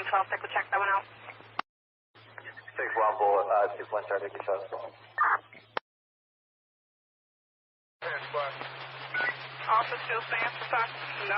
712, stick with check that one out. 6-1 bullet, 2-1 try to get shot as well. Officer still stands for 5, no.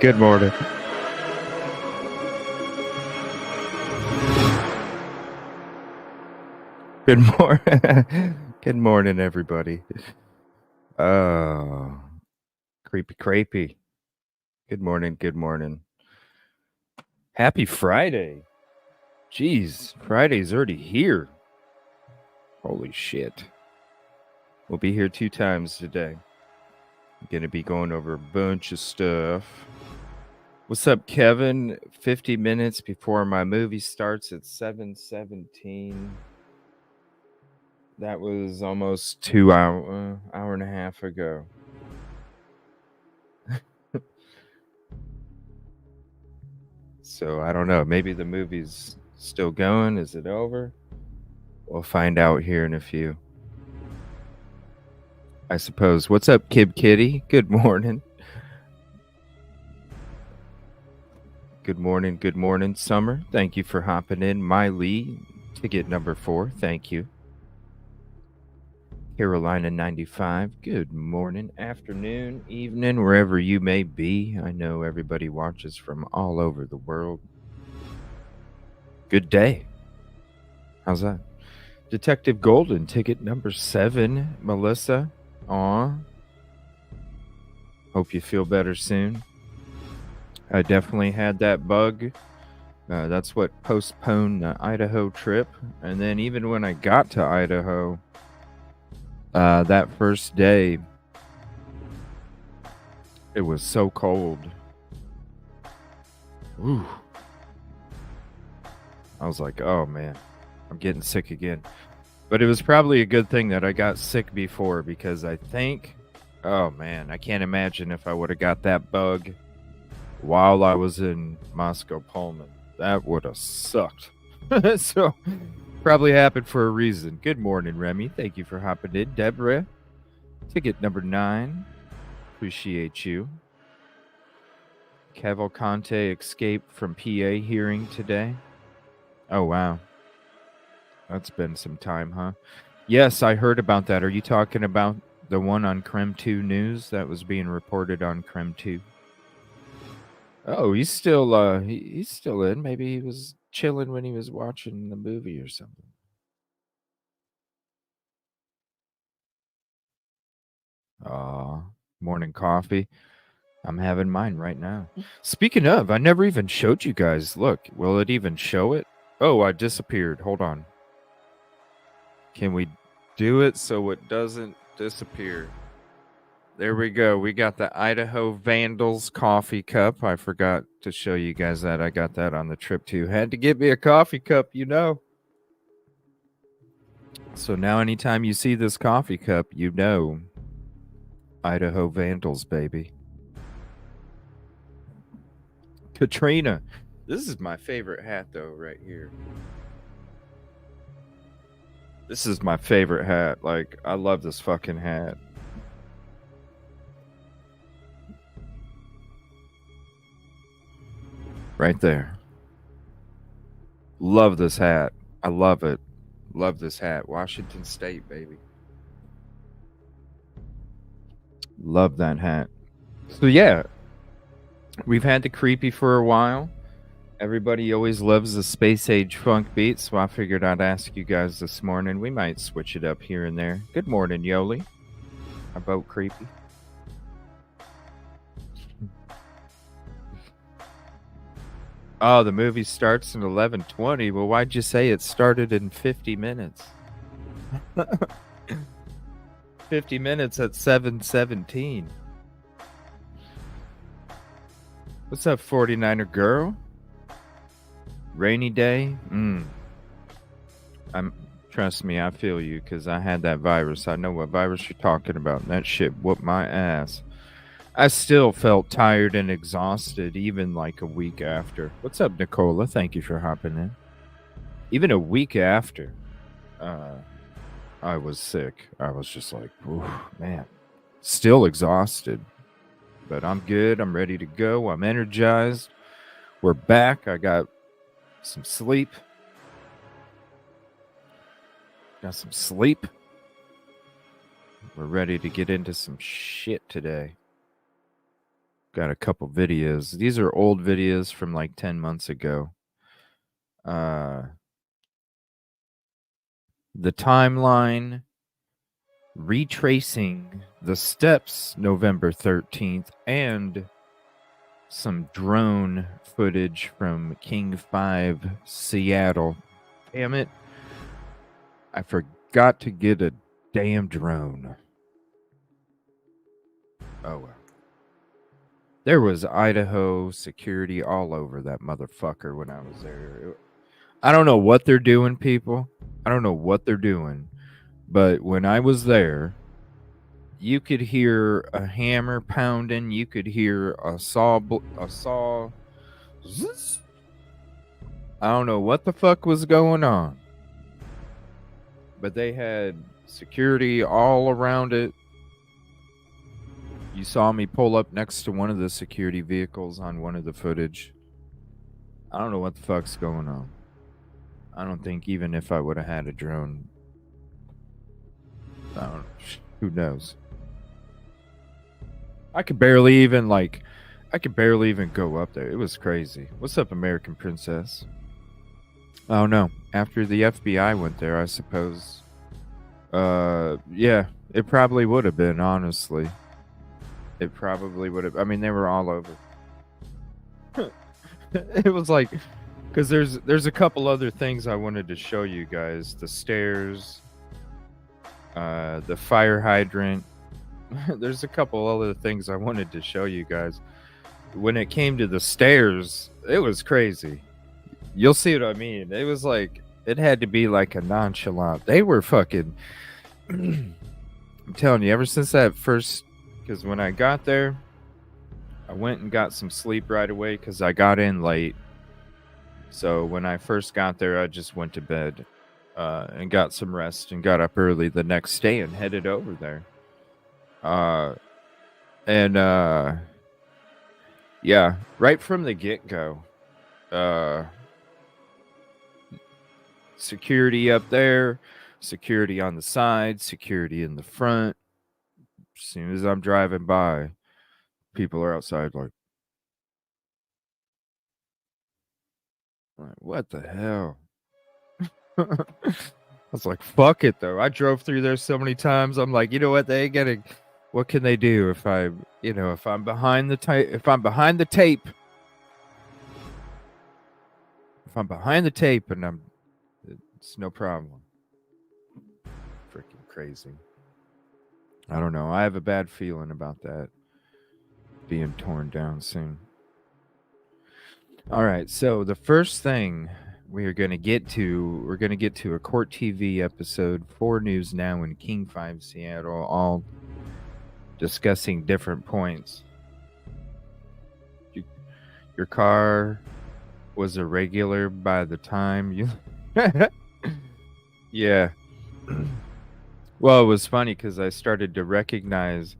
Good morning. Good morning. Good morning, everybody. Oh, creepy. Good morning. Good morning. Happy Friday. Jeez, Friday's already here. Holy shit. We'll be here 2 times today. I'm going to be going over a bunch of stuff. What's up, Kevin? 50 minutes before my movie starts at 7:17. That was almost 2 hour and a half ago. So I don't know. Maybe the movie's Still going? Is it over? We'll find out here in a few. I suppose. What's up, Kib Kitty? Good morning. Good morning, Summer. Thank you for hopping in. Miley, ticket number 4. Thank you. Carolina 95. Good morning, afternoon, evening, wherever you may be. I know everybody watches from all over the world. Good day. How's that? Detective Golden, ticket number 7. Melissa. Aw. Hope you feel better soon. I definitely had that bug. That's what postponed the Idaho trip. And then even when I got to Idaho, that first day, it was so cold. Ooh. I was like, oh man, I'm getting sick again. But it was probably a good thing that I got sick before, because I think, oh man, I can't imagine if I would have got that bug while I was in Moscow, Pullman. That would have sucked. So, probably happened for a reason. Good morning, Remy. Thank you for hopping in. Deborah, ticket number 9. Appreciate you. Cavalcante escaped from PA hearing today. Oh, wow. That's been some time, huh? Yes, I heard about that. Are you talking about the one on Creme 2 News that was being reported on Creme 2? Oh, he's still he's still in. Maybe he was chilling when he was watching the movie or something. Morning coffee. I'm having mine right now. Speaking of, I never even showed you guys. Look, will it even show it? Oh, I disappeared. Hold on. Can we do it so it doesn't disappear? There we go. We got the Idaho Vandals coffee cup. I forgot to show you guys that. I got that on the trip too. Had to get me a coffee cup, you know. So now anytime you see this coffee cup, you know Idaho Vandals, baby. Katrina. This is my favorite hat, though, right here. This is my favorite hat. Like, I love this fucking hat. Right there. Love this hat. I love it. Love this hat. Washington State, baby. Love that hat. So, yeah. We've had the creepy for a while. Everybody always loves the space age funk beat, so I figured I'd ask you guys this morning. We might switch it up here and there. Good morning, Yoli. How about creepy? Oh, the movie starts in 11:20. Well, why'd you say it started in 50 minutes? 50 minutes at 7:17. What's up, 49er girl? Rainy day? Trust me, I feel you, because I had that virus. I know what virus you're talking about, and that shit whooped my ass. I still felt tired and exhausted, even like a week after. What's up, Nicola? Thank you for hopping in. Even a week after, I was sick. I was just like, man, still exhausted. But I'm good. I'm ready to go. I'm energized. We're back. I got some sleep. We're ready to get into some shit today. Got a couple videos. These are old videos from like 10 months ago. The timeline, retracing the steps November 13th, and some drone footage from King 5 Seattle. Damn it. I forgot to get a damn drone. Oh well. There was Idaho security all over that motherfucker when I was there. I don't know what they're doing, people. I don't know what they're doing. But when I was there, you could hear a hammer pounding. You could hear a saw. I don't know what the fuck was going on, but they had security all around it. You saw me pull up next to one of the security vehicles on one of the footage. I don't know what the fuck's going on. I don't think even if I would have had a drone, who knows? I could barely even go up there. It was crazy. What's up, American Princess? Oh no. After the FBI went there, I suppose. Yeah, it probably would have been, honestly. It probably would have. I mean, they were all over. It was like, because there's a couple other things I wanted to show you guys. The stairs, the fire hydrant. There's a couple other things I wanted to show you guys. When it came to the stairs, it was crazy. You'll see what I mean. It was like, it had to be like a nonchalant. They were fucking... I'm telling you, ever since that first... Because when I got there, I went and got some sleep right away because I got in late. So when I first got there, I just went to bed and got some rest and got up early the next day and headed over there. Yeah, right from the get-go. Security up there, security on the side, security in the front. As soon as I'm driving by, people are outside like, what the hell? I was like, fuck it though. I drove through there so many times. I'm like, you know what? They ain't getting. What can they do if if I'm behind the tape? If I'm behind the tape, and it's no problem. Freaking crazy. I don't know. I have a bad feeling about that being torn down soon. All right. So the first thing we're going to get to a Court TV episode, 4 News Now in King 5 Seattle, all discussing different points. Your car was a regular by the time you... Yeah. Well, it was funny because I started to recognize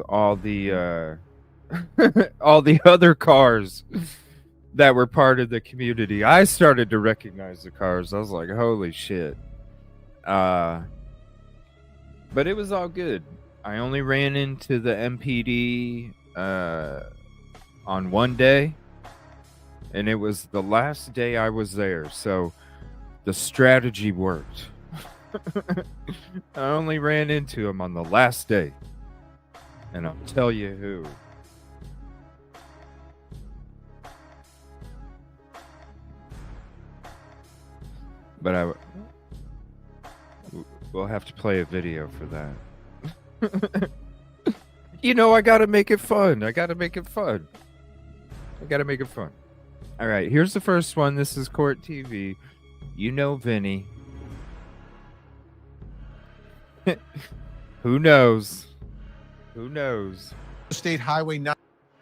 all the all the other cars that were part of the community. I started to recognize the cars. I was like, holy shit. But it was all good. I only ran into the MPD on one day, and it was the last day I was there. So the strategy worked. I only ran into him on the last day, and I'll tell you who. But we'll have to play a video for that. I gotta make it fun. All right, here's the first one. This is Court TV. You know Vinny. Who knows? State Highway 9.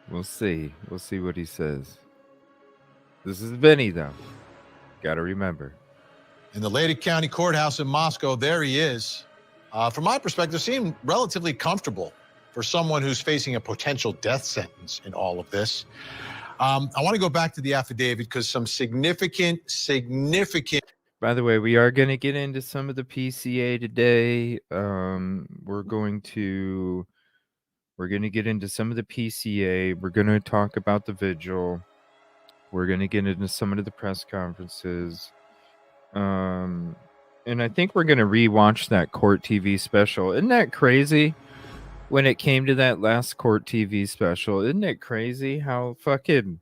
We'll see what he says. This is Vinny, though. Gotta remember. In the Leyte County Courthouse in Moscow, there he is. From my perspective, seemed relatively comfortable for someone who's facing a potential death sentence in all of this. I want to go back to the affidavit because some significant. By the way, we are going to get into some of the PCA today. We're going to get into some of the PCA. We're going to talk about the Vigil. We're going to get into some of the press conferences. And I think we're going to rewatch that Court TV special. Isn't that crazy? When it came to that last Court TV special, isn't it crazy how fucking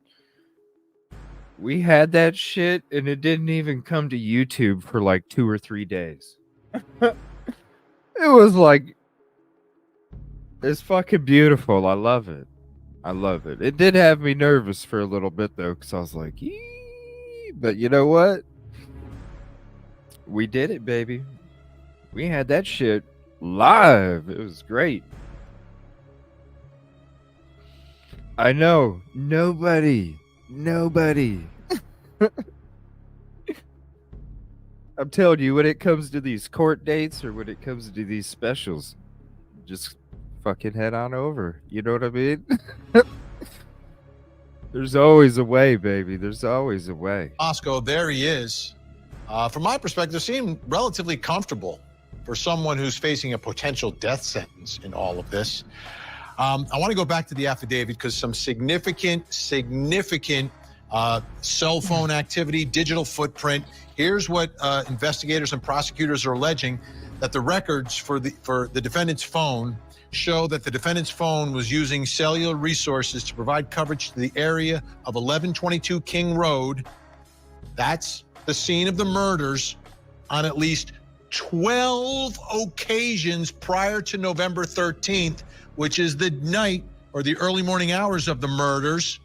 we had that shit and it didn't even come to YouTube for like 2 or 3 days. It was like, it's fucking beautiful. I love it. It did have me nervous for a little bit though, because I was like, eee, but you know what? We did it, baby. We had that shit live. It was great. I know nobody I'm telling you, when it comes to these court dates or when it comes to these specials, just fucking head on over. You know what I mean? There's always a way, baby. There's always a way. Moscow, there he is. From my perspective, seemed relatively comfortable for someone who's facing a potential death sentence in all of this. I want to go back to the affidavit because some significant cell phone activity, digital footprint. Here's what investigators and prosecutors are alleging, that the records for the defendant's phone show that the defendant's phone was using cellular resources to provide coverage to the area of 1122 King Road. That's the scene of the murders, on at least 12 occasions prior to November 13th, which is the night or the early morning hours of the murders.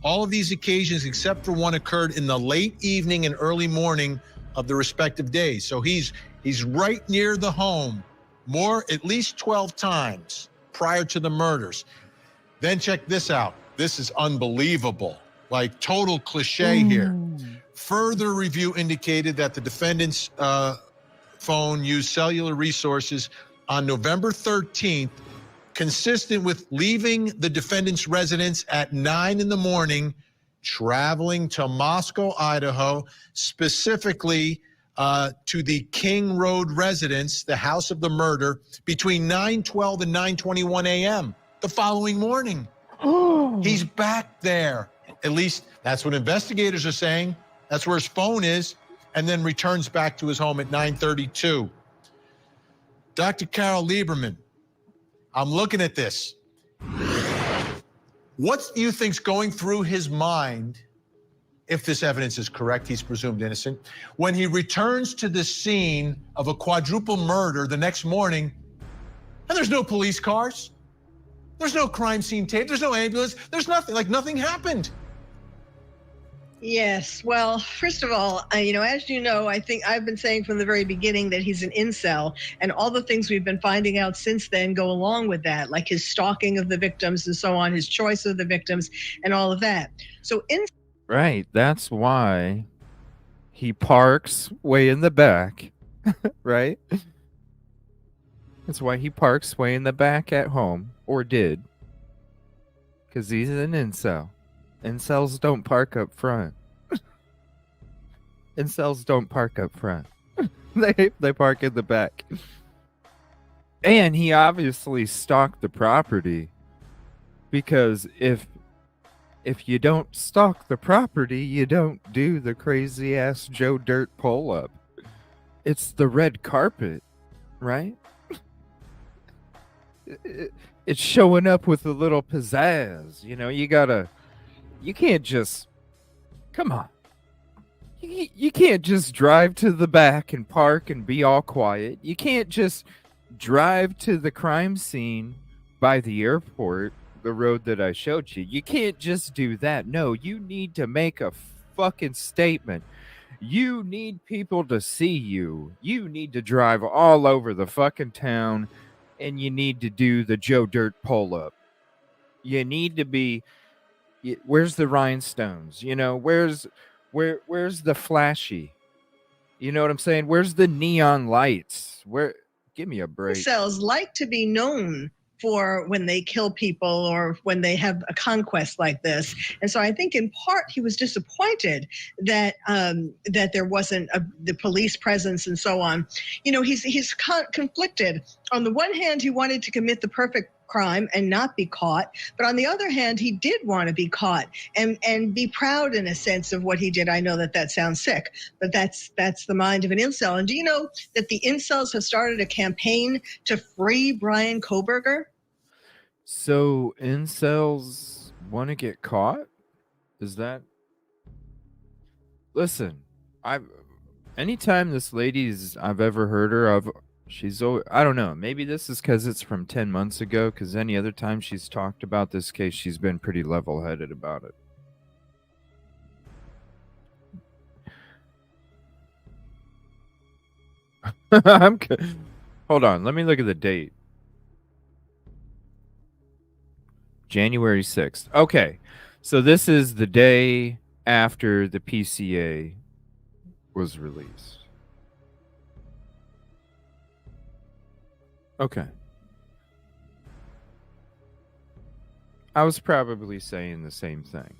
All of these occasions, except for one, occurred in the late evening and early morning of the respective days. So he's right near the home, at least 12 times prior to the murders. Then check this out. This is unbelievable, like total cliche here. Further review indicated that the defendant's phone used cellular resources on November 13th, consistent with leaving the defendant's residence at 9 in the morning, traveling to Moscow, Idaho, specifically to the King Road residence, the house of the murder, between 9:12 and 9:21 a.m. the following morning. He's back there. At least that's what investigators are saying. That's where his phone is, and then returns back to his home at 9:32. Dr. Carol Lieberman, I'm looking at this. What do you think's going through his mind, if this evidence is correct, he's presumed innocent, when he returns to the scene of a quadruple murder the next morning, and there's no police cars, there's no crime scene tape, there's no ambulance, there's nothing, like nothing happened? Yes. Well, first of all, as you know, I think I've been saying from the very beginning that he's an incel, and all the things we've been finding out since then go along with that, like his stalking of the victims and so on, his choice of the victims and all of that. So Right. That's why he parks way in the back, right? That's why he parks way in the back at home, or did, because he's an incel. Incels don't park up front. Incels don't park up front. They park in the back. And he obviously stalked the property, because if you don't stalk the property, you don't do the crazy ass Joe Dirt pull up. It's the red carpet, right? It's showing up with a little pizzazz. You can't just, come on. You can't just drive to the back and park and be all quiet. You can't just drive to the crime scene by the airport, the road that I showed you. You can't just do that. No, you need to make a fucking statement. You need people to see you. You need to drive all over the fucking town, and you need to do the Joe Dirt pull-up. You need to be... Where's the rhinestones? Where's the flashy? You know what I'm saying? Where's the neon lights? Give me a break. Incels like to be known for when they kill people or when they have a conquest like this. And so I think in part he was disappointed that that there wasn't the police presence and so on. He's conflicted. On the one hand, he wanted to commit the perfect crime and not be caught, but on the other hand, he did want to be caught and be proud in a sense of what he did. I know that sounds sick, but that's the mind of an incel. And do you know that the incels have started a campaign to free Brian Koberger? So incels want to get caught? Is that? Listen, anytime this lady's I've ever heard her of, she's always, I don't know, maybe this is because it's from 10 months ago, because any other time she's talked about this case, she's been pretty level-headed about it. Hold on, let me look at the date. January 6th. Okay, so this is the day after the PCA was released. Okay. I was probably saying the same thing.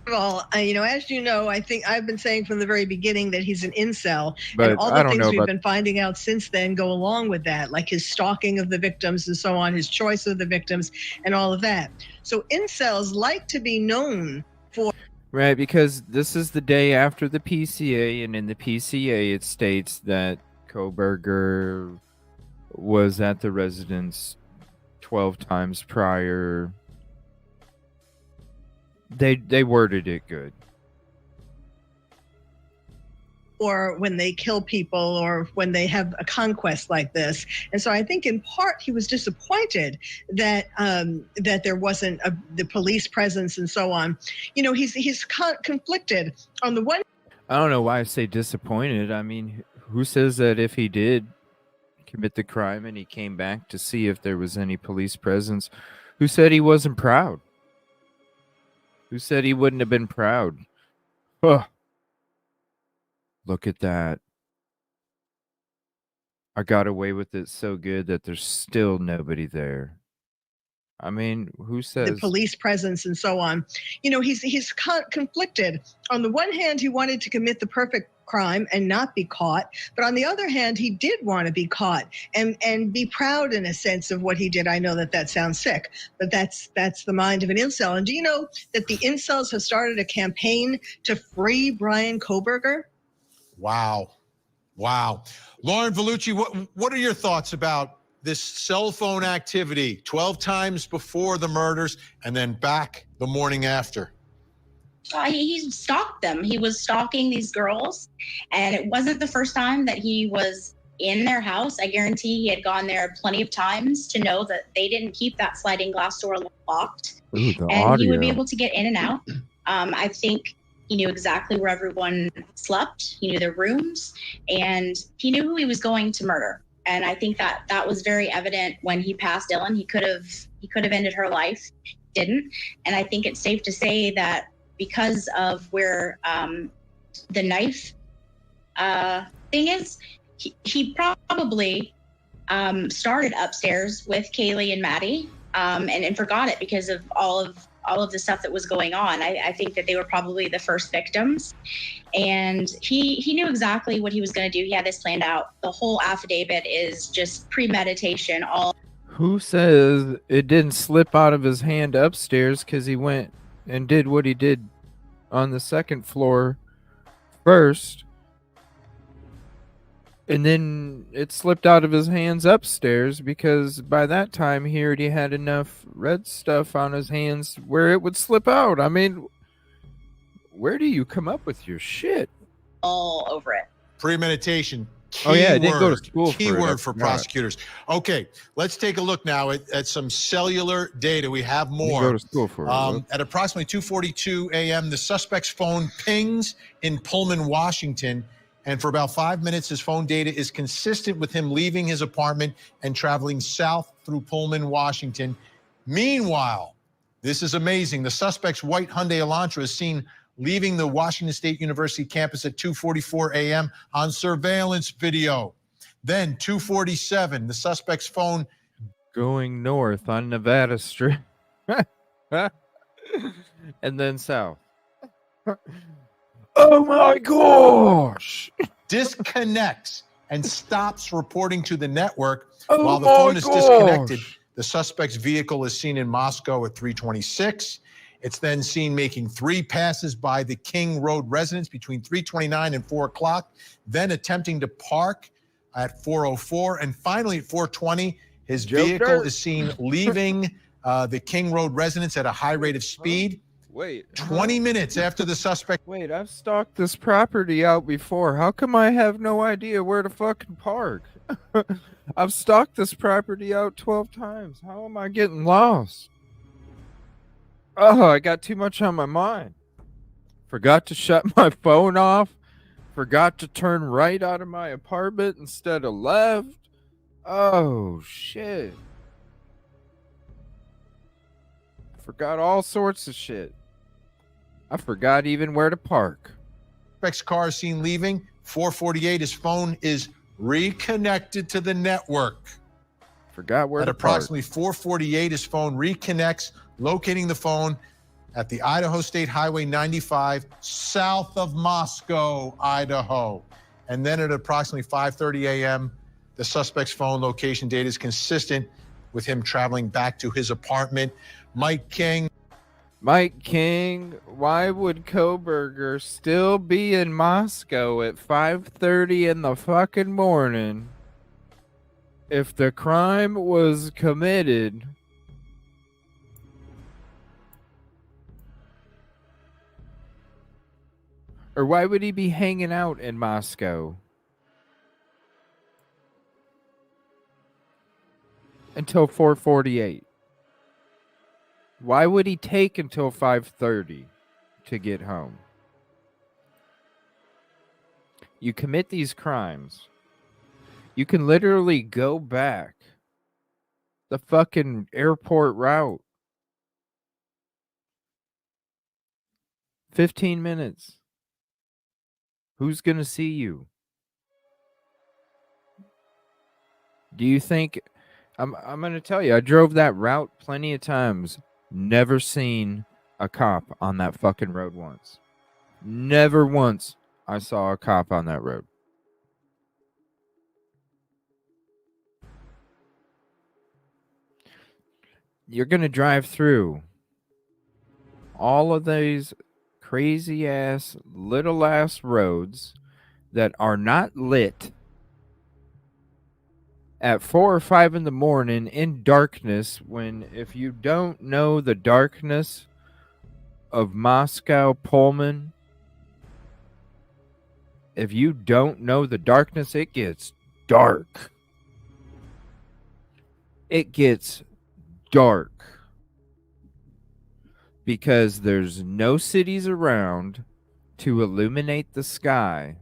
Well, as you know, I think I've been saying from the very beginning that he's an incel, But and all I the don't things know we've about- been finding out since then go along with that, like his stalking of the victims and so on, his choice of the victims, and all of that. So incels like to be known for Right, because this is the day after the PCA, and in the PCA it states that Koberger was at the residence 12 times prior. They worded it good. or when they kill people or when they have a conquest like this. And so I think in part he was disappointed that that there wasn't the police presence and so on. He's conflicted. On the one, I don't know why I say disappointed. I mean, who says that if he did commit the crime and he came back to see if there was any police presence, who said he wasn't proud? Who said he wouldn't have been proud? Huh. Look at that. I got away with it so good that there's still nobody there. I mean, who says the police presence and so on. He's conflicted. On the one hand, he wanted to commit the perfect crime and not be caught, but on the other hand, he did want to be caught and be proud in a sense of what he did. I know that sounds sick, but that's the mind of an incel. And do you know that the incels have started a campaign to free Brian Koberger? Wow. Lauren Vellucci, what are your thoughts about this cell phone activity 12 times before the murders and then back the morning after? He stalked them. He was stalking these girls, and it wasn't the first time that he was in their house. I guarantee he had gone there plenty of times to know that they didn't keep that sliding glass door locked. Ooh, the and audio. He would be able to get in and out. I think he knew exactly where everyone slept. He knew their rooms, and he knew who he was going to murder. And I think that was very evident when he passed Dylan. He could have ended her life, didn't. And I think it's safe to say that because of where the knife thing is, he probably started upstairs with Kaylee and Maddie and forgot it because of all of the stuff that was going on. I think that they were probably the first victims, and he knew exactly what he was going to do. He had this planned out. The whole affidavit is just premeditation. Who says it didn't slip out of his hand upstairs because he went and did what he did on the second floor first, and then it slipped out of his hands upstairs because by that time he already had enough red stuff on his hands where it would slip out. I mean, where do you come up with your shit? All over it. Premeditation. Oh yeah, I didn't go to school Keyword for prosecutors. Okay, let's take a look now at some cellular data. We have more. Go to school for it. At approximately 2:42 a.m., the suspect's phone pings in Pullman, Washington, and for about 5 minutes, his phone data is consistent with him leaving his apartment and traveling south through Pullman, Washington. Meanwhile, this is amazing. The suspect's white Hyundai Elantra is seen leaving the Washington State University campus at 2:44 a.m. on surveillance video. Then 2:47, the suspect's phone going north on Nevada Street. And then south. Oh my gosh! disconnects and stops reporting to the network Oh while the my phone is disconnected. gosh. The suspect's vehicle is seen in Moscow at 3:26. It's then seen making 3 passes by the King Road residence between 3:29 and 4 o'clock, then attempting to park at 4:04, and finally at 4:20, his vehicle is seen leaving the King Road residence at a high rate of speed. Wait. 20 minutes after the suspect. Wait, I've stalked this property out before. How come I have no idea where to fucking park? I've stalked this property out 12 times. How am I getting lost? Oh, I got too much on my mind. Forgot to shut my phone off. Forgot to turn right out of my apartment instead of left. Oh, shit. Forgot all sorts of shit. I forgot even where to park. Suspect's car is seen leaving. 4:48, his phone is reconnected to the network. Forgot where At to park. approximately 4:48, his phone reconnects, locating the phone at the Idaho State Highway 95, south of Moscow, Idaho. And then at approximately 5:30 a.m., the suspect's phone location data is consistent with him traveling back to his apartment. Mike King. Mike King, why would Koberger still be in Moscow at 5:30 in the fucking morning if the crime was committed? Or why would he be hanging out in Moscow until 4:48? Why would he take until 5:30 to get home? You commit these crimes, you can literally go back the fucking airport route. 15 minutes. Who's going to see you? Do you think I'm going to tell you, I drove that route plenty of times. Never seen a cop on that fucking road once. Never once I saw a cop on that road. You're going to drive through all of these crazy ass, little ass roads that are not lit at 4 or 5 in the morning in darkness, when if you don't know the darkness of Moscow, Pullman, if you don't know the darkness, it gets dark. It gets dark because there's no cities around to illuminate the sky.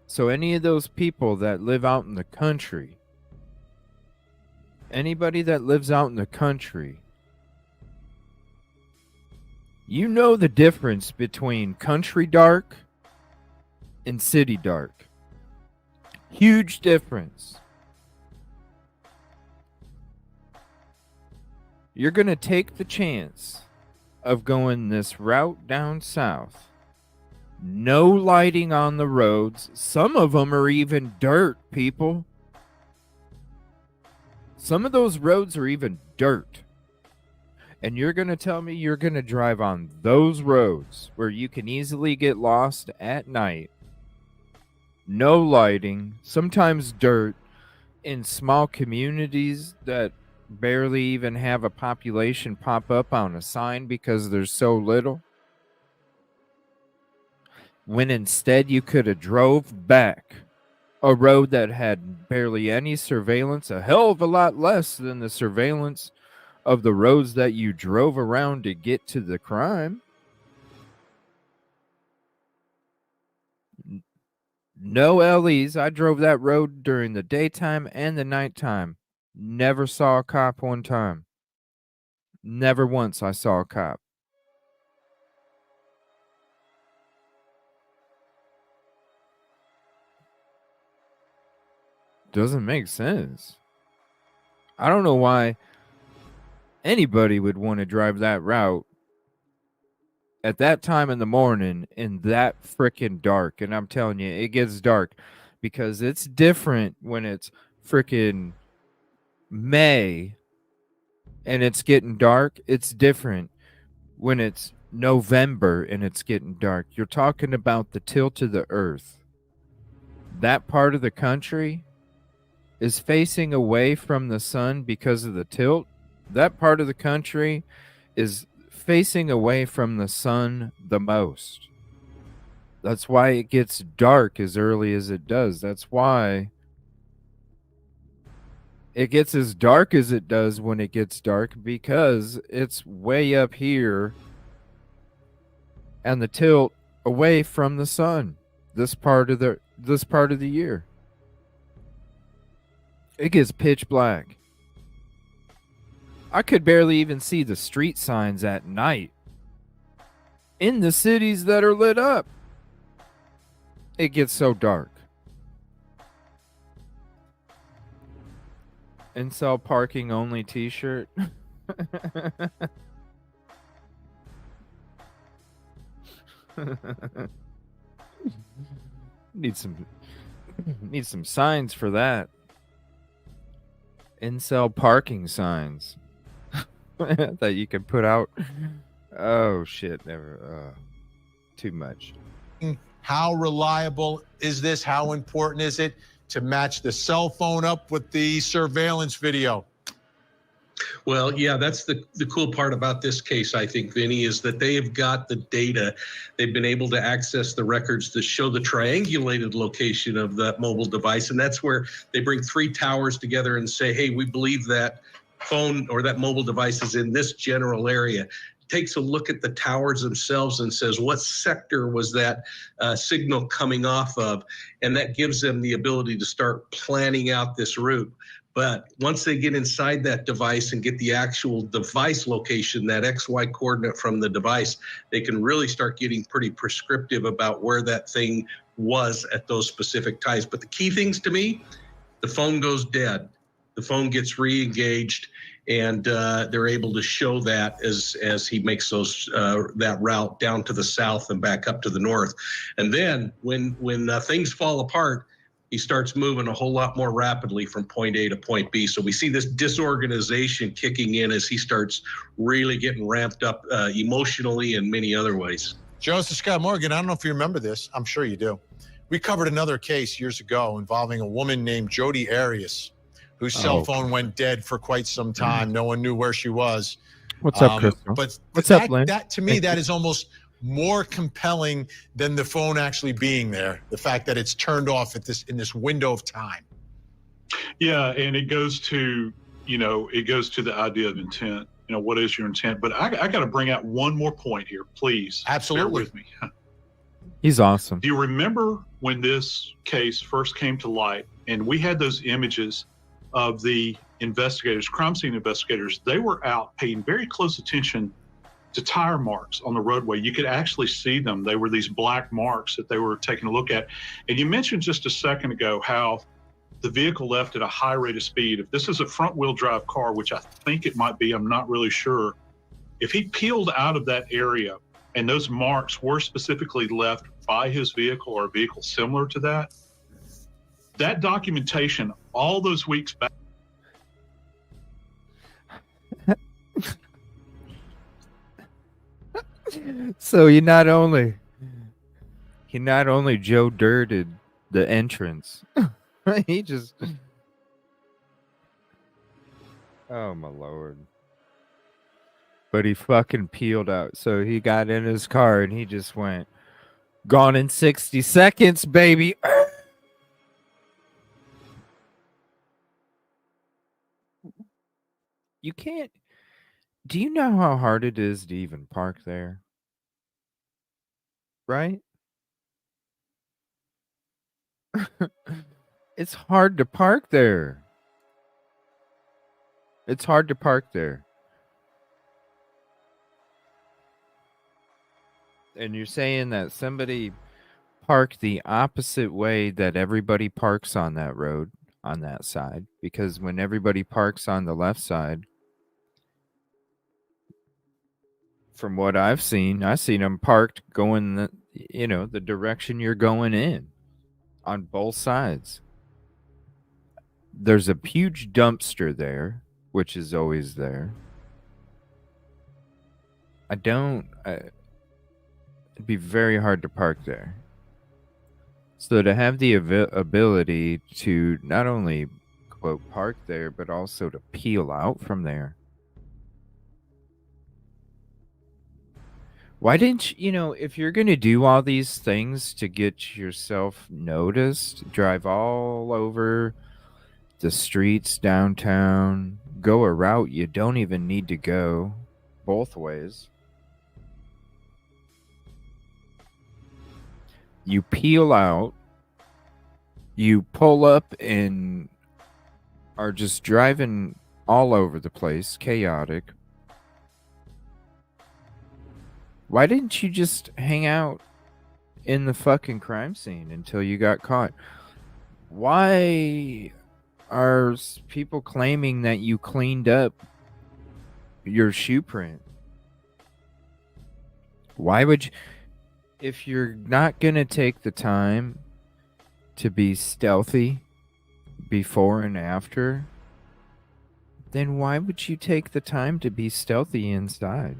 So any of those people that live out in the country, anybody that lives out in the country, you know the difference between country dark and city dark. Huge difference. You're going to take the chance of going this route down south. No lighting on the roads. Some of them are even dirt, people. Some of those roads are even dirt. And you're going to tell me you're going to drive on those roads where you can easily get lost at night. No lighting, sometimes dirt, in small communities that barely even have a population pop up on a sign because there's so little. When instead you could have drove back a road that had barely any surveillance, a hell of a lot less than the surveillance of the roads that you drove around to get to the crime. No LEs. I drove that road during the daytime and the nighttime. Never saw a cop one time. Never once I saw a cop. Doesn't make sense. I don't know why anybody would want to drive that route at that time in the morning in that freaking dark. And I'm telling you, it gets dark because it's different when it's freaking May and it's getting dark. It's different when it's November and it's getting dark. You're talking about the tilt of the earth. That part of the country is facing away from the sun because of the tilt. That part of the country is facing away from the sun the most. That's why it gets dark as early as it does. That's why it gets as dark as it does when it gets dark, because it's way up here and the tilt away from the sun this part of the year. It gets pitch black. I could barely even see the street signs at night in the cities that are lit up. It gets so dark. Incel parking only t-shirt. Need some signs for that. Incel parking signs that you can put out. Oh shit, never. Too much. How reliable is this? How important is it to match the cell phone up with the surveillance video? Well, yeah, that's the cool part about this case, I think, Vinny, is that they have got the data. They've been able to access the records to show the triangulated location of that mobile device. And that's where they bring 3 towers together and say, hey, we believe that phone or that mobile device is in this general area. Takes a look at the towers themselves and says, what sector was that signal coming off of? And that gives them the ability to start planning out this route. But once they get inside that device and get the actual device location, that XY coordinate from the device, they can really start getting pretty prescriptive about where that thing was at those specific times. But the key things to me, the phone goes dead. The phone gets re-engaged, and they're able to show that as he makes those that route down to the south and back up to the north. And then when things fall apart, he starts moving a whole lot more rapidly from point A to point B. So we see this disorganization kicking in as he starts really getting ramped up emotionally and many other ways. Joseph Scott Morgan, I don't know if you remember this. I'm sure you do. We covered another case years ago involving a woman named Jodi Arias, whose cell phone went dead for quite some time. No one knew where she was. What's up, Crystal? But What's that, up, Lynn? That, to me, that is almost more compelling than the phone actually being there. The fact that it's turned off at in this window of time. Yeah, and it goes to the idea of intent. What is your intent? But I got to bring out one more point here, please. Absolutely. Bear with me. He's awesome. Do you remember when this case first came to light and we had those images of the investigators, crime scene investigators? They were out paying very close attention to tire marks on the roadway. You could actually see them. They were these black marks that they were taking a look at. And you mentioned just a second ago how the vehicle left at a high rate of speed. If this is a front wheel drive car, which I think it might be, I'm not really sure. If he peeled out of that area and those marks were specifically left by his vehicle or a vehicle similar to that, that documentation all those weeks back. So he not only Joe Dirted the entrance, he just, oh my Lord. But he fucking peeled out. So he got in his car and he just went, gone in 60 seconds, baby. You can't. Do you know how hard it is to even park there? Right? It's hard to park there. It's hard to park there. And you're saying that somebody parked the opposite way that everybody parks on that road, on that side, because when everybody parks on the left side, from what I've seen them parked going the direction you're going in on both sides. There's a huge dumpster there, which is always there. It'd be very hard to park there. So to have the ability to not only, quote, park there, but also to peel out from there. Why didn't you, if you're going to do all these things to get yourself noticed, drive all over the streets downtown, go a route you don't even need to go both ways. You peel out, you pull up and are just driving all over the place, chaotic. Why didn't you just hang out in the fucking crime scene until you got caught? Why are people claiming that you cleaned up your shoe print? Why would you, if you're not going to take the time to be stealthy before and after, then why would you take the time to be stealthy inside?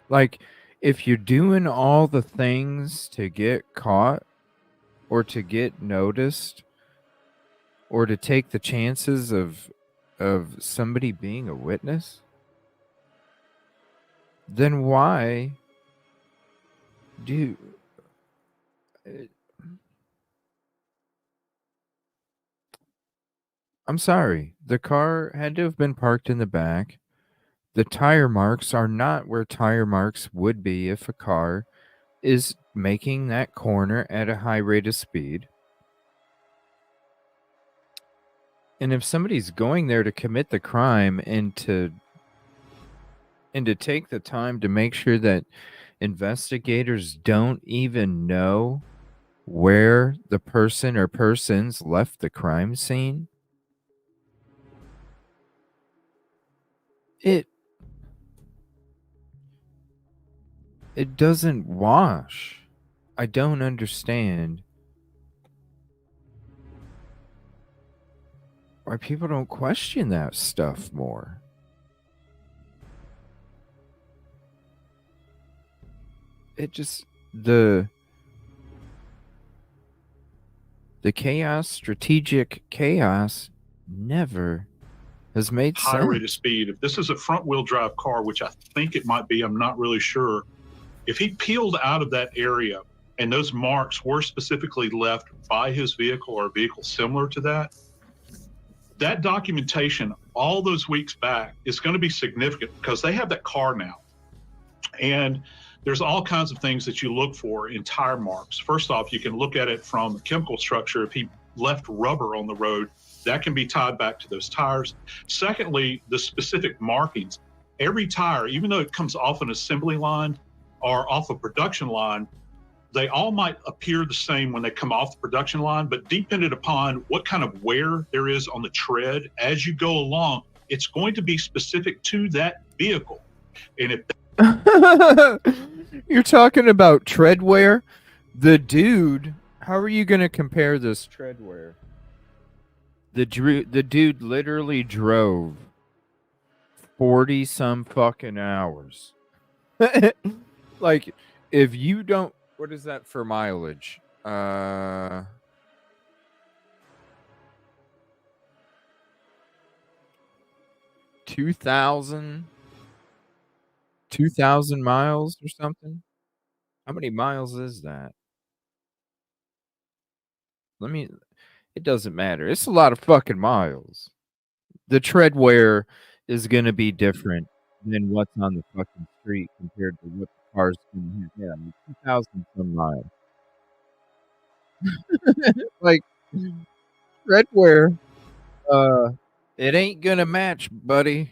Like, if you're doing all the things to get caught or to get noticed or to take the chances of somebody being a witness, then why do I'm sorry. The car had to have been parked in the back. The tire marks are not where tire marks would be if a car is making that corner at a high rate of speed. And if somebody's going there to commit the crime and to take the time to make sure that investigators don't even know where the person or persons left the crime scene, it doesn't wash. I don't understand why people don't question that stuff more. It just the chaos, strategic chaos, never has made High sense. rate of speed. If this is a front wheel drive car, which I think it might be, I'm not really sure. If he peeled out of that area and those marks were specifically left by his vehicle or a vehicle similar to that, that documentation all those weeks back is going to be significant because they have that car now. And there's all kinds of things that you look for in tire marks. First off, you can look at it from chemical structure. If he left rubber on the road, that can be tied back to those tires. Secondly, the specific markings. Every tire, even though it comes off an assembly line or off a production line, they all might appear the same when they come off the production line, but dependent upon what kind of wear there is on the tread as you go along, it's going to be specific to that vehicle. And if you're talking about tread wear, the dude, how are you going to compare this tread wear? The dude literally drove 40 some fucking hours. Like, if you don't, what is that for mileage? 2,000 miles or something? How many miles is that? It doesn't matter. It's a lot of fucking miles. The tread wear is going to be different than what's on the fucking street compared to what the car's going to have. Yeah, 2,000 some miles. Like, tread wear, it ain't going to match, buddy.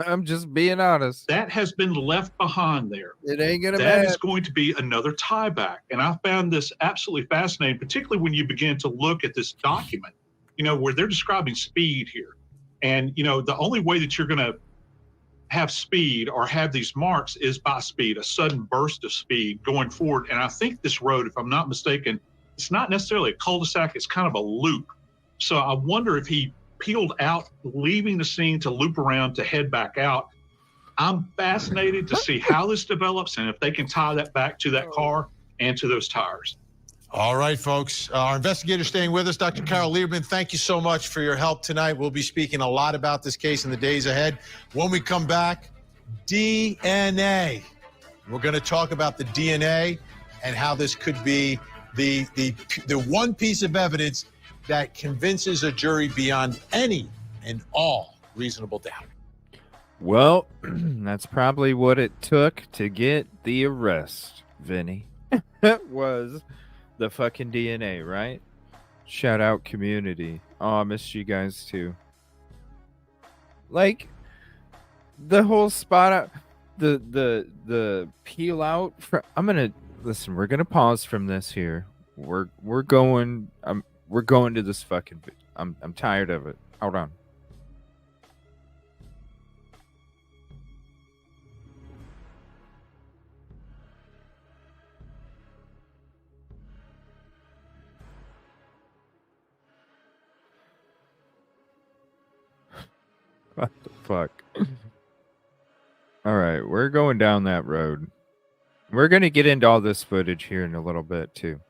I'm just being honest. that has been left behind there, It ain't going to that match. is going to be another tie back. And I found this absolutely fascinating, particularly when you begin to look at this document, where they're describing speed here. And, the only way that you're going to have speed or have these marks is by speed, a sudden burst of speed going forward. And I think this road, if I'm not mistaken, it's not necessarily a cul-de-sac, it's kind of a loop. So I wonder if he peeled out, leaving the scene to loop around to head back out. I'm fascinated to see how this develops and if they can tie that back to that car and to those tires. All right, folks. Our investigator staying with us, Dr. Carol Lieberman, thank you so much for your help tonight. We'll be speaking a lot about this case in the days ahead. When we come back, DNA. We're going to talk about the DNA and how this could be the one piece of evidence that convinces a jury beyond any and all reasonable doubt. Well, that's probably what it took to get the arrest, Vinny. Was the fucking DNA, right? Shout out community. Oh, I missed you guys too. Like, the whole spot out. the peel out. I'm gonna listen. We're gonna pause from this here. We're going. We're going to this fucking. I'm tired of it. Hold on. What the fuck? All right, we're going down that road. We're gonna get into all this footage here in a little bit too,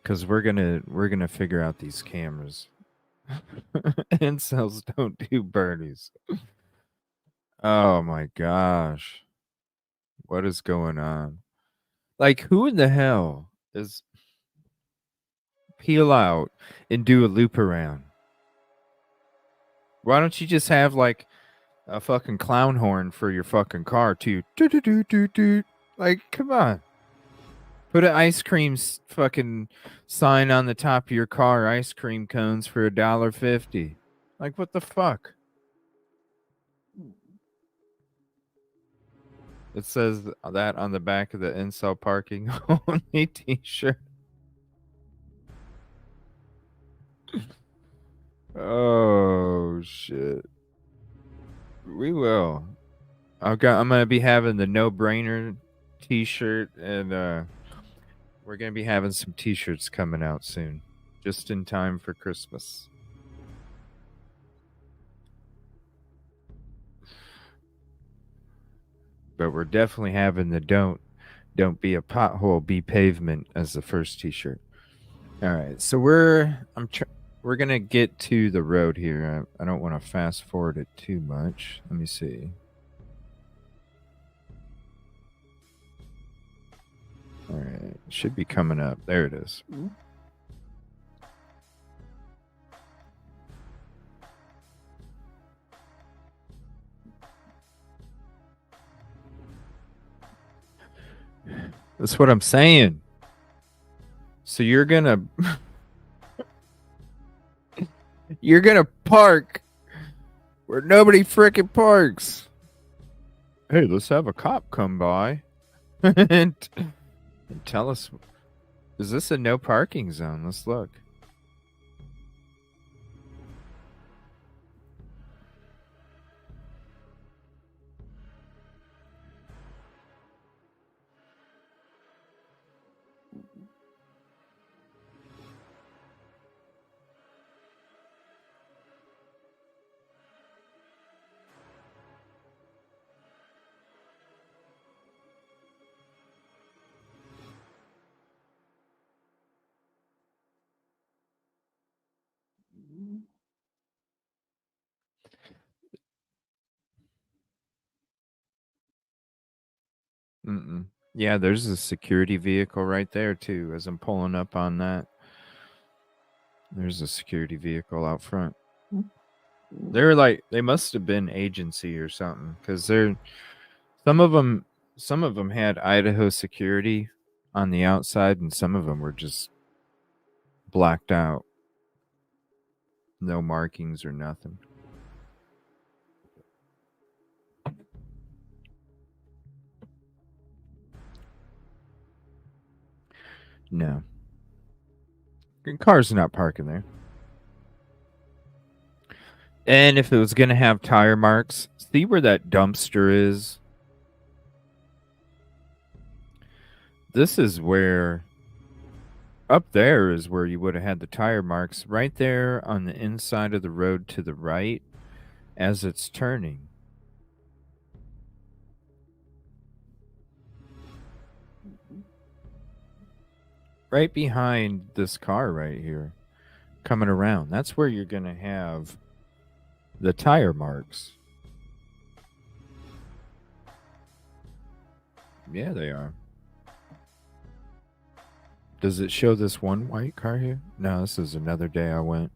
because we're gonna figure out these cameras. Incels don't do birdies. Oh my gosh, what is going on? Like, who in the hell is peel out and do a loop around? Why don't you just have like a fucking clown horn for your fucking car too? Like, come on. Put an ice cream fucking sign on the top of your car, ice cream cones for $1.50. Like, what the fuck? It says that on the back of the incel parking only t-shirt. Oh shit. We will. I'm gonna be having the no-brainer t-shirt, and we're gonna be having some t-shirts coming out soon, just in time for Christmas. But we're definitely having the don't be a pothole, be pavement as the first t-shirt. All right, so we're gonna get to the road here. I don't want to fast forward it too much. Let me see. All right, should be coming up. There it is. That's what I'm saying. So you're gonna park where nobody frickin' parks. Hey, let's have a cop come by and tell us, is this a no parking zone? Let's look. Yeah, there's a security vehicle right there too. As I'm pulling up on that, there's a security vehicle out front. They're like, they must have been agency or something, because some of them had Idaho security on the outside, and some of them were just blacked out, no markings or nothing. No. Car's not parking there. And if it was going to have tire marks, see where that dumpster is? This is where, up there is where you would have had the tire marks, right there on the inside of the road to the right as it's turning. Right behind this car right here, coming around. That's where you're going to have the tire marks. Yeah, they are. Does it show this one white car here? No, this is another day I went.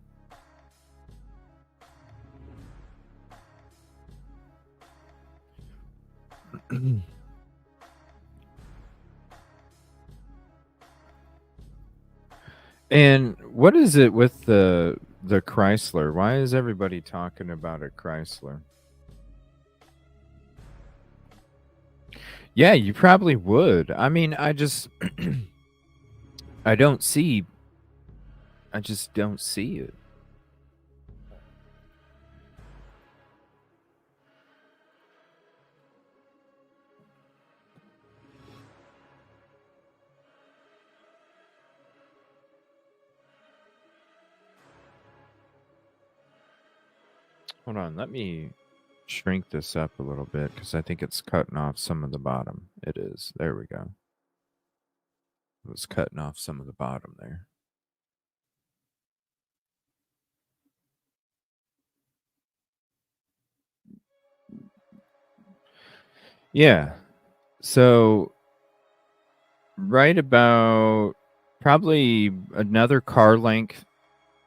And what is it with the Chrysler? Why is everybody talking about a Chrysler? Yeah, you probably would. I mean, I just I just don't see it. Hold on, let me shrink this up a little bit because I think it's cutting off some of the bottom. It is. There we go. It was cutting off some of the bottom there. Yeah. So right about probably another car length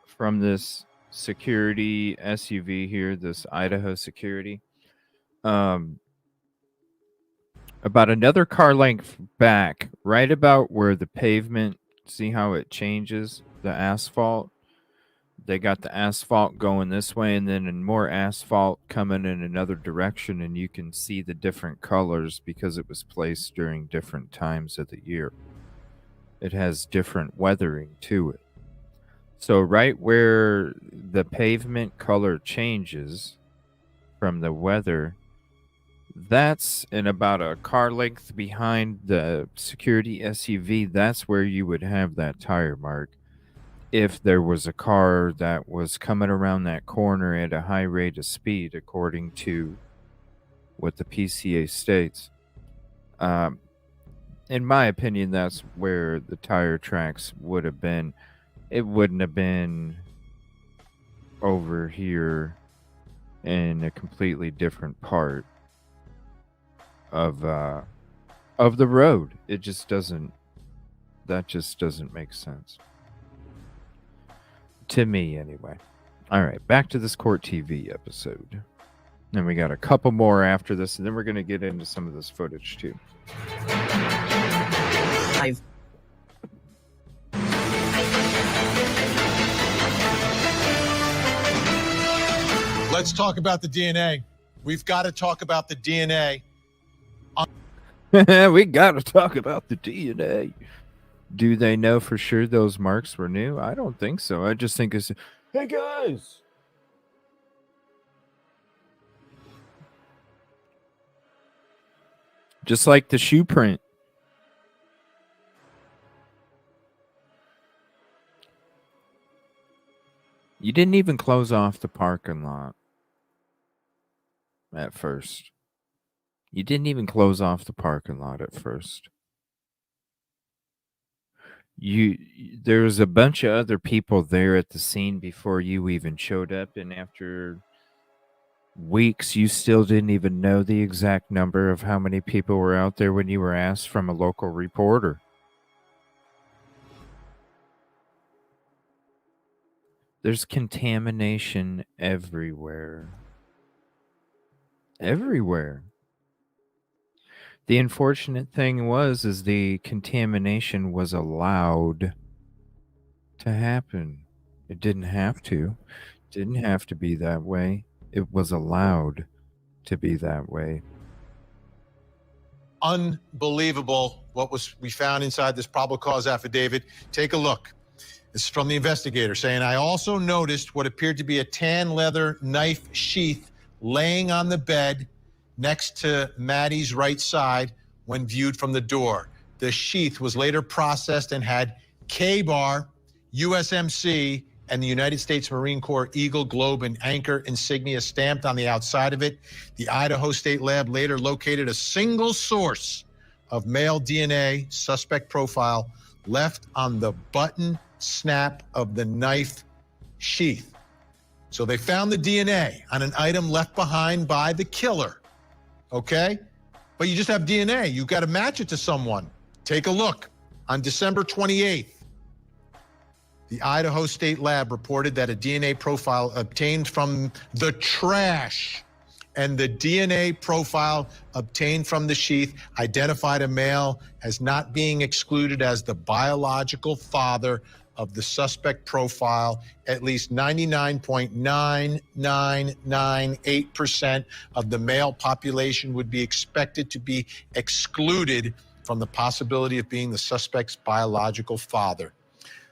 from this security SUV here, this Idaho security. About another car length back, right about where the pavement, see how it changes the asphalt? They got the asphalt going this way and then more asphalt coming in another direction, and you can see the different colors because it was placed during different times of the year. It has different weathering to it. So right where the pavement color changes from the weather, that's in about a car length behind the security SUV. That's where you would have that tire mark if there was a car that was coming around that corner at a high rate of speed, according to what the PCA states. In my opinion, that's where the tire tracks would have been. It wouldn't have been over here in a completely different part of the road. It just doesn't. That just doesn't make sense to me, anyway. All right, back to this Court TV episode. And we got a couple more after this, and then we're going to get into some of this footage too. Let's talk about the DNA. We've got to talk about the DNA. We got to talk about the DNA. Do they know for sure those marks were new? I don't think so. I just think it's, hey guys. Just like the shoe print. You didn't even close off the parking lot at first. You didn't even close off the parking lot at first. There was a bunch of other people there at the scene before you even showed up, and after weeks you still didn't even know the exact number of how many people were out there when you were asked from a local reporter. There's contamination everywhere. Everywhere. The unfortunate thing is the contamination was allowed to happen. It didn't have to. It didn't have to be that way. It was allowed to be that way. Unbelievable what we found inside this probable cause affidavit. Take a look. This is from the investigator saying, I also noticed what appeared to be a tan leather knife sheath laying on the bed next to Maddie's right side when viewed from the door. The sheath was later processed and had K-Bar, USMC, and the United States Marine Corps Eagle, Globe, and Anchor insignia stamped on the outside of it. The Idaho State Lab later located a single source of male DNA suspect profile left on the button snap of the knife sheath. So they found the DNA on an item left behind by the killer. Okay? But you just have DNA. You've got to match it to someone. Take a look. On December 28th, the Idaho State Lab reported that a DNA profile obtained from the trash, and the DNA profile obtained from the sheath identified a male as not being excluded as the biological father of the suspect profile, at least 99.9998% of the male population would be expected to be excluded from the possibility of being the suspect's biological father.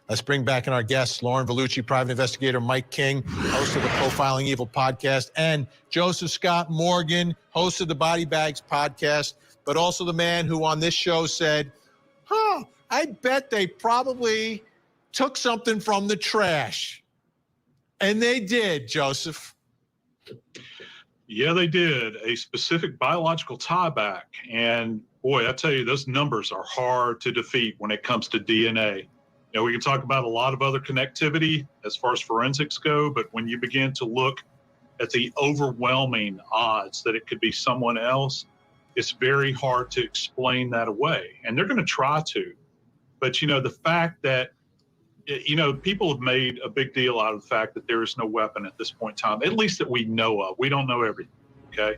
Let's bring back in our guests, Lauren Vellucci, private investigator, Mike King, host of the Profiling Evil podcast, and Joseph Scott Morgan, host of the Body Bags podcast, but also the man who on this show said, I bet they probably took something from the trash. And they did, Joseph. Yeah, they did. A specific biological tieback. And boy, I tell you, those numbers are hard to defeat when it comes to DNA. You know, we can talk about a lot of other connectivity as far as forensics go, but when you begin to look at the overwhelming odds that it could be someone else, it's very hard to explain that away. And they're going to try to. But, you know, the fact that, you know, people have made a big deal out of the fact that there is no weapon at this point in time, at least that we know of. We don't know everything, okay?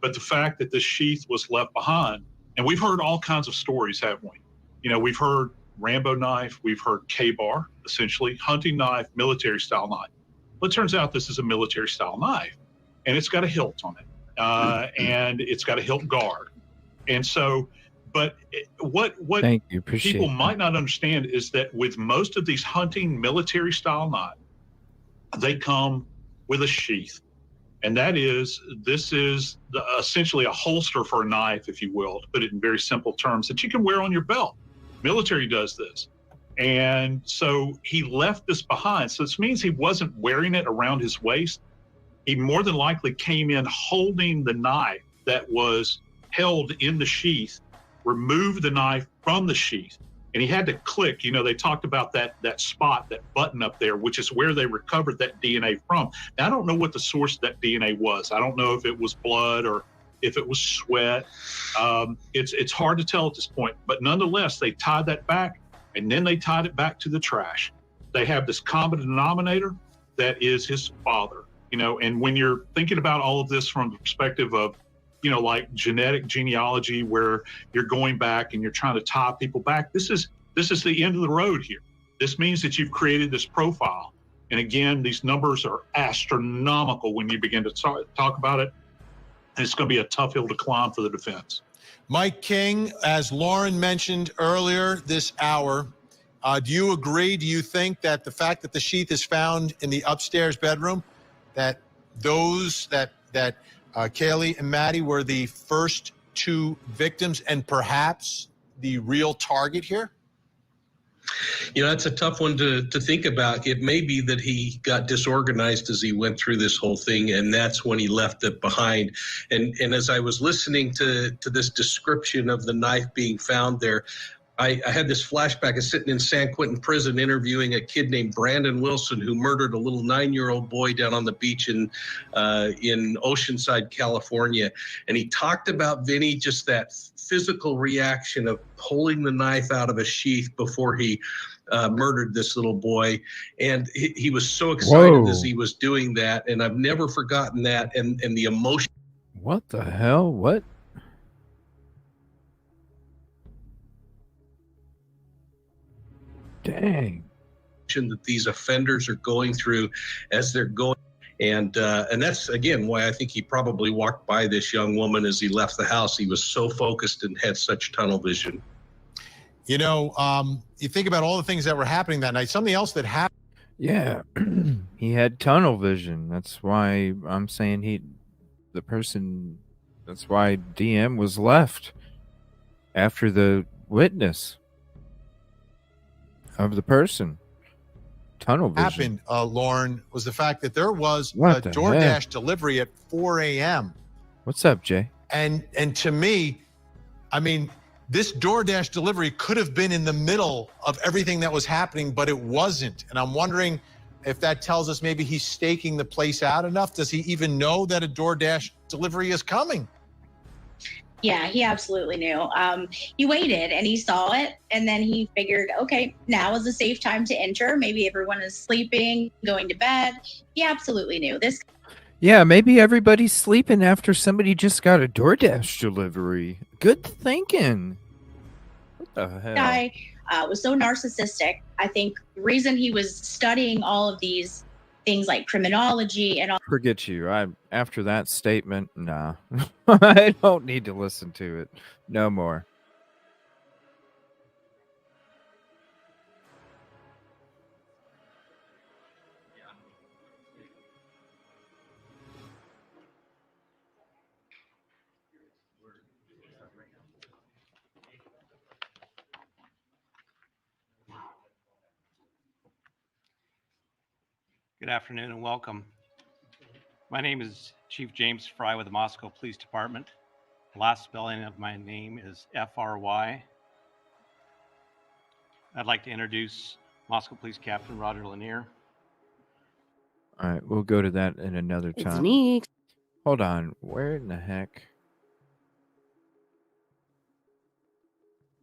But the fact that this sheath was left behind, and we've heard all kinds of stories, haven't we? You know, we've heard Rambo knife, we've heard K-bar, essentially, hunting knife, military-style knife. Well, it turns out this is a military-style knife, and it's got a hilt on it, and it's got a hilt guard. And so, but what Thank you. Appreciate people that. might not understand is that with most of these hunting military-style knives, they come with a sheath. And this is essentially a holster for a knife, if you will, to put it in very simple terms, that you can wear on your belt. Military does this. And so he left this behind. So this means he wasn't wearing it around his waist. He more than likely came in holding the knife that was held in the sheath, removed the knife from the sheath, and he had to click. You know, they talked about that spot, that button up there, which is where they recovered that DNA from. Now, I don't know what the source of that DNA was. I don't know if it was blood or if it was sweat. It's hard to tell at this point, but nonetheless, they tied that back, and then they tied it back to the trash. They have this common denominator that is his father, you know, and when you're thinking about all of this from the perspective of, you know, like genetic genealogy, where you're going back and you're trying to tie people back, this is the end of the road here. This means that you've created this profile. And again, these numbers are astronomical when you begin to talk about it. And it's going to be a tough hill to climb for the defense. Mike King, as Lauren mentioned earlier this hour, do you agree? Do you think that the fact that the sheath is found in the upstairs bedroom, that Kaylee and Maddie were the first two victims and perhaps the real target here? You know, that's a tough one to think about. It may be that he got disorganized as he went through this whole thing, and that's when he left it behind. And as I was listening to this description of the knife being found there, I had this flashback of sitting in San Quentin prison interviewing a kid named Brandon Wilson, who murdered a little 9-year-old boy down on the beach in Oceanside, California. And he talked about, Vinny, just that physical reaction of pulling the knife out of a sheath before he murdered this little boy. And he was so excited as he was doing that. And I've never forgotten that, and the emotion. What the hell? What? Dang. That these offenders are going through as they're going. And that's, again, why I think he probably walked by this young woman as he left the house. He was so focused and had such tunnel vision. You know, you think about all the things that were happening that night. Something else that happened. Yeah. He had tunnel vision. That's why I'm saying that's why DM was left after the witness of the person. Tunnel vision. Happened, Lauren, was the fact that there was a DoorDash delivery at 4 a.m. What's up, Jay? And to me, I mean, this DoorDash delivery could have been in the middle of everything that was happening, but it wasn't. And I'm wondering if that tells us maybe he's staking the place out enough. Does he even know that a DoorDash delivery is coming? Yeah, he absolutely knew. He waited and he saw it, and then he figured, okay, now is a safe time to enter. Maybe everyone is sleeping, going to bed. He absolutely knew this. Yeah, maybe everybody's sleeping after somebody just got a DoorDash delivery. Good thinking. What the hell? Guy was so narcissistic. I think the reason he was studying all of these things like criminology and all. Forget you. After that statement, nah. I don't need to listen to it. No more. Good afternoon and welcome. My name is Chief James Fry with the Moscow Police Department. The last spelling of my name is F-R-Y. I'd like to introduce Moscow Police Captain Roger Lanier. All right, we'll go to that in another time. It's neat. Hold on. Where in the heck?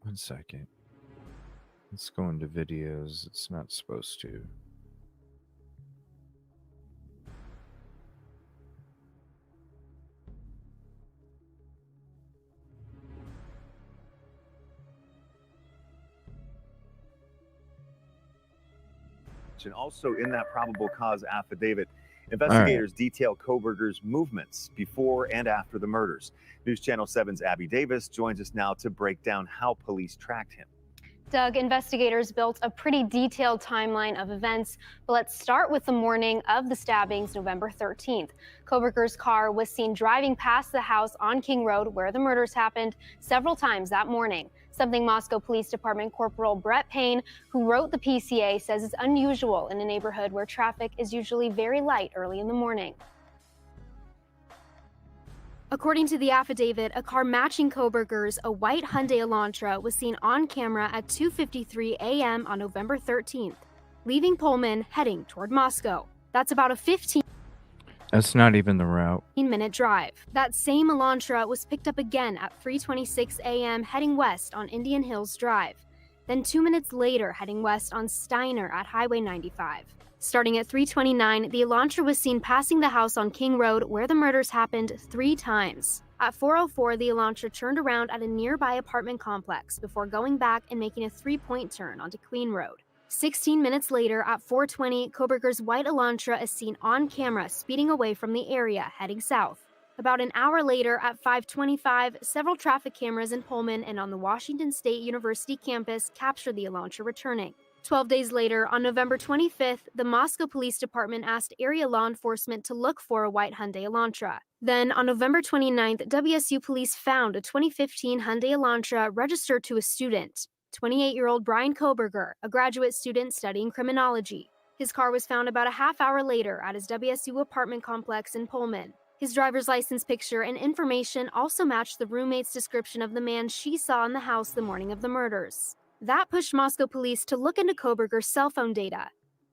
One second. Let's go into videos. It's not supposed to. And also in that probable cause affidavit, investigators detail Koberger's movements before and after the murders. News Channel 7's Abby Davis joins us now to break down how police tracked him. Doug, investigators built a pretty detailed timeline of events, but let's start with the morning of the stabbings, November 13th. Koberger's car was seen driving past the house on King Road where the murders happened several times that morning. Something Moscow Police Department Corporal Brett Payne, who wrote the PCA, says is unusual in a neighborhood where traffic is usually very light early in the morning. According to the affidavit, a car matching Koberger's, a white Hyundai Elantra, was seen on camera at 2:53 a.m. on November 13th, leaving Pullman heading toward Moscow. That's about a 15 That's not even the route. minute drive. That same Elantra was picked up again at 3:26 a.m. heading west on Indian Hills Drive. Then 2 minutes later heading west on Steiner at Highway 95. Starting at 3:29, the Elantra was seen passing the house on King Road where the murders happened 3 times. At 4:04, the Elantra turned around at a nearby apartment complex before going back and making a 3-point turn onto Queen Road. 16 minutes later, at 4:20, Koberger's white Elantra is seen on camera speeding away from the area, heading south. About an hour later, at 5:25, several traffic cameras in Pullman and on the Washington State University campus captured the Elantra returning. 12 days later, on November 25th, the Moscow Police Department asked area law enforcement to look for a white Hyundai Elantra. Then, on November 29th, WSU police found a 2015 Hyundai Elantra registered to a student, 28-year-old Brian Koberger, a graduate student studying criminology. His car was found about a half hour later at his WSU apartment complex in Pullman. His driver's license picture and information also matched the roommate's description of the man she saw in the house the morning of the murders. That pushed Moscow police to look into Koberger's cell phone data,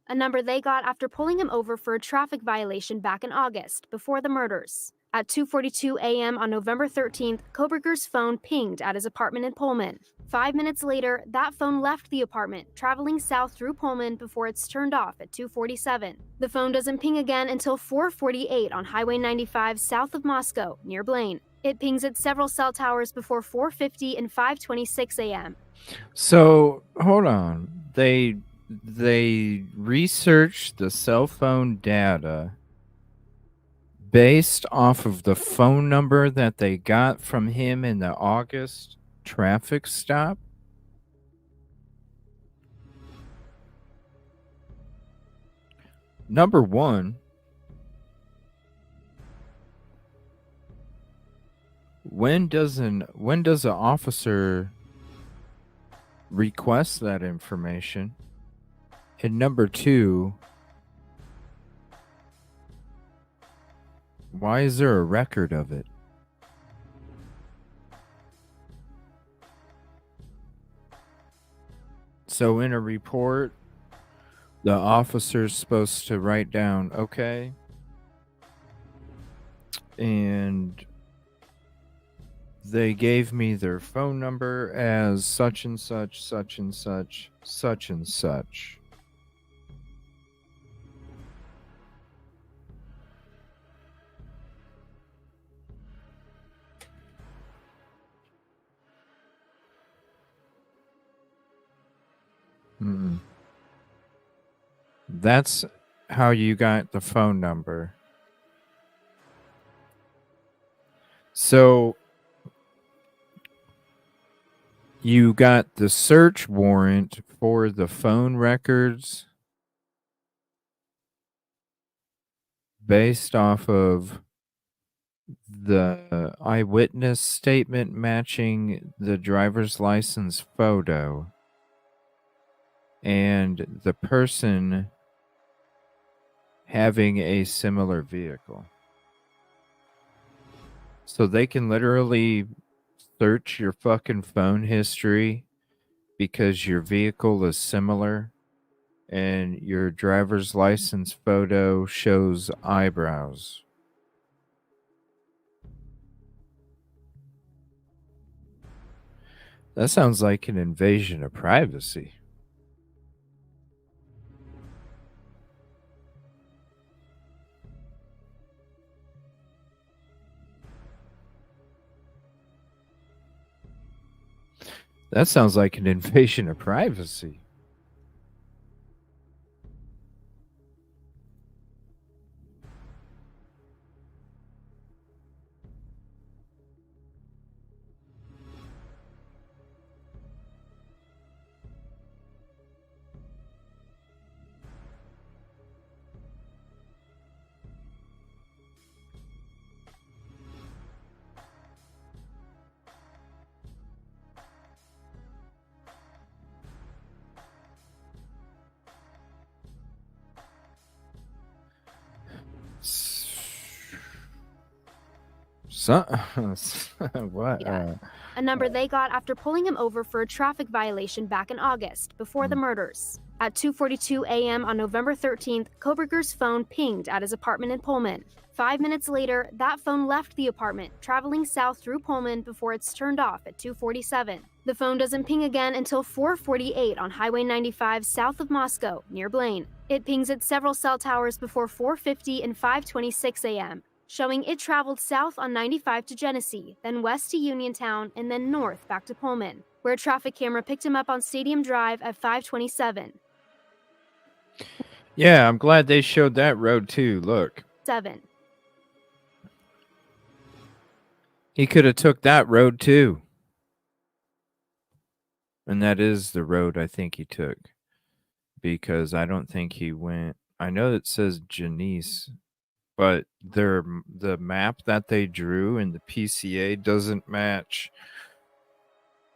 a number they got after pulling him over for a traffic violation back in August, before the murders. At 2:42 a.m. on November 13th, Koberger's phone pinged at his apartment in Pullman. 5 minutes later, that phone left the apartment, traveling south through Pullman before it's turned off at 2:47. The phone doesn't ping again until 4:48 on Highway 95 south of Moscow, near Blaine. It pings at several cell towers before 4:50 and 5:26 a.m. So, hold on. They researched the cell phone data based off of the phone number that they got from him in the August traffic stop. Number one, when does an officer request that information? And number two, why is there a record of it? So in a report, the officer's supposed to write down, okay, and they gave me their phone number as such and such, such and such, such and such. Mm-mm. That's how you got the phone number. So you got the search warrant for the phone records based off of the eyewitness statement matching the driver's license photo and the person having a similar vehicle. So they can literally search your fucking phone history because your vehicle is similar and your driver's license photo shows eyebrows. That sounds like an invasion of privacy. That sounds like an invasion of privacy. What? Yeah. A number they got after pulling him over for a traffic violation back in August, before the murders. At 2:42 a.m. on November 13th, Koberger's phone pinged at his apartment in Pullman. 5 minutes later, that phone left the apartment, traveling south through Pullman before it's turned off at 2:47. The phone doesn't ping again until 4:48 on Highway 95 south of Moscow, near Blaine. It pings at several cell towers before 4:50 and 5:26 a.m., showing it traveled south on 95 to Genesee, then west to Uniontown, and then north back to Pullman, where a traffic camera picked him up on Stadium Drive at 5:27. Yeah, I'm glad they showed that road too. Look. 7. He could have took that road too. And that is the road I think he took. Because I don't think he went. I know it says Genesee, but the map that they drew in the PCA doesn't match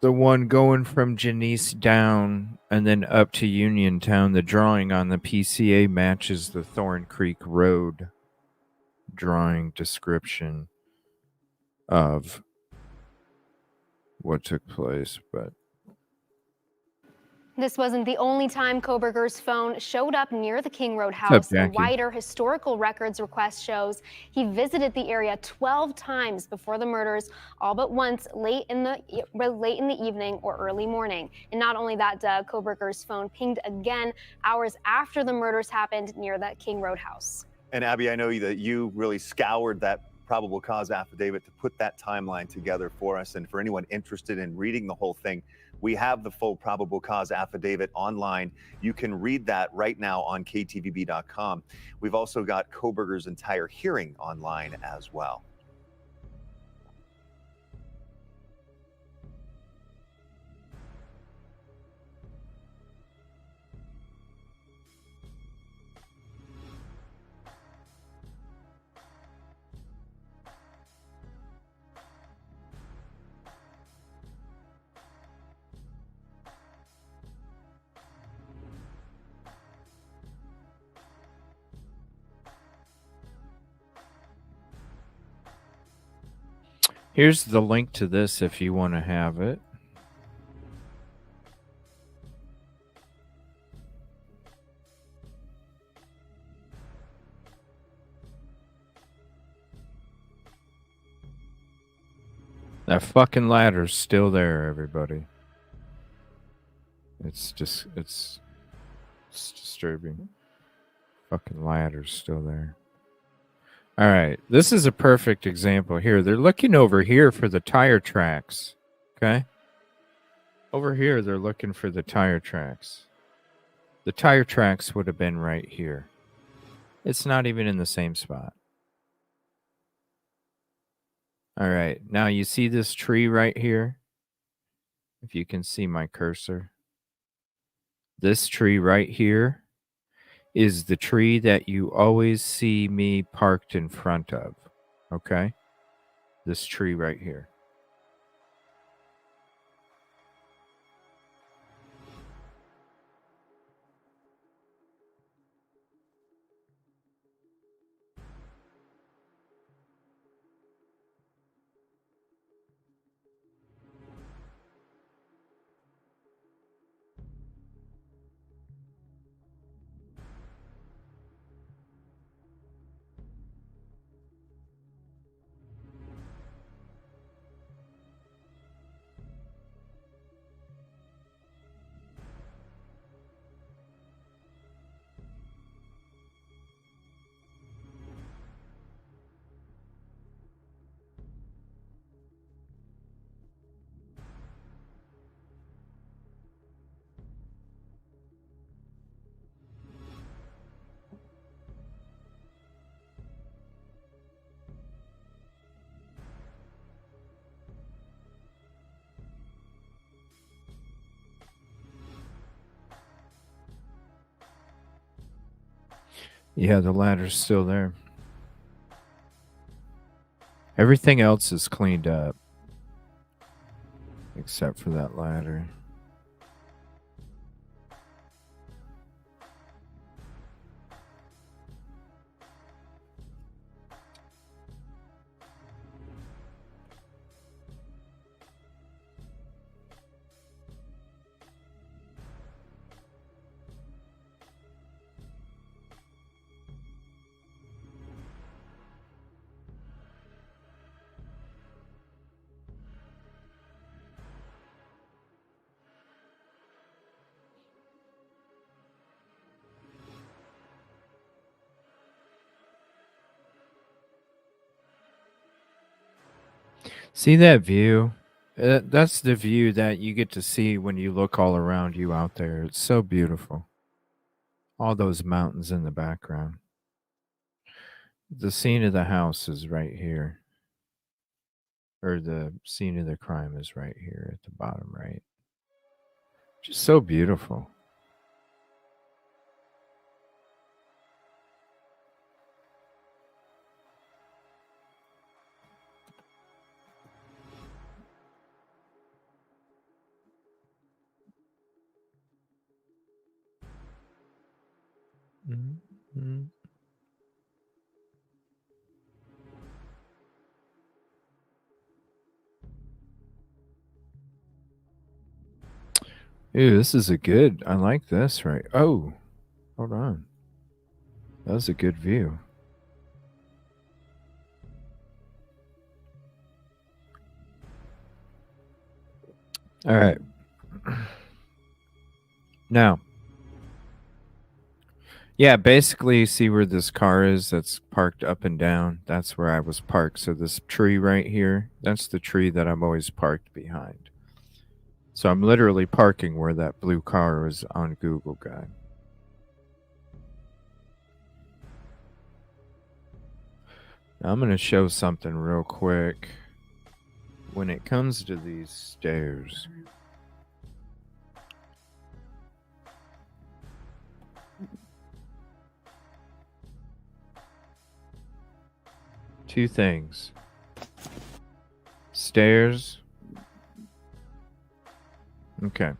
the one going from Genesee down and then up to Uniontown. The drawing on the PCA matches the Thorn Creek Road drawing description of what took place, but This wasn't the only time Koberger's phone showed up near the King Road house. A wider historical records request shows he visited the area 12 times before the murders, all but once late in the evening or early morning. And not only that, Doug, Koberger's phone pinged again hours after the murders happened near that King Road house. And Abby, I know that you really scoured that probable cause affidavit to put that timeline together for us. And for anyone interested in reading the whole thing, we have the full probable cause affidavit online. You can read that right now on ktvb.com. We've also got Koberger's entire hearing online as well. here's the link to this if you want to have it. That fucking ladder's still there, everybody. It's disturbing. Fucking ladder's still there. All right, this is a perfect example here. They're looking over here for the tire tracks, okay? Over here, they're looking for the tire tracks. The tire tracks would have been right here. It's not even in the same spot. All right, now you see this tree right here? If you can see my cursor. This tree right here is the tree that you always see me parked in front of, okay? This tree right here. Yeah, the ladder's still there. Everything else is cleaned up. Except for that ladder. See that view? That's the view that you get to see when you look all around you out there. It's so beautiful. All those mountains in the background. The scene of the house is right here. Or the scene of the crime is right here at the bottom right. Just so beautiful. Mm-hmm. Ooh, this is a good. I like this, right? Oh, hold on. That was a good view. All right. Now, yeah, basically, you see where this car is that's parked up and down? That's where I was parked. So this tree right here, that's the tree that I'm always parked behind. So I'm literally parking where that blue car was on Google Guide. Now I'm going to show something real quick. When it comes to these stairs, two things. Stairs. Okay.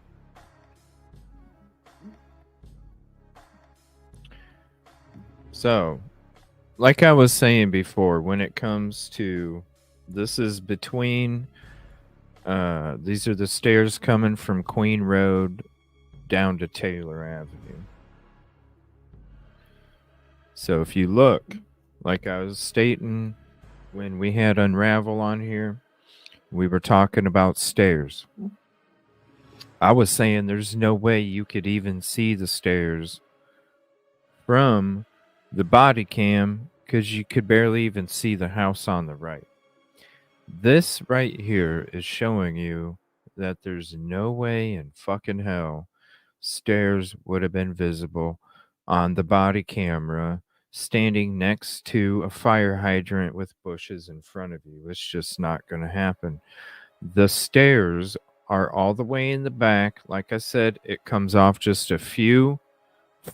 So, like I was saying before, when it comes to, this is between, these are the stairs coming from Queen Road down to Taylor Avenue. So if you look, like I was stating when we had Unravel on here, we were talking about stairs. I was saying there's no way you could even see the stairs from the body cam because you could barely even see the house on the right. This right here is showing you that there's no way in fucking hell stairs would have been visible on the body camera standing next to a fire hydrant with bushes in front of you. It's just not going to happen. The stairs are all the way in the back. Like I said, it comes off just a few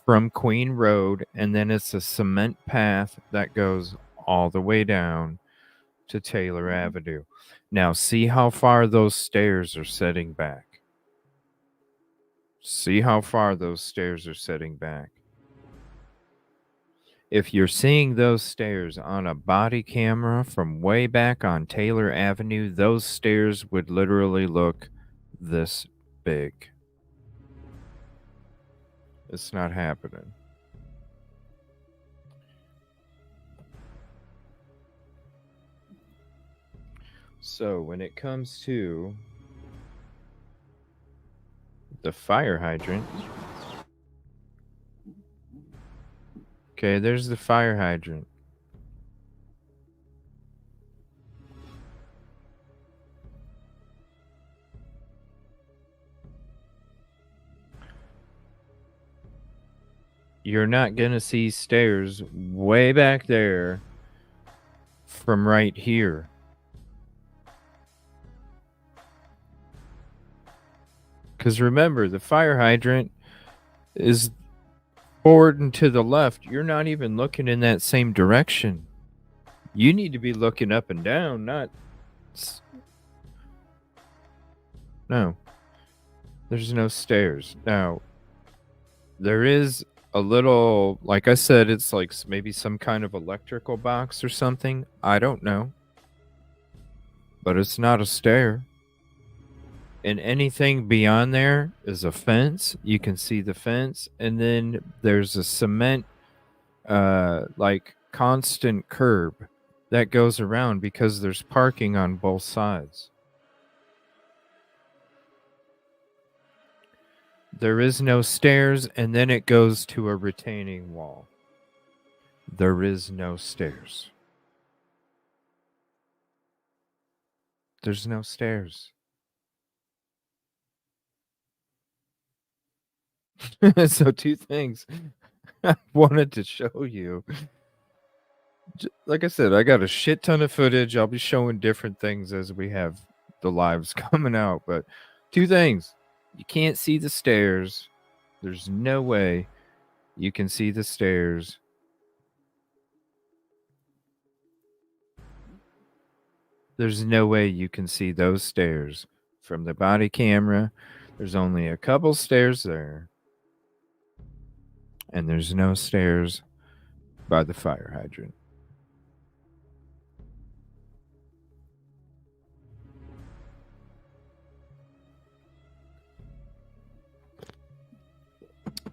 from Queen Road, and then it's a cement path that goes all the way down to Taylor Avenue. Now, see how far those stairs are setting back. See how far those stairs are setting back. If you're seeing those stairs on a body camera from way back on Taylor Avenue, those stairs would literally look this big. It's not happening. So when it comes to the fire hydrant, okay, there's the fire hydrant. You're not going to see stairs way back there from right here. Because remember, the fire hydrant is forward and to the left. You're not even looking in that same direction. You need to be looking up and down, not... No. There's no stairs. Now, there is a little, like I said, it's like maybe some kind of electrical box or something. I don't know. But it's not a stair. And anything beyond there is a fence. You can see the fence. And then there's a cement, like constant curb that goes around because there's parking on both sides. There is no stairs, and then it goes to a retaining wall. There is no stairs. There's no stairs. So two things I wanted to show you. Like I said, I got a shit ton of footage. I'll be showing different things as we have the lives coming out. But two things. You can't see the stairs. There's no way you can see the stairs. There's no way you can see those stairs from the body camera. There's only a couple stairs there. And there's no stairs by the fire hydrant.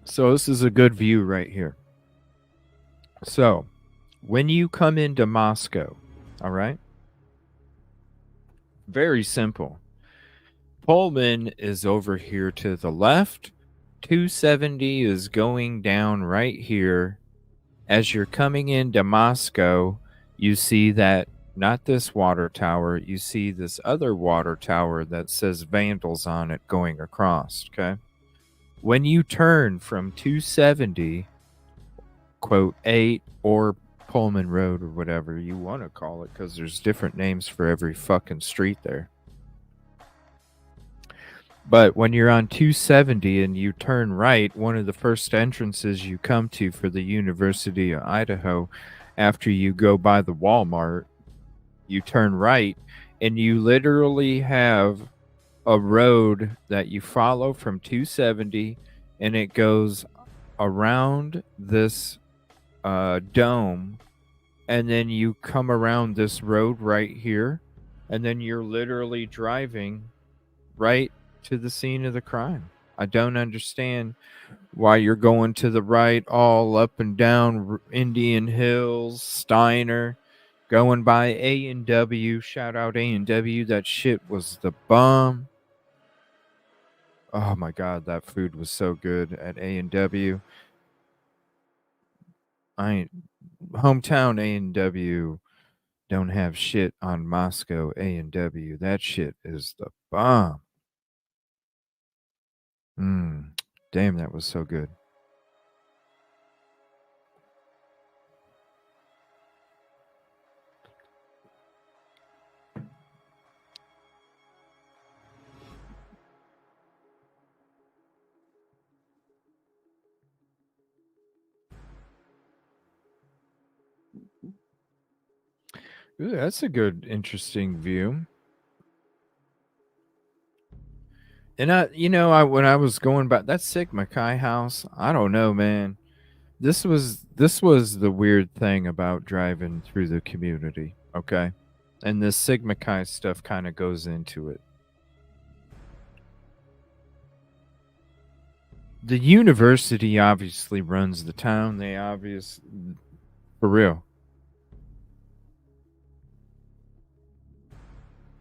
So this is a good view right here. So when you come into Moscow, all right? Very simple. Pullman is over here to the left. 270 is going down right here. As you're coming into Moscow, you see that, not this water tower, you see this other water tower that says Vandals on it going across, okay? When you turn from 270, quote, 8 or Pullman Road or whatever you want to call it, because there's different names for every fucking street there. But when you're on 270 and you turn right, one of the first entrances you come to for the University of Idaho, after you go by the Walmart, you turn right, and you literally have a road that you follow from 270, and it goes around this dome, and then you come around this road right here, and then you're literally driving right to the scene of the crime. I don't understand why you're going to the right all up and down Indian Hills, Steiner, going by A&W. Shout out A&W. That shit was the bomb. Oh my God, that food was so good at A&W. Hometown A&W don't have shit on Moscow A&W. That shit is the bomb. Damn, that was so good. Ooh, that's a good, interesting view. And when I was going back, that Sigma Chi house, I don't know, man. This was the weird thing about driving through the community, okay? And this Sigma Chi stuff kind of goes into it. The university obviously runs the town. For real.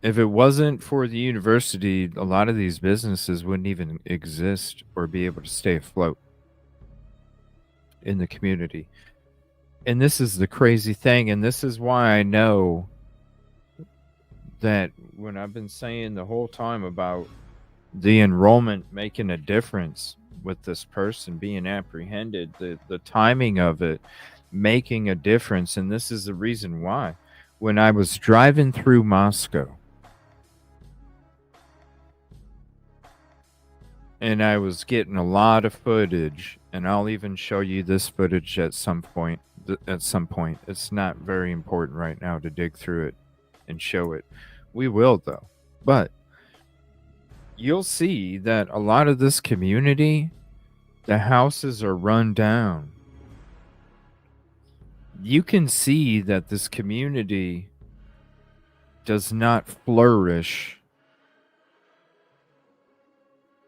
If it wasn't for the university, a lot of these businesses wouldn't even exist or be able to stay afloat in the community. And this is the crazy thing, and this is why I know that when I've been saying the whole time about the enrollment making a difference with this person being apprehended, the timing of it making a difference, and this is the reason why. When I was driving through Moscow, and I was getting a lot of footage, and I'll even show you this footage at some point. It's not very important right now to dig through it and show it. We will, though. But you'll see that a lot of this community, the houses are run down. You can see that this community does not flourish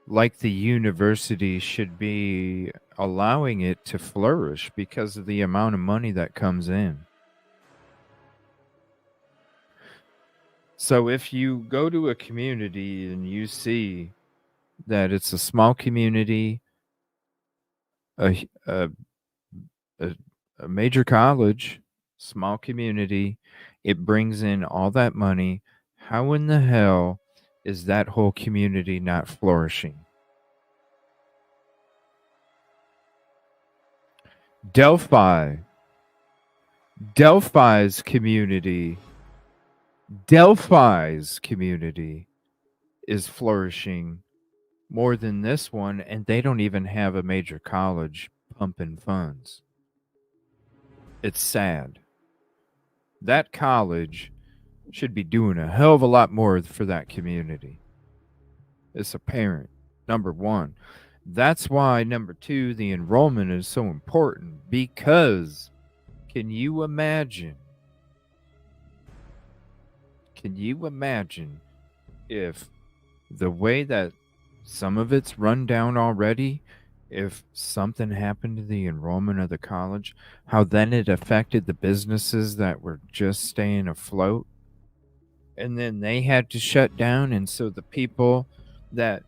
like the university should be allowing it to flourish because of the amount of money that comes in. So if you go to a community and you see that it's a small community, a major college, small community, it brings in all that money, how in the hell is that whole community not flourishing? Delphi's community is flourishing more than this one, and they don't even have a major college pumping funds. It's sad. That college should be doing a hell of a lot more for that community. It's apparent. Number one. That's why, number two, the enrollment is so important, because can you imagine if the way that some of it's run down already, if something happened to the enrollment of the college, how then it affected the businesses that were just staying afloat? And then they had to shut down, and so the people that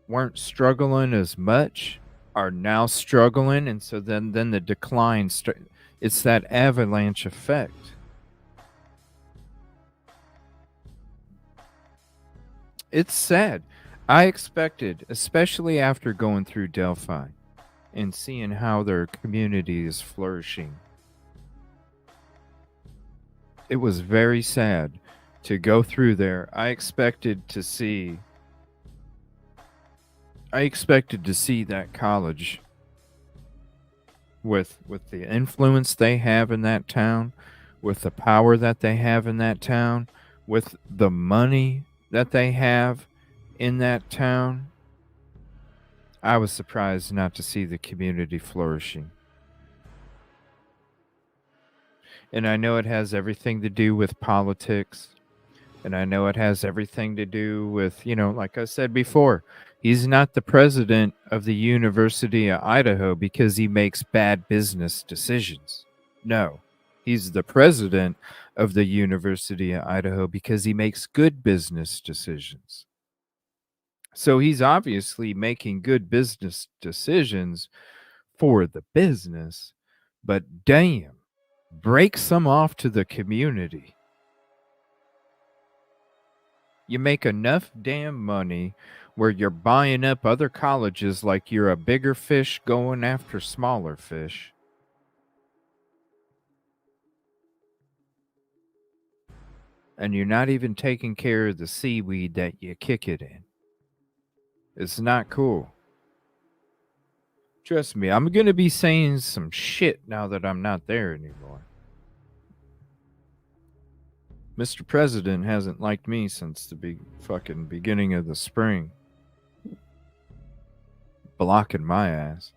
weren't struggling as much are now struggling, and so then the decline it's that avalanche effect. It's sad. I expected, especially after going through Delphi and seeing how their community is flourishing, it was very sad to go through there. I expected to see that college with the influence they have in that town, with the power that they have in that town, with the money that they have in that town. I was surprised not to see the community flourishing. And I know it has everything to do with politics. And I know it has everything to do with, like I said before, he's not the president of the University of Idaho because he makes bad business decisions. No, he's the president of the University of Idaho because he makes good business decisions. So he's obviously making good business decisions for the business, but damn, break some off to the community. You make enough damn money where you're buying up other colleges like you're a bigger fish going after smaller fish. And you're not even taking care of the seaweed that you kick it in. It's not cool. Trust me, I'm going to be saying some shit now that I'm not there anymore. Mr. President hasn't liked me since the fucking beginning of the spring. Blocking my ass.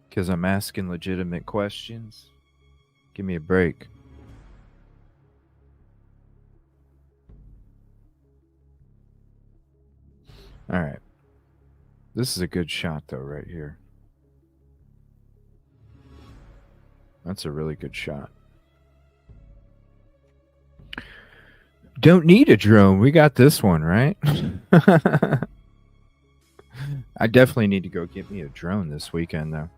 Because I'm asking legitimate questions. Give me a break. All right. This is a good shot, though, right here. That's a really good shot. Don't need a drone. We got this one, right? I definitely need to go get me a drone this weekend, though.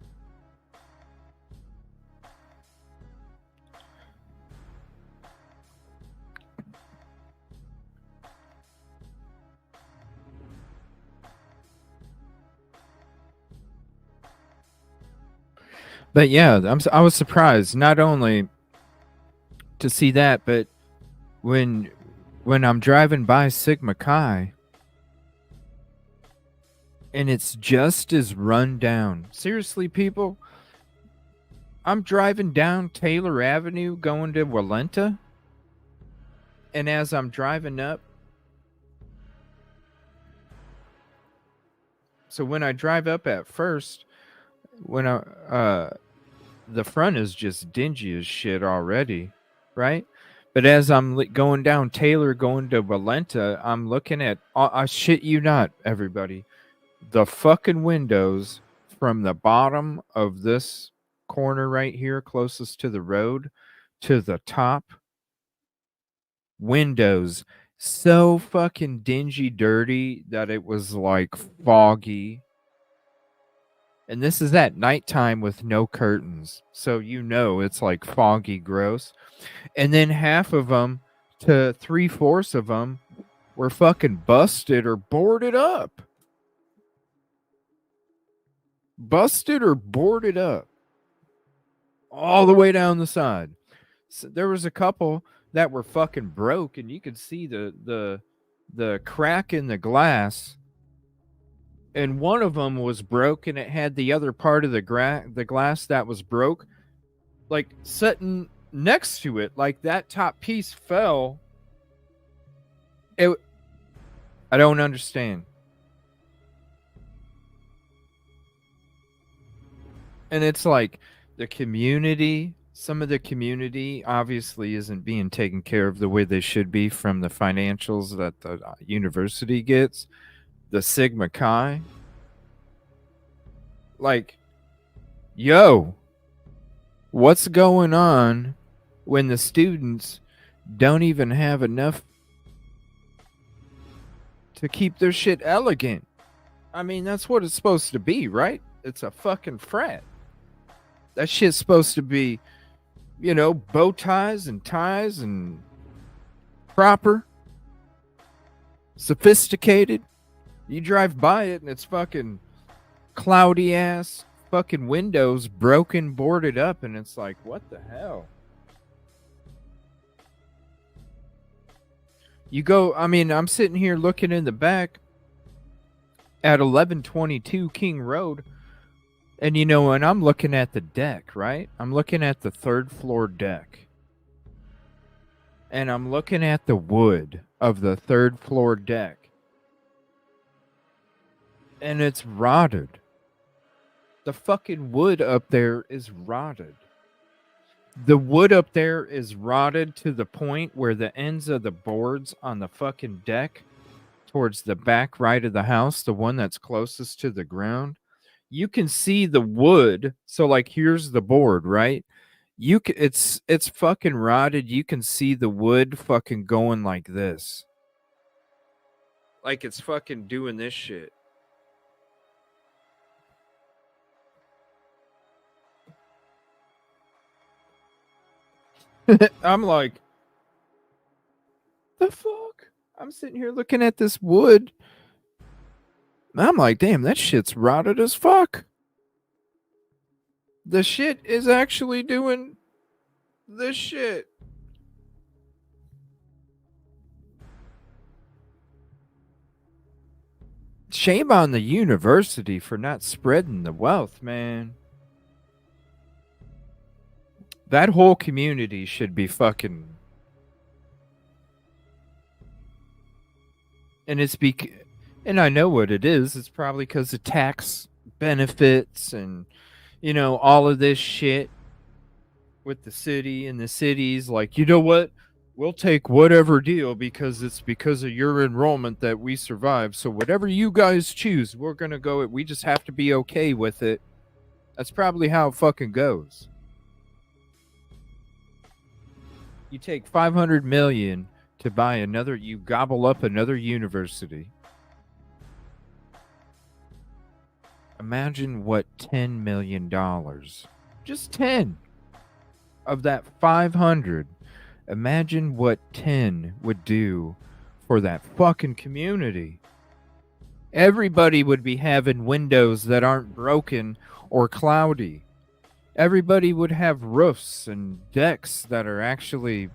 But yeah, I was surprised not only to see that, but when I'm driving by Sigma Chi and it's just as run down. Seriously, people, I'm driving down Taylor Avenue going to Walenta, and as I'm driving up, so when I drive up at first, when the front is just dingy as shit already, right? But as I'm going down Taylor, going to Walenta, I'm looking at, I shit you not, everybody, the fucking windows from the bottom of this corner right here, closest to the road, to the top. Windows so fucking dingy dirty that it was like foggy. And this is at nighttime with no curtains. So you know it's like foggy gross. And then half of them to 3/4 of them were fucking busted or boarded up. Busted or boarded up. All the way down the side. So there was a couple that were fucking broke, and you could see the crack in the glass. And one of them was broke, and it had the other part of the glass that was broke, like sitting next to it, like that top piece fell. I don't understand. And it's like the community, some of the community obviously isn't being taken care of the way they should be from the financials that the university gets. The Sigma Chi. Like, yo, what's going on when the students don't even have enough to keep their shit elegant? I mean, that's what it's supposed to be, right? It's a fucking frat. That shit's supposed to be, you know, bow ties and ties and proper, sophisticated. You drive by it and it's fucking cloudy ass fucking windows, broken, boarded up, and it's like, what the hell? You go, I mean, I'm sitting here looking in the back at 1122 King Road, and you know, and I'm looking at the deck, right? I'm looking at the 3rd floor deck. And I'm looking at the wood of the 3rd floor deck. And it's rotted. The fucking wood up there is rotted. The wood up there is rotted to the point where the ends of the boards on the fucking deck towards the back right of the house, the one that's closest to the ground, you can see the wood. So like, here's the board, right? It's fucking rotted. You can see the wood fucking going like this. Like it's fucking doing this shit. I'm like, the fuck? I'm sitting here looking at this wood. I'm like, damn, that shit's rotted as fuck. The shit is actually doing this shit. Shame on the university for not spreading the wealth, man. That whole community should be fucking... And I know what it is. It's probably because of tax benefits and, you know, all of this shit with the city and the cities. Like, you know what? We'll take whatever deal because it's because of your enrollment that we survive. So whatever you guys choose, we're going to go. We just have to be okay with it. That's probably how it fucking goes. You take $500 million to buy another, you gobble up another university. Imagine what $10 million, just 10 of that 500, imagine what 10 would do for that fucking community. Everybody would be having windows that aren't broken or cloudy. Everybody would have roofs and decks that are actually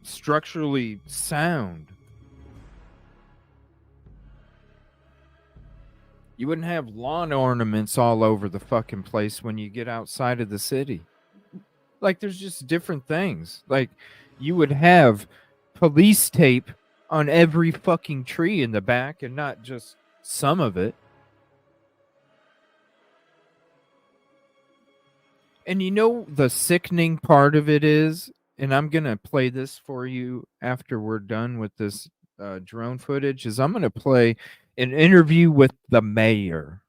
structurally sound. You wouldn't have lawn ornaments all over the fucking place when you get outside of the city. Like, there's just different things. Like, you would have police tape on every fucking tree in the back and not just some of it. And you know the sickening part of it is, and I'm going to play this for you after we're done with this drone footage, is I'm going to play an interview with the mayor.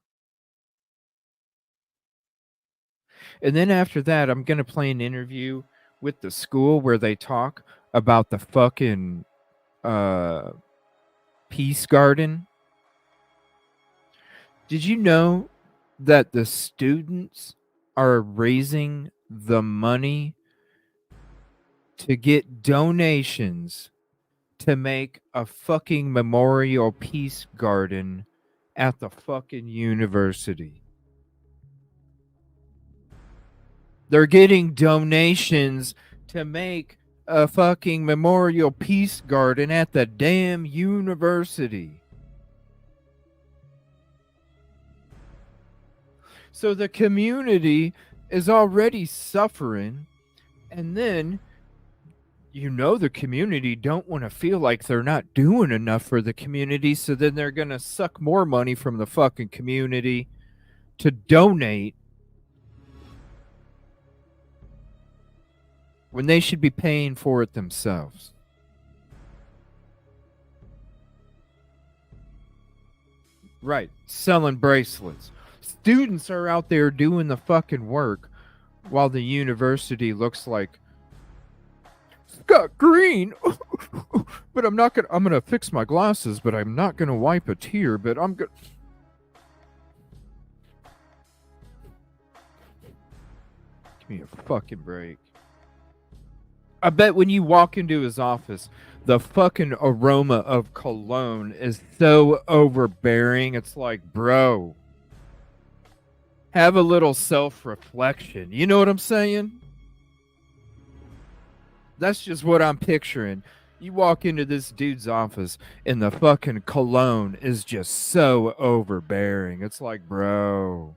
And then after that, I'm going to play an interview with the school where they talk about the fucking peace garden. Did you know that the students are raising the money to get donations to make a fucking memorial peace garden at the fucking university? They're getting donations to make a fucking memorial peace garden at the damn university. So the community is already suffering, and then you know the community don't want to feel like they're not doing enough for the community, so then they're going to suck more money from the fucking community to donate when they should be paying for it themselves. Right, selling bracelets. Students are out there doing the fucking work while the university looks like Scott Green. But I'm gonna fix my glasses, but I'm not gonna wipe a tear, but I'm gonna... Give me a fucking break. I bet when you walk into his office, the fucking aroma of cologne is so overbearing. It's like, bro, have a little self-reflection. You know what I'm saying? That's just what I'm picturing. You walk into this dude's office and the fucking cologne is just so overbearing. It's like, bro,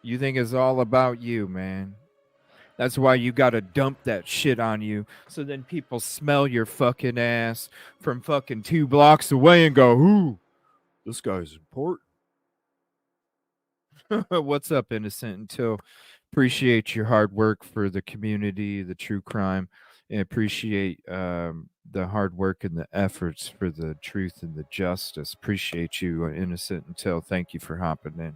you think it's all about you, man. That's why you gotta dump that shit on you, so then people smell your fucking ass from fucking 2 blocks away and go, ooh, this guy's important. What's up, Innocent Until? Appreciate your hard work for the community, the true crime, and appreciate the hard work and the efforts for the truth and the justice. Appreciate you, Innocent Until. Thank you for hopping in.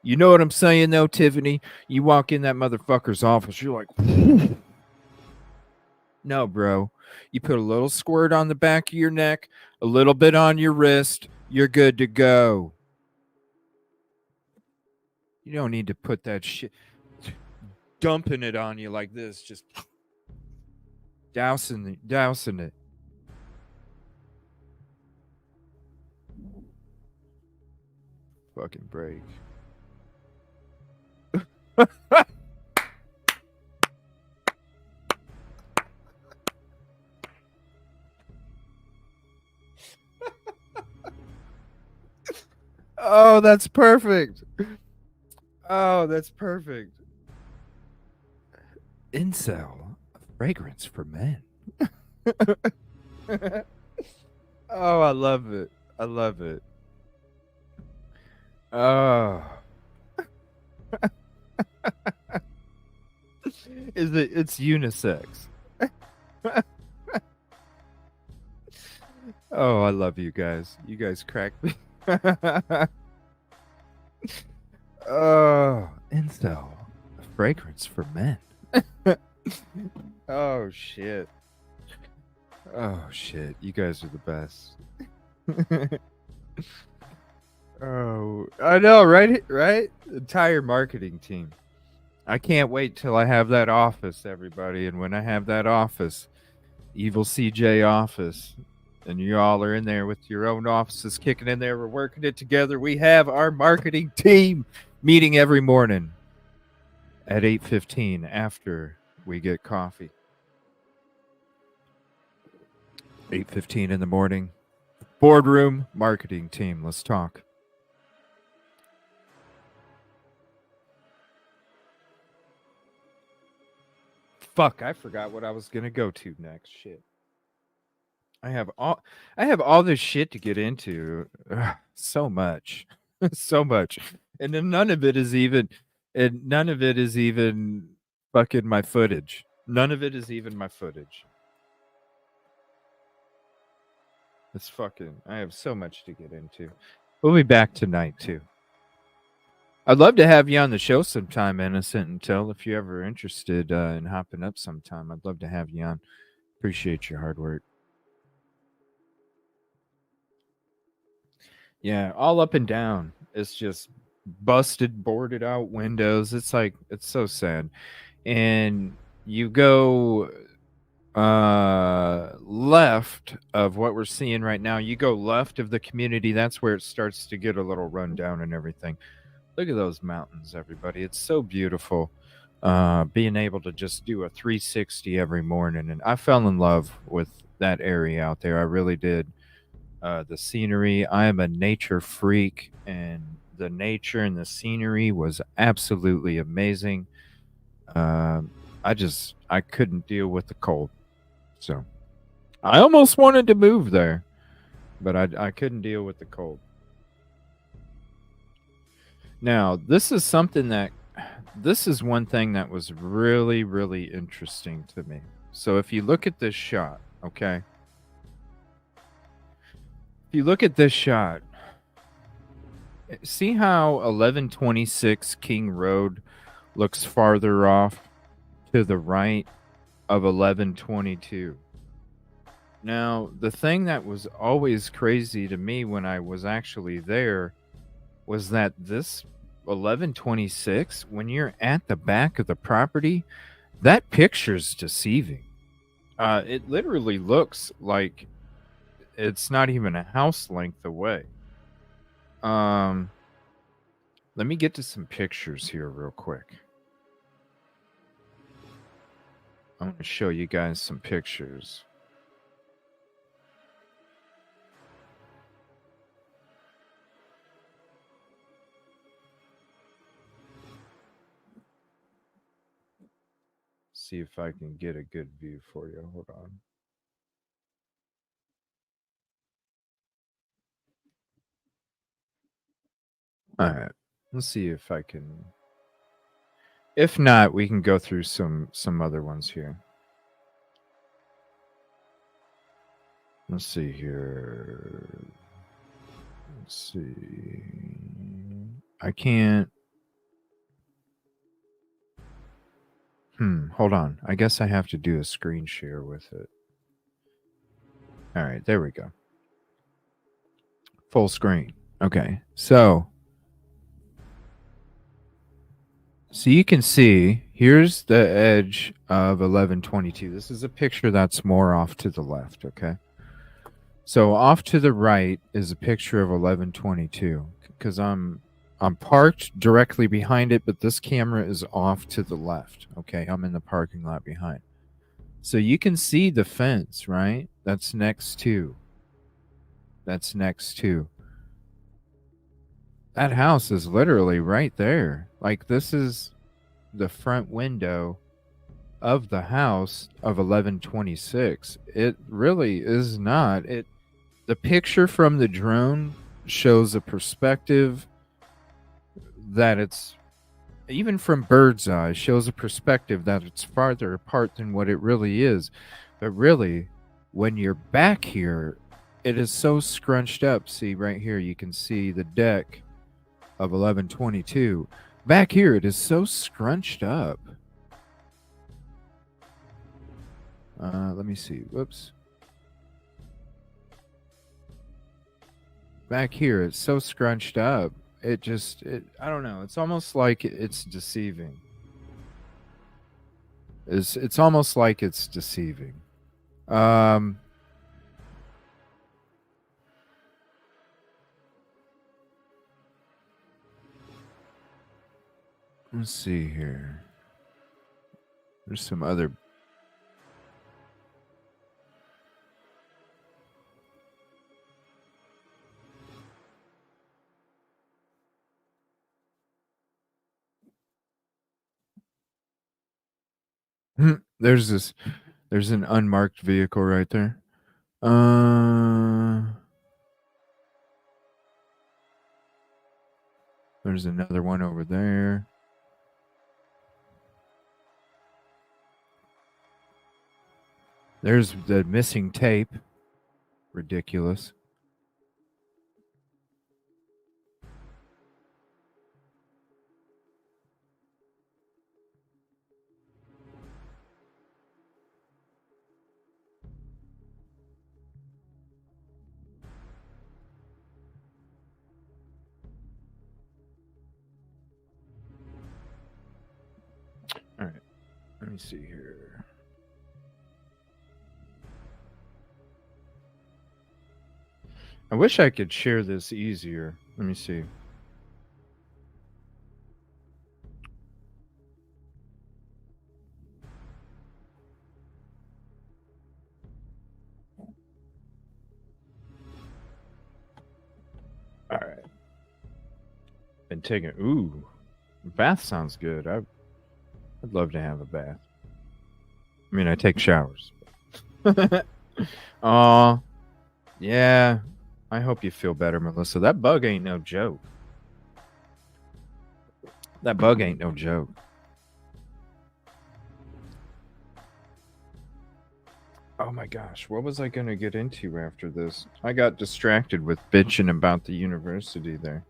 You know what I'm saying, though, Tiffany? You walk in that motherfucker's office, you're like, no, bro. You put a little squirt on the back of your neck, a little bit on your wrist, you're good to go. You don't need to put that shit. dumping it on you like this, just dousing it. Fucking break. Oh, that's perfect. Oh, that's perfect. Incel, a fragrance for men. Oh, I love it. I love it. Oh. It's unisex. Oh, I love you guys. You guys crack me. Oh, incel, a fragrance for men. Oh shit. Oh shit. You guys are the best. Oh, I know, right? Right? Entire marketing team. I can't wait till I have that office, everybody. And when I have that office, Evil CJ office, and you all are in there with your own offices kicking in there, we're working it together. We have our marketing team meeting every morning at 8:15 after we get coffee. 8:15 in the morning. Boardroom marketing team. Let's talk. Fuck, I forgot what I was gonna go to next. Shit. I have all this shit to get into. Ugh, so much. So much. And then none of it is even fucking my footage. None of it is even my footage. It's fucking I have so much to get into. We'll be back tonight too. I'd love to have you on the show sometime, Innocent Until, if you're ever interested in hopping up sometime. I'd love to have you on. Appreciate your hard work. Yeah, all up and down. It's just busted, boarded out windows. It's like, it's so sad. And you go left of what we're seeing right now. You go left of the community. That's where it starts to get a little run down and everything. Look at those mountains, everybody. It's so beautiful. Being able to just do a 360 every morning. And I fell in love with that area out there. I really did. The scenery. I am a nature freak, and the nature and the scenery was absolutely amazing. I couldn't deal with the cold. So I almost wanted to move there, but I couldn't deal with the cold. Now, this is one thing that was really, really interesting to me. So if you look at this shot, okay? If you look at this shot, see how 1126 King Road looks farther off to the right of 1122. Now, the thing that was always crazy to me when I was actually there was that this 1126, when you're at the back of the property, that picture's deceiving. It literally looks like it's not even a house length away. Let me get to some pictures here real quick. I want to show you guys some pictures. See if I can get a good view for you. Hold on. All right. Let's see if I can. If not, we can go through some other ones here. Let's see here. Let's see. I can't. Hold on. I guess I have to do a screen share with it. All right, there we go. Full screen. Okay, so So you can see, here's the edge of 1122. This is a picture that's more off to the left, okay? So off to the right is a picture of 1122 because I'm parked directly behind it, but this camera is off to the left, okay? I'm in the parking lot behind. So you can see the fence, right? That's next to. That's next to. That house is literally right there. Like, this is the front window of the house of 1126. It really is not. The picture from the drone shows a perspective that it's, even from bird's eye, shows a perspective that it's farther apart than what it really is. But really, when you're back here, it is so scrunched up. See, right here, you can see the deck of 1122. Back here, it is so scrunched up. Let me see. Whoops. Back here, it's so scrunched up. I don't know. It's almost like it's deceiving. It's almost like it's deceiving. Let's see here. There's some other. There's an unmarked vehicle right there. There's another one over there. There's the missing tape. Ridiculous. All right. Let me see here. I wish I could share this easier. Let me see. All right. Been taking. Ooh, bath sounds good. I'd love to have a bath. I mean, I take showers. Oh, yeah. I hope you feel better, Melissa. That bug ain't no joke. That bug ain't no joke. Oh my gosh, what was I going to get into after this? I got distracted with bitching about the university there.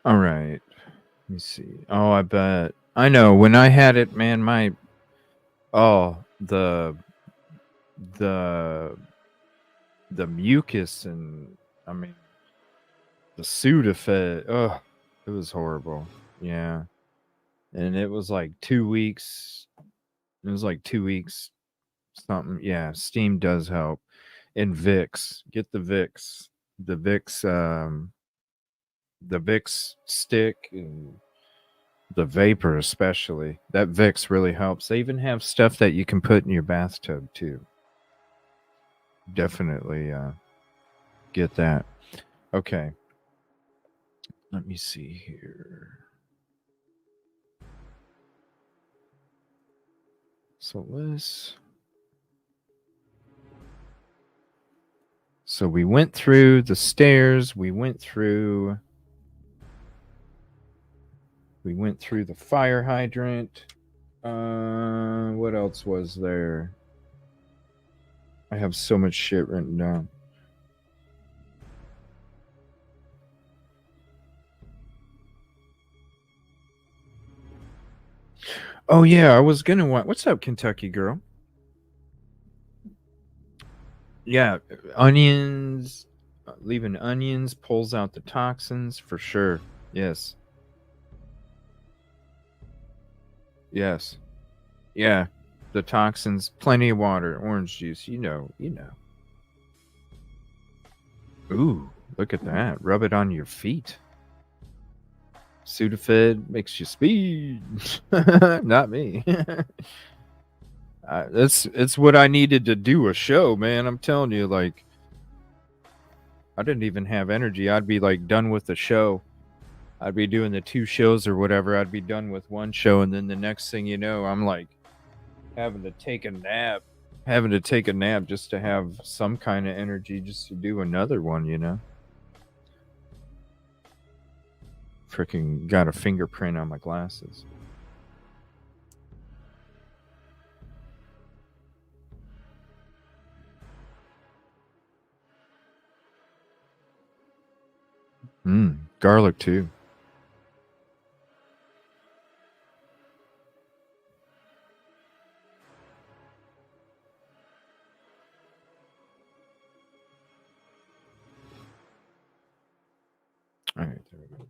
All right. Let me see. Oh, I bet. I know. When I had it, man, the mucus and, I mean, the Sudafed. Oh, it was horrible. Yeah. And it was like 2 weeks. It was like 2 weeks. Something. Yeah. Steam does help. And Vicks. Get the Vicks. The Vicks stick and the vapor especially. That Vicks really helps. They even have stuff that you can put in your bathtub too. Definitely get that. Okay. Let me see here. So we went through the stairs. We went through the fire hydrant. What else was there? I have so much shit written down. Oh yeah, I was gonna watch. What's up, Kentucky girl? Yeah, onions. Leaving onions pulls out the toxins for sure. Yes. Yes. Yeah. The toxins. Plenty of water. Orange juice. You know. Ooh, look at that. Rub it on your feet. Sudafed makes you speed. Not me. It's what I needed to do a show, man. I'm telling you, like, I didn't even have energy. I'd be like done with the show. I'd be doing the 2 shows or whatever. I'd be done with one show, and then the next thing you know, I'm like having to take a nap just to have some kind of energy just to do another one, you know? Freaking got a fingerprint on my glasses. Garlic too. All right, there we go.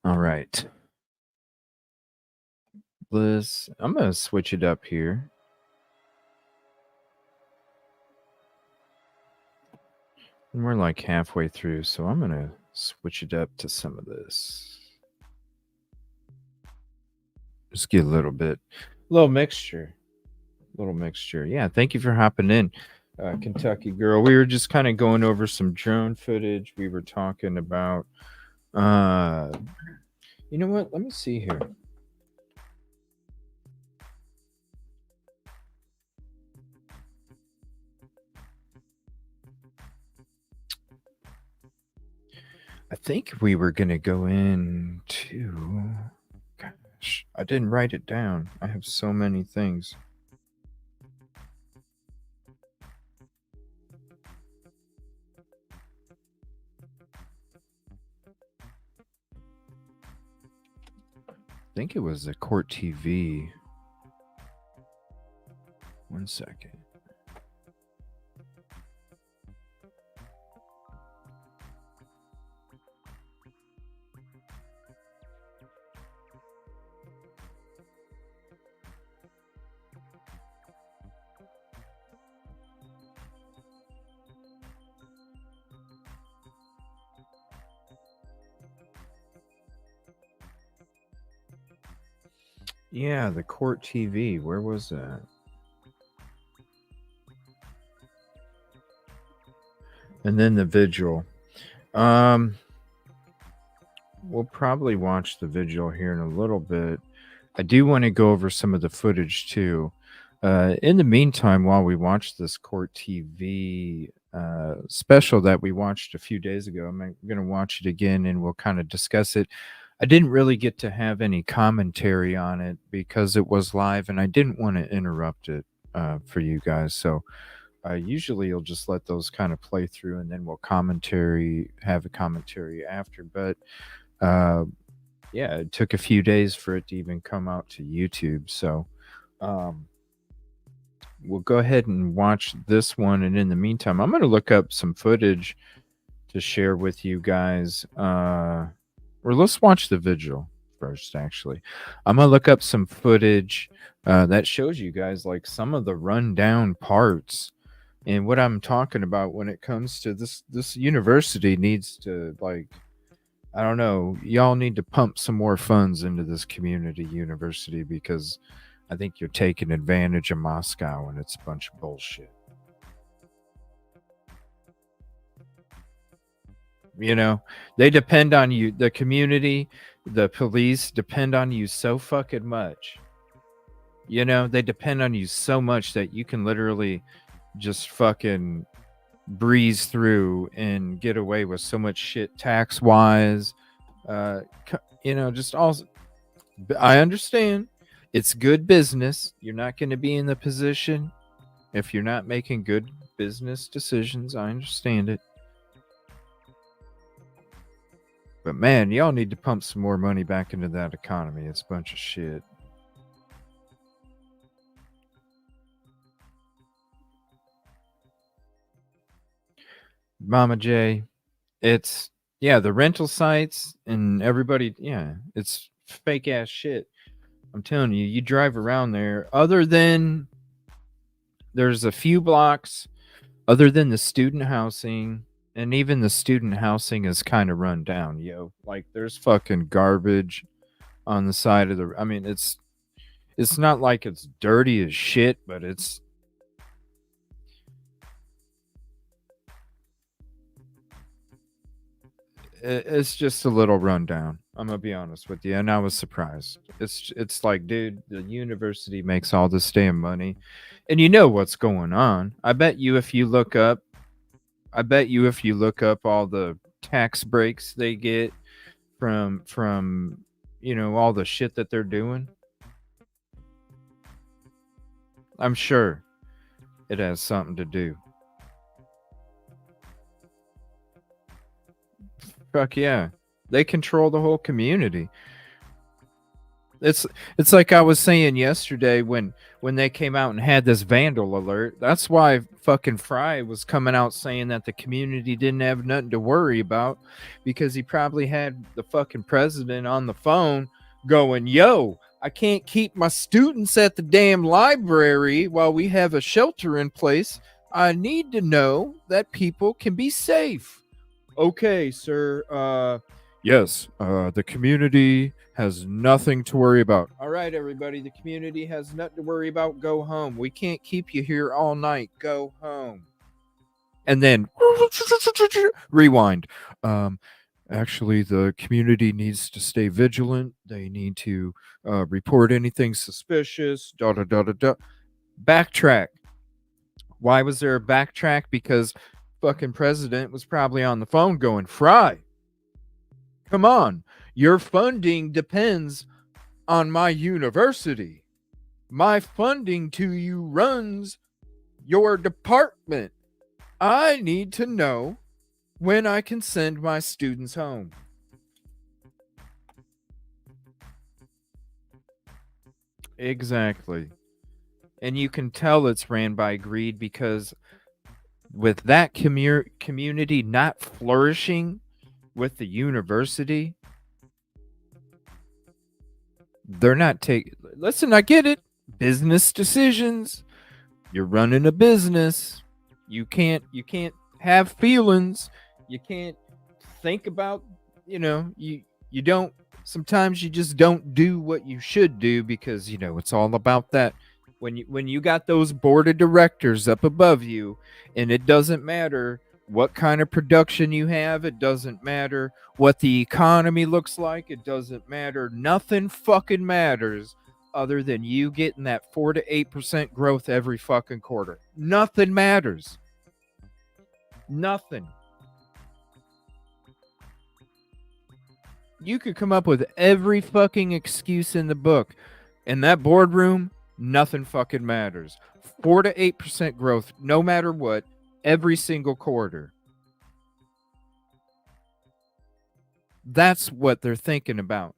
All right. I'm going to switch it up here. And we're like halfway through, so I'm going to switch it up to some of this. Just get a little mixture. Yeah, thank you for hopping in, Kentucky girl. We were just kind of going over some drone footage. We were talking about, you know what? Let me see here. I think we were going to go into... Gosh, I didn't write it down. I have so many things. I think it was the court TV. One second. Yeah, the court TV. Where was that? And then the Vigil. We'll probably watch the Vigil here in a little bit. I do want to go over some of the footage too. In the meantime, while we watch this court TV special that we watched a few days ago, I'm going to watch it again and we'll kind of discuss it. I didn't really get to have any commentary on it because it was live and I didn't want to interrupt it for you guys. So usually you'll just let those kind of play through and then we'll have a commentary after. But yeah, it took a few days for it to even come out to YouTube. So we'll go ahead and watch this one. And in the meantime, I'm going to look up some footage to share with you guys. Or let's watch the Vigil first, actually. I'm going to look up some footage that shows you guys like some of the rundown parts. And what I'm talking about when it comes to this university needs to, like, I don't know, y'all need to pump some more funds into this community university because I think you're taking advantage of Moscow and it's a bunch of bullshit. You know, they depend on you. The community, the police depend on you so fucking much. You know, they depend on you so much that you can literally just fucking breeze through and get away with so much shit tax wise. You know, just all. I understand it's good business. You're not going to be in the position if you're not making good business decisions. I understand it. But man, y'all need to pump some more money back into that economy. It's a bunch of shit. Mama J, it's the rental sites and everybody, it's fake ass shit. I'm telling you, you drive around there, other than there's a few blocks, other than the student housing, and even the student housing is kind of run down, yo. Like there's fucking garbage on the side of the, I mean, it's not like it's dirty as shit, but it's just a little rundown. I'm gonna be honest with you, and I was surprised. It's like, dude, the university makes all this damn money, and you know what's going on. I bet you if you look up all the tax breaks they get from all the shit that they're doing, I'm sure it has something to do. Fuck yeah. They control the whole community. It's like I was saying yesterday when they came out and had this vandal alert. That's why fucking Fry was coming out saying that the community didn't have nothing to worry about, because he probably had the fucking president on the phone going, yo, I can't keep my students at the damn library while we have a shelter in place. I need to know that people can be safe. Okay, sir. Yes, the community has nothing to worry about. All right, everybody, the community has nothing to worry about. Go home. We can't keep you here all night. Go home. And then rewind. Actually, the community needs to stay vigilant. They need to report anything suspicious. Backtrack. Why was there a backtrack? Because fucking president was probably on the phone going, Fry, come on, your funding depends on my university. My funding to you runs your department. I need to know when I can send my students home. Exactly. And you can tell it's ran by greed, because with that community not flourishing with the university, they're not taking. Listen, I get it. Business decisions. You're running a business. You can't have feelings. You can't think about, you don't, sometimes you just don't do what you should do, because it's all about that. When you got those board of directors up above you, and it doesn't matter what kind of production you have, it doesn't matter what the economy looks like, it doesn't matter, nothing fucking matters other than you getting that 4 to 8% growth every fucking quarter. Nothing matters. Nothing. You could come up with every fucking excuse in the book. In that boardroom, nothing fucking matters. 4 to 8% growth, no matter what, every single quarter. That's what they're thinking about.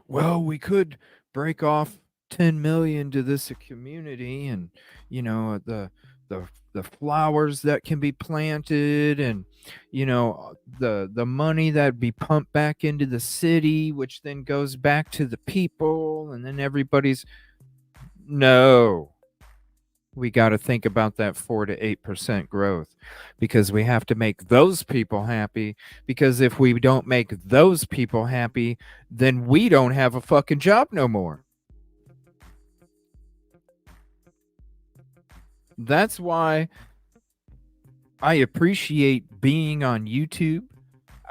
Well, we could break off 10 million to this community, and the flowers that can be planted, and the money that be pumped back into the city, which then goes back to the people, and then everybody's no. We got to think about that 4 to 8% growth, because we have to make those people happy, because if we don't make those people happy, then we don't have a fucking job no more. That's why I appreciate being on YouTube.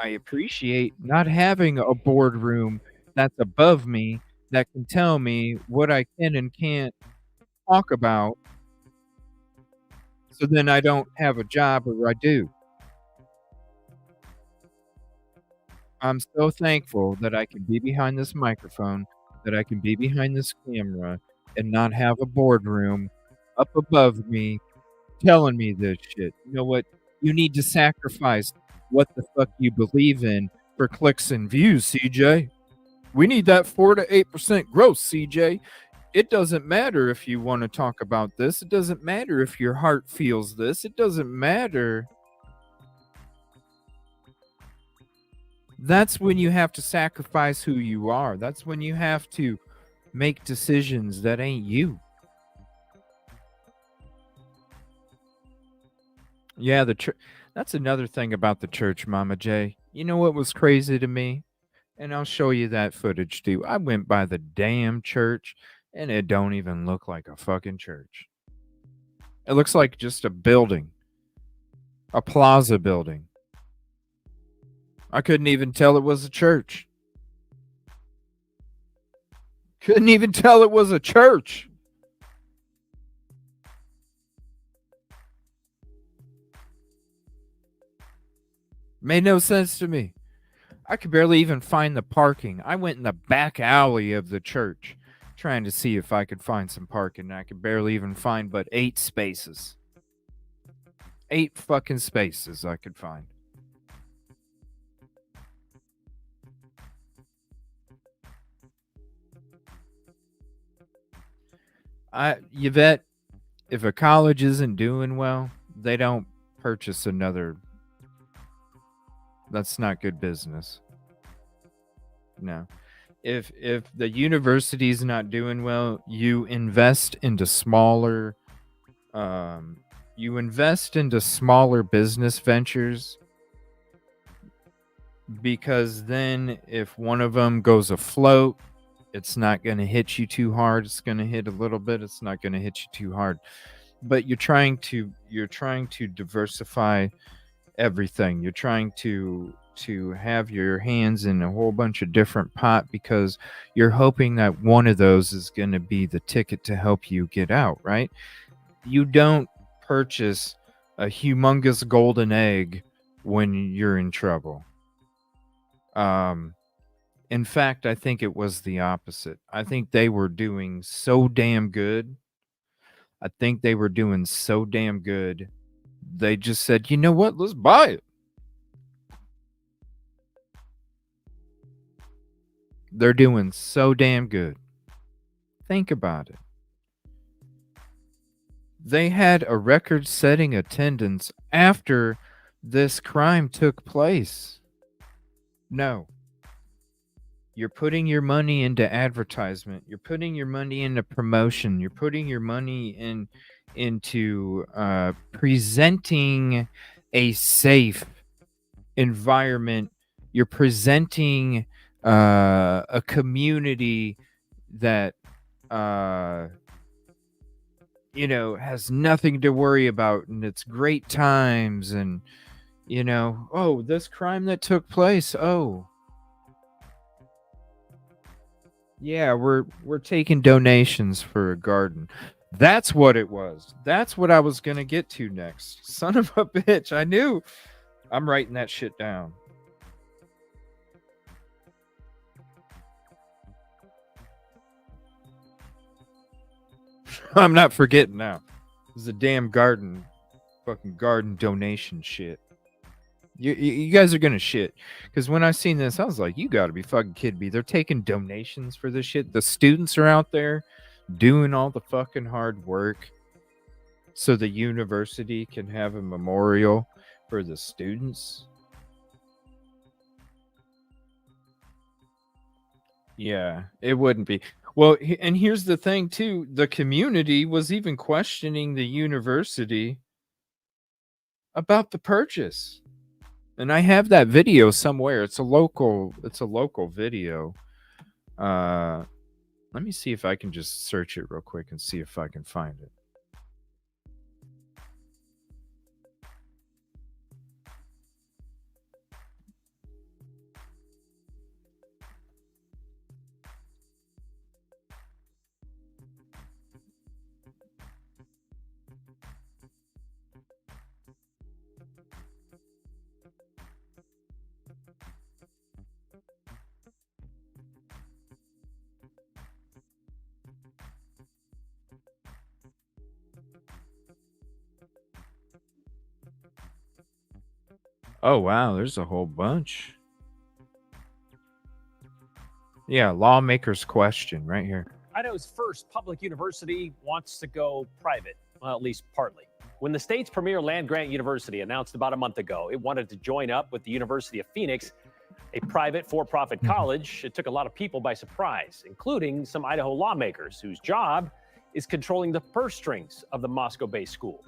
I appreciate not having a boardroom that's above me that can tell me what I can and can't talk about, so then I don't have a job, or I do. I'm so thankful that I can be behind this microphone, that I can be behind this camera, and not have a boardroom up above me telling me this shit. You know what? You need to sacrifice what the fuck you believe in for clicks and views, CJ. We need that 4 to 8% growth, CJ. It doesn't matter if you want to talk about this. It doesn't matter if your heart feels this. It doesn't matter. That's when you have to sacrifice who you are. That's when you have to make decisions that ain't you. Yeah, the church. That's another thing about the church, Mama J. You know what was crazy to me? And I'll show you that footage too. I went by the damn church and it don't even look like a fucking church. It looks like just a building, a plaza building. I couldn't even tell it was a church. Couldn't even tell it was a church. Made no sense to me. I could barely even find the parking. I went in the back alley of the church trying to see if I could find some parking. And I could barely even find but 8 spaces. 8 fucking spaces I could find. Yvette, if a college isn't doing well, they don't purchase another. That's not good business. No. If the university's not doing well, you invest into smaller business ventures, because then if one of them goes afloat, it's not going to hit you too hard. It's going to hit a little bit. It's not going to hit you too hard. But you're trying to diversify everything. You're trying to have your hands in a whole bunch of different pot, because you're hoping that one of those is going to be the ticket to help you get out, right? You don't purchase a humongous golden egg when you're in trouble. In fact, I think it was the opposite. I think they were doing so damn good. They just said, you know what? Let's buy it. They're doing so damn good. Think about it. They had a record-setting attendance after this crime took place. No. You're putting your money into advertisement. You're putting your money into promotion. You're putting your money into presenting a safe environment. You're presenting a community that has nothing to worry about, and it's great times, and oh, this crime that took place, oh yeah, we're taking donations for a garden. That's what it was. That's what I was gonna get to next. Son of a bitch. I knew. I'm writing that shit down. I'm not forgetting now. This is a damn garden. Fucking garden donation shit. You guys are gonna shit, because when I seen this, I was like, you gotta be fucking kidding me. They're taking donations for this shit. The students are out there doing all the fucking hard work so the university can have a memorial for the students. Yeah, it wouldn't be. Well, and here's the thing too, the community was even questioning the university about the purchase. And I have that video somewhere. It's a local video. Let me see if I can just search it real quick and see if I can find it. Oh, wow. There's a whole bunch. Yeah, lawmakers question right here. Idaho's first public university wants to go private, well, at least partly. When the state's premier land-grant university announced about a month ago it wanted to join up with the University of Phoenix, a private for-profit college, it took a lot of people by surprise, including some Idaho lawmakers whose job is controlling the purse strings of the Moscow-based school.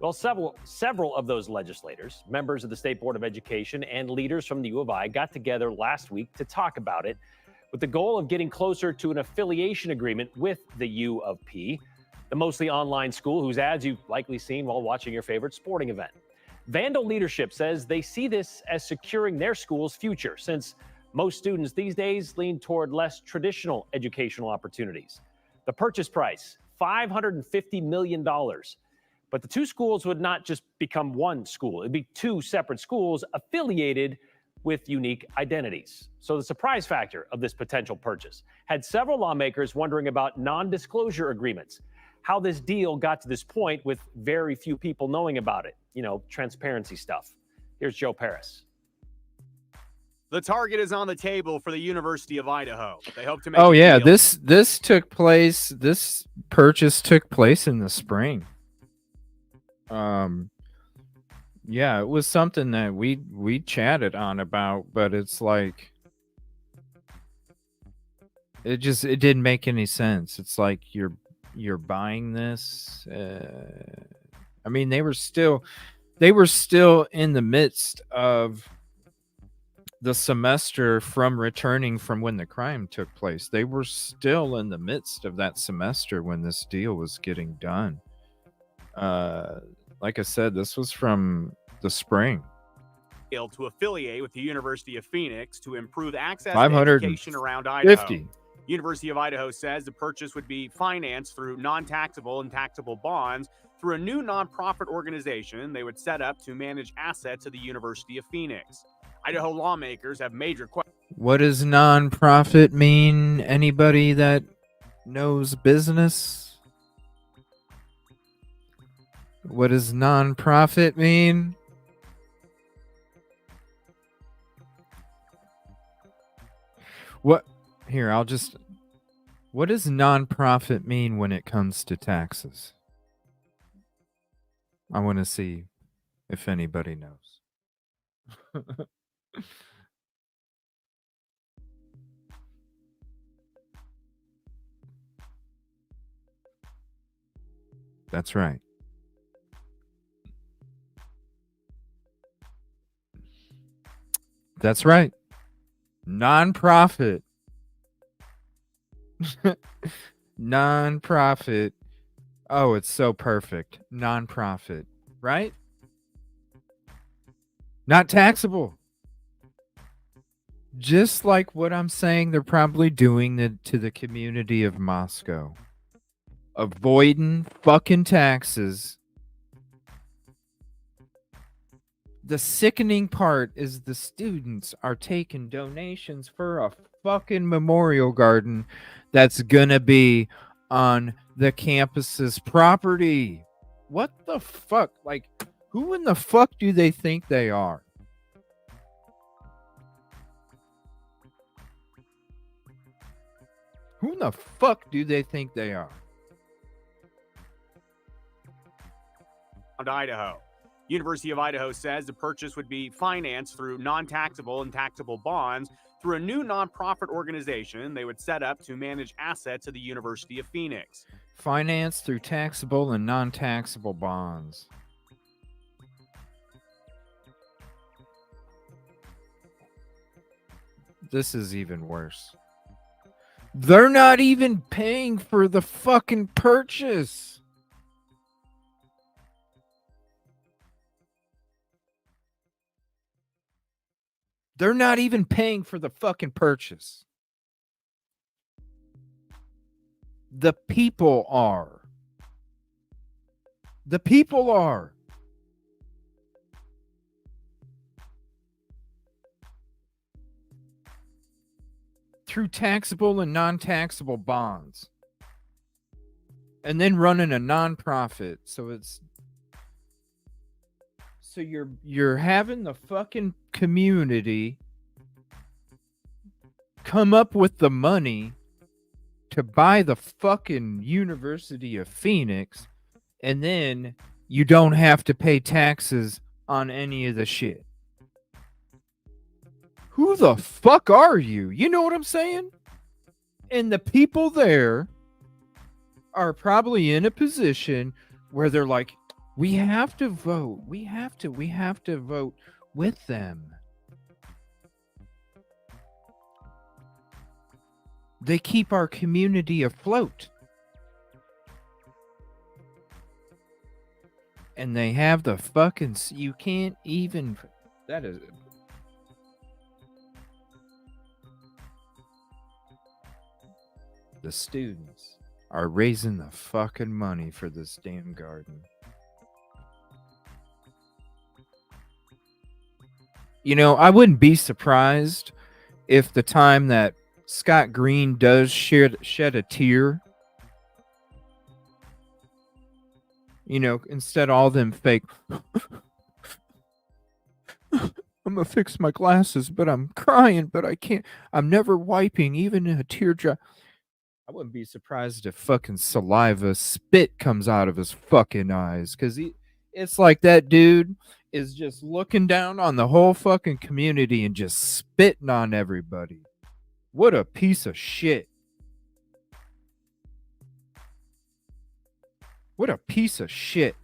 Well, several of those legislators, members of the State Board of Education, and leaders from the U of I got together last week to talk about it with the goal of getting closer to an affiliation agreement with the U of P, the mostly online school whose ads you've likely seen while watching your favorite sporting event. Vandal leadership says they see this as securing their school's future, since most students these days lean toward less traditional educational opportunities. The purchase price, $550 million. But the two schools would not just become one school. It'd be two separate schools affiliated with unique identities. So the surprise factor of this potential purchase had several lawmakers wondering about non-disclosure agreements, how this deal got to this point with very few people knowing about it, transparency stuff. Here's Joe Paris. The target is on the table for the University of Idaho. They hope to make Oh, yeah, deal. this purchase took place in the spring. Yeah, it was something that we chatted on about, but it's like it didn't make any sense. It's like you're buying this. I mean, they were still in the midst of the semester from returning from when the crime took place. They were still in the midst of that semester when this deal was getting done. Like I said, this was from the spring. To affiliate with the University of Phoenix to improve access to 550. education around Idaho. University of Idaho says the purchase would be financed through non-taxable and taxable bonds through a new nonprofit organization they would set up to manage assets of the University of Phoenix. Idaho lawmakers have major questions. What does nonprofit mean? Anybody that knows business? What does nonprofit mean? What does nonprofit mean when it comes to taxes? I want to see if anybody knows. That's right. That's right. Nonprofit. Nonprofit. Oh, it's so perfect. Nonprofit, right? Not taxable. Just like what I'm saying they're probably doing to the community of Moscow. Avoiding fucking taxes. The sickening part is the students are taking donations for a fucking memorial garden that's gonna be on the campus's property. What the fuck? Like, who in the fuck do they think they are? Who in the fuck do they think they are? Idaho. University of Idaho says the purchase would be financed through non-taxable and taxable bonds through a new nonprofit organization they would set up to manage assets of the University of Phoenix. Financed through taxable and non-taxable bonds. This is even worse. They're not even paying for the fucking purchase. They're not even paying for the fucking purchase. The people are. The people are. Through taxable and non-taxable bonds. And then running a nonprofit. So So you're having the fucking community come up with the money to buy the fucking University of Phoenix, and then you don't have to pay taxes on any of the shit. Who the fuck are you? You know what I'm saying? And the people there are probably in a position where they're like, we have to vote. We have to vote with them. They keep our community afloat. And they have the fucking, you can't even, that is, the students are raising the fucking money for this damn garden. You know, I wouldn't be surprised if the time that Scott Green does shed a tear, you know, instead of all them fake, I'm gonna fix my glasses, but I'm crying, but I can't, I'm never wiping, even a teardrop. I wouldn't be surprised if fucking saliva spit comes out of his fucking eyes, because it's like that dude is just looking down on the whole fucking community and just spitting on everybody. What a piece of shit. What a piece of shit.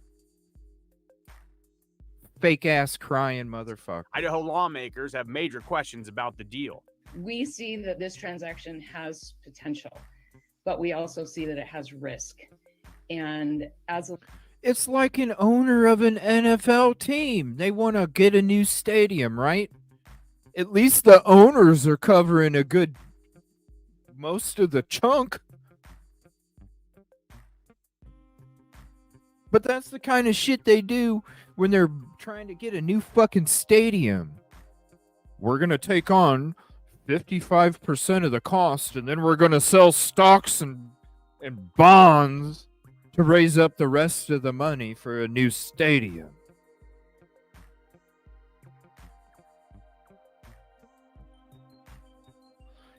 Fake ass crying motherfucker. Idaho lawmakers have major questions about the deal. We see that this transaction has potential, but we also see that it has risk. And as a It's like an owner of an NFL team. They want to get a new stadium, right? At least the owners are covering a good most of the chunk. But that's the kind of shit they do when they're trying to get a new fucking stadium. We're going to take on 55% of the cost, and then we're going to sell stocks and bonds to raise up the rest of the money for a new stadium.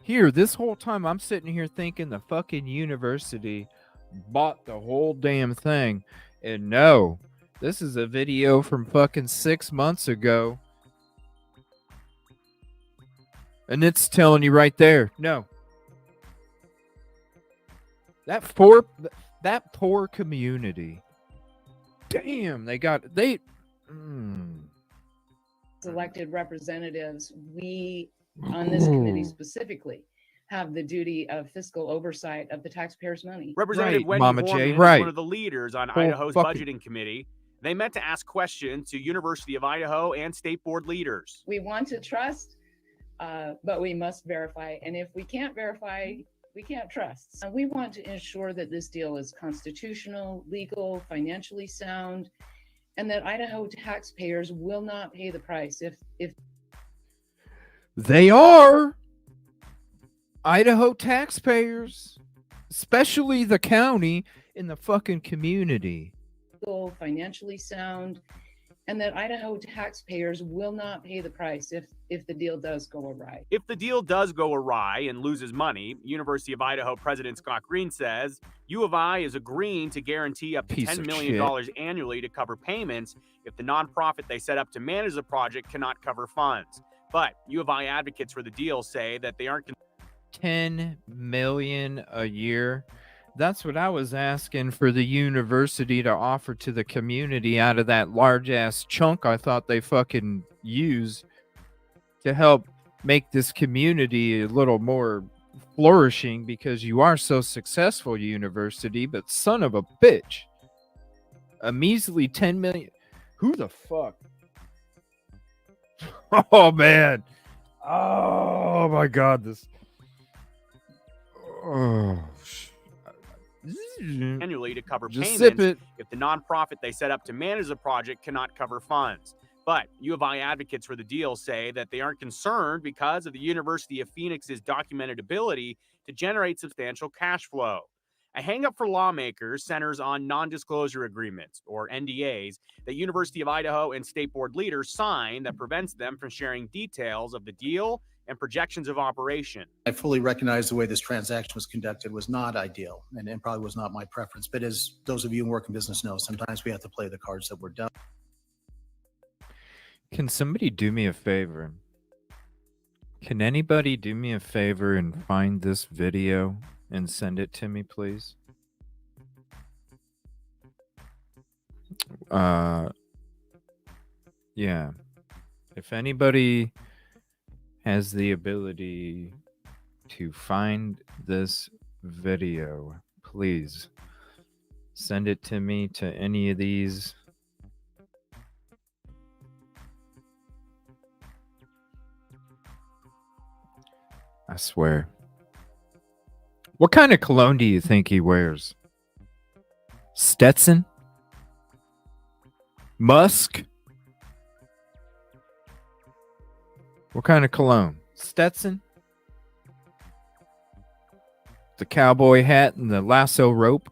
Here, this whole time, I'm sitting here thinking the fucking university bought the whole damn thing. And no, this is a video from fucking 6 months ago. And it's telling you right there, no. That poor community. Damn, elected representatives, we on this committee specifically have the duty of fiscal oversight of the taxpayers' money. Representative Right, Wendy Mama Foreman J, is right. one of the leaders on Whole Idaho's fucking- budgeting committee. They met to ask questions to University of Idaho and state board leaders. We want to trust, but we must verify. And if we can't verify, we can't trust. And we want to ensure that this deal is constitutional, legal, financially sound, and that Idaho taxpayers will not pay the price if They are Idaho taxpayers, especially the county and the fucking community. legal, financially sound, and that Idaho taxpayers will not pay the price if the deal does go awry. If the deal does go awry and loses money, University of Idaho President Scott Green says U of I is agreeing to guarantee up to Piece $10 of million shit. annually to cover payments if the nonprofit they set up to manage the project cannot cover funds. But U of I advocates for the deal say that they aren't 10 million a year. That's what I was asking for the university to offer to the community out of that large ass chunk I thought they fucking use to help make this community a little more flourishing, because you are so successful, university, but son of a bitch. A measly 10 million. Who the fuck? Oh man. Oh my god, this. Oh. annually to cover Just sip payments it. if the nonprofit they set up to manage the project cannot cover funds. But U of I advocates for the deal say that they aren't concerned because of the University of Phoenix's documented ability to generate substantial cash flow. A hangup for lawmakers centers on non-disclosure agreements, or NDAs, that University of Idaho and state board leaders sign that prevents them from sharing details of the deal and projections of operation. I fully recognize the way this transaction was conducted was not ideal and probably was not my preference. But as those of you who work in business know, sometimes we have to play the cards that we're dealt. Can somebody do me a favor? Can anybody do me a favor and find this video and send it to me, please? Yeah. If anybody has the ability to find this video, please send it to me to any of these. I swear. What kind of cologne do you think he wears? Stetson? Musk? What kind of cologne? Stetson? The cowboy hat and the lasso rope?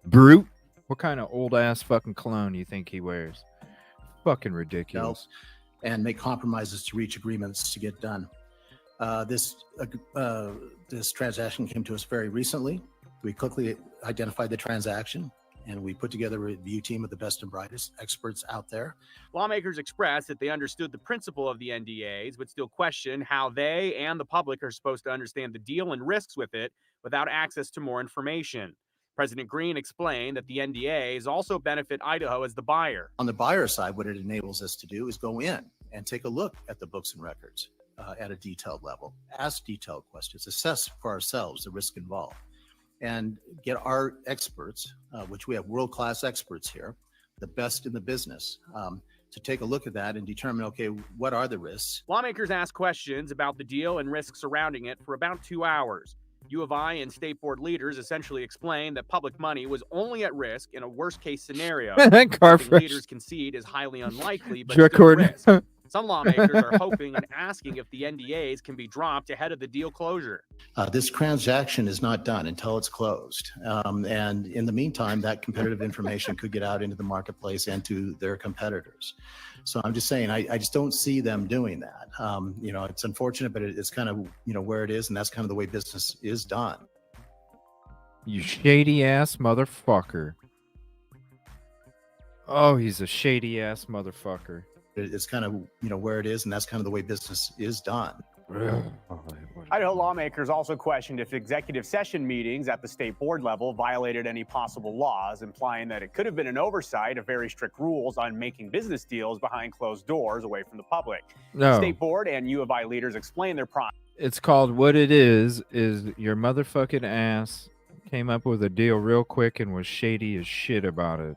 Brute? What kind of old ass fucking cologne do you think he wears? Fucking ridiculous. And make compromises to reach agreements to get done. This transaction came to us very recently. We quickly identified the transaction, and we put together a review team of the best and brightest experts out there. Lawmakers expressed that they understood the principle of the NDAs, but still question how they and the public are supposed to understand the deal and risks with it without access to more information. President Green explained that the NDAs also benefit Idaho as the buyer. On the buyer side, what it enables us to do is go in and take a look at the books and records at a detailed level, ask detailed questions, assess for ourselves the risk involved, and get our experts, which we have world-class experts here, the best in the business, to take a look at that and determine, okay, what are the risks? Lawmakers asked questions about the deal and risks surrounding it for about 2 hours. U of I and state board leaders essentially explained that public money was only at risk in a worst-case scenario. Leaders concede is highly unlikely, but still risk. Some lawmakers are hoping and asking if the NDAs can be dropped ahead of the deal closure. This transaction is not done until it's closed. And in the meantime, that competitive information could get out into the marketplace and to their competitors. So I'm just saying, I just don't see them doing that. It's unfortunate, but it's kind of, where it is. And that's kind of the way business is done. You shady ass motherfucker. Oh, he's a shady ass motherfucker. It's kind of, where it is, and that's kind of the way business is done. Idaho lawmakers also questioned if executive session meetings at the state board level violated any possible laws, implying that it could have been an oversight of very strict rules on making business deals behind closed doors away from the public. No. State board and U of I leaders explained their process. It's called what it is your motherfucking ass came up with a deal real quick and was shady as shit about it.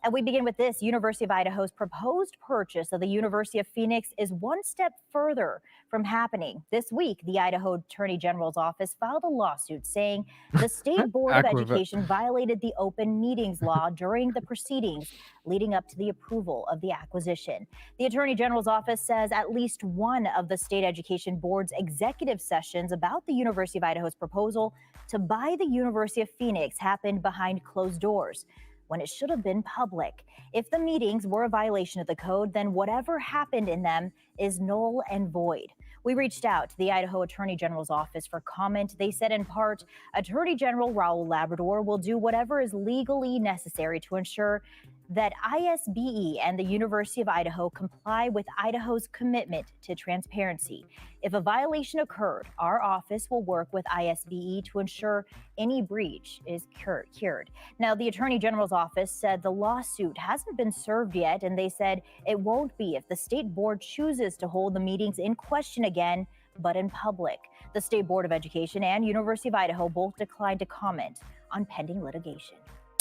And we begin with this. University of Idaho's proposed purchase of the University of Phoenix is one step further from happening. This week, the Idaho Attorney General's office filed a lawsuit saying the State Board of Education violated the open meetings law during the proceedings leading up to the approval of the acquisition. The Attorney General's office says at least one of the State Education Board's executive sessions about the University of Idaho's proposal to buy the University of Phoenix happened behind closed doors, when it should have been public. If the meetings were a violation of the code, then whatever happened in them is null and void. We reached out to the Idaho Attorney General's office for comment. They said in part, Attorney General Raul Labrador will do whatever is legally necessary to ensure that ISBE and the University of Idaho comply with Idaho's commitment to transparency. If a violation occurred, our office will work with ISBE to ensure any breach is cured. Now, the Attorney General's office said the lawsuit hasn't been served yet, and they said it won't be if the state board chooses to hold the meetings in question again, but in public. The State Board of Education and University of Idaho both declined to comment on pending litigation.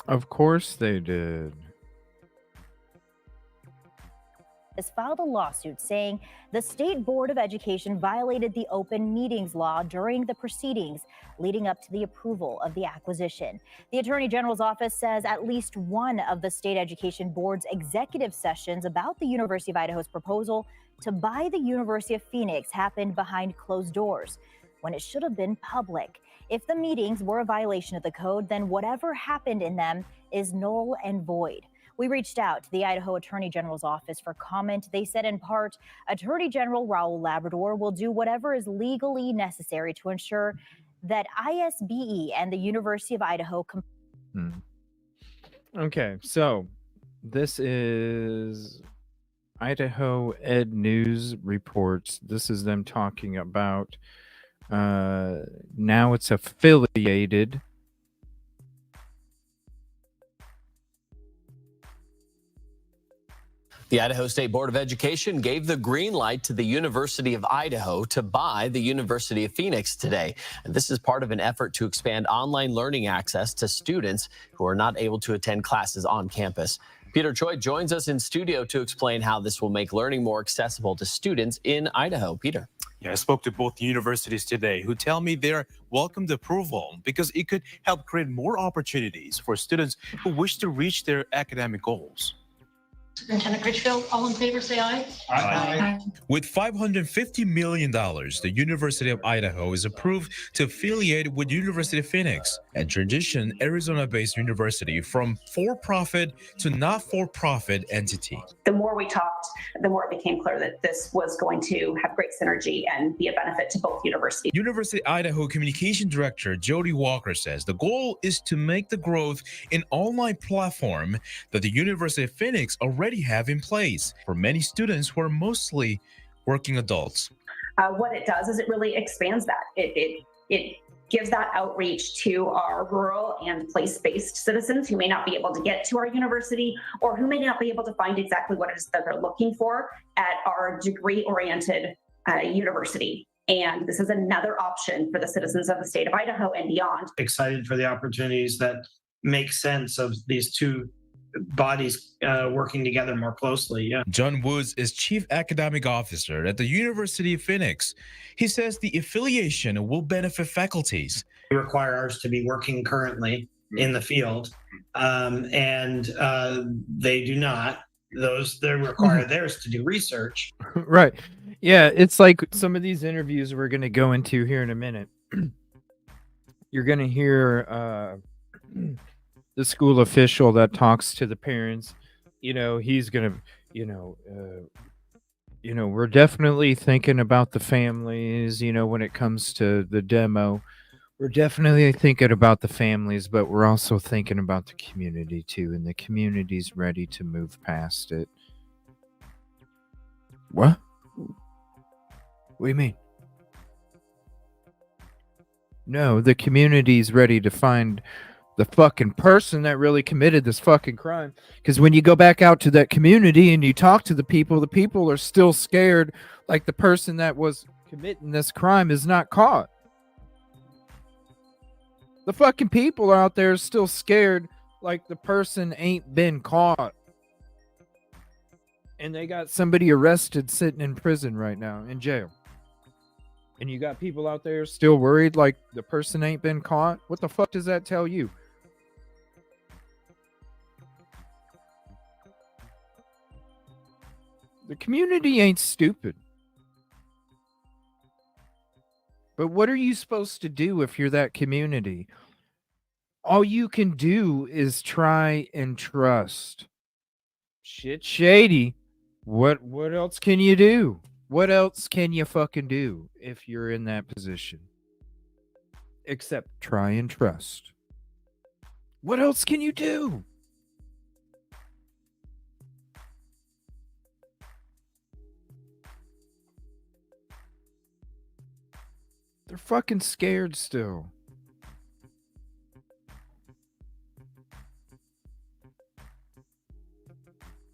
Of course they did. has filed a lawsuit saying the State Board of Education violated the open meetings law during the proceedings leading up to the approval of the acquisition. The Attorney General's office says at least one of the State Education Board's executive sessions about the University of Idaho's proposal to buy the University of Phoenix happened behind closed doors when it should have been public. If the meetings were a violation of the code, then whatever happened in them is null and void. We reached out to the Idaho Attorney General's office for comment. They said in part, Attorney General Raul Labrador will do whatever is legally necessary to ensure that ISBE and the University of Idaho. Okay, so this is Idaho Ed News reports. This is them talking about now it's affiliated. The Idaho State Board of Education gave the green light to the University of Idaho to buy the University of Phoenix today. And this is part of an effort to expand online learning access to students who are not able to attend classes on campus. Peter Choi joins us in studio to explain how this will make learning more accessible to students in Idaho. Peter. Yeah, I spoke to both universities today who tell me they're welcomed approval because it could help create more opportunities for students who wish to reach their academic goals. Superintendent Critchfield, all in favor, say aye. Aye. With $550 million, the University of Idaho is approved to affiliate with University of Phoenix and transition Arizona-based university from for-profit to not-for-profit entity. The more we talked, the more it became clear that this was going to have great synergy and be a benefit to both universities. University of Idaho Communication Director Jody Walker says the goal is to make the growth in online platform that the University of Phoenix already have in place for many students who are mostly working adults. What it does is it really expands that. It gives that outreach to our rural and place-based citizens who may not be able to get to our university or who may not be able to find exactly what it is that they're looking for at our degree-oriented university. And this is another option for the citizens of the state of Idaho and beyond. Excited for the opportunities that make sense of these two bodies working together more closely. Yeah. John Woods is Chief Academic Officer at the University of Phoenix. He says the affiliation will benefit faculties. We require ours to be working currently in the field, and they do not. They require theirs to do research. Right. Yeah, it's like some of these interviews we're going to go into here in a minute. You're going to hear the school official that talks to the parents. He's going to, we're definitely thinking about the families, when it comes to the demo. We're definitely thinking about the families, but we're also thinking about the community too, and the community's ready to move past it. What? What do you mean? No, the community's ready to find the fucking person that really committed this fucking crime. Because when you go back out to that community and you talk to the people are still scared, like the person that was committing this crime is not caught. The fucking people out there are still scared, like the person ain't been caught. And they got somebody arrested sitting in prison right now, in jail. And you got people out there still worried like the person ain't been caught? What the fuck does that tell you? The community ain't stupid. But what are you supposed to do if you're that community? All you can do is try and trust. Shit shady. What else can you do? What else can you fucking do if you're in that position? Except try and trust. What else can you do? They're fucking scared still.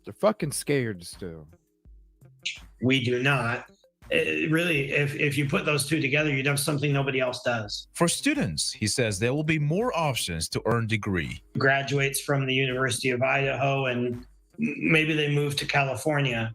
They're fucking scared still. We do not. Really, if you put those two together, you'd have something nobody else does. For students, he says there will be more options to earn degree. Graduates from the University of Idaho and maybe they move to California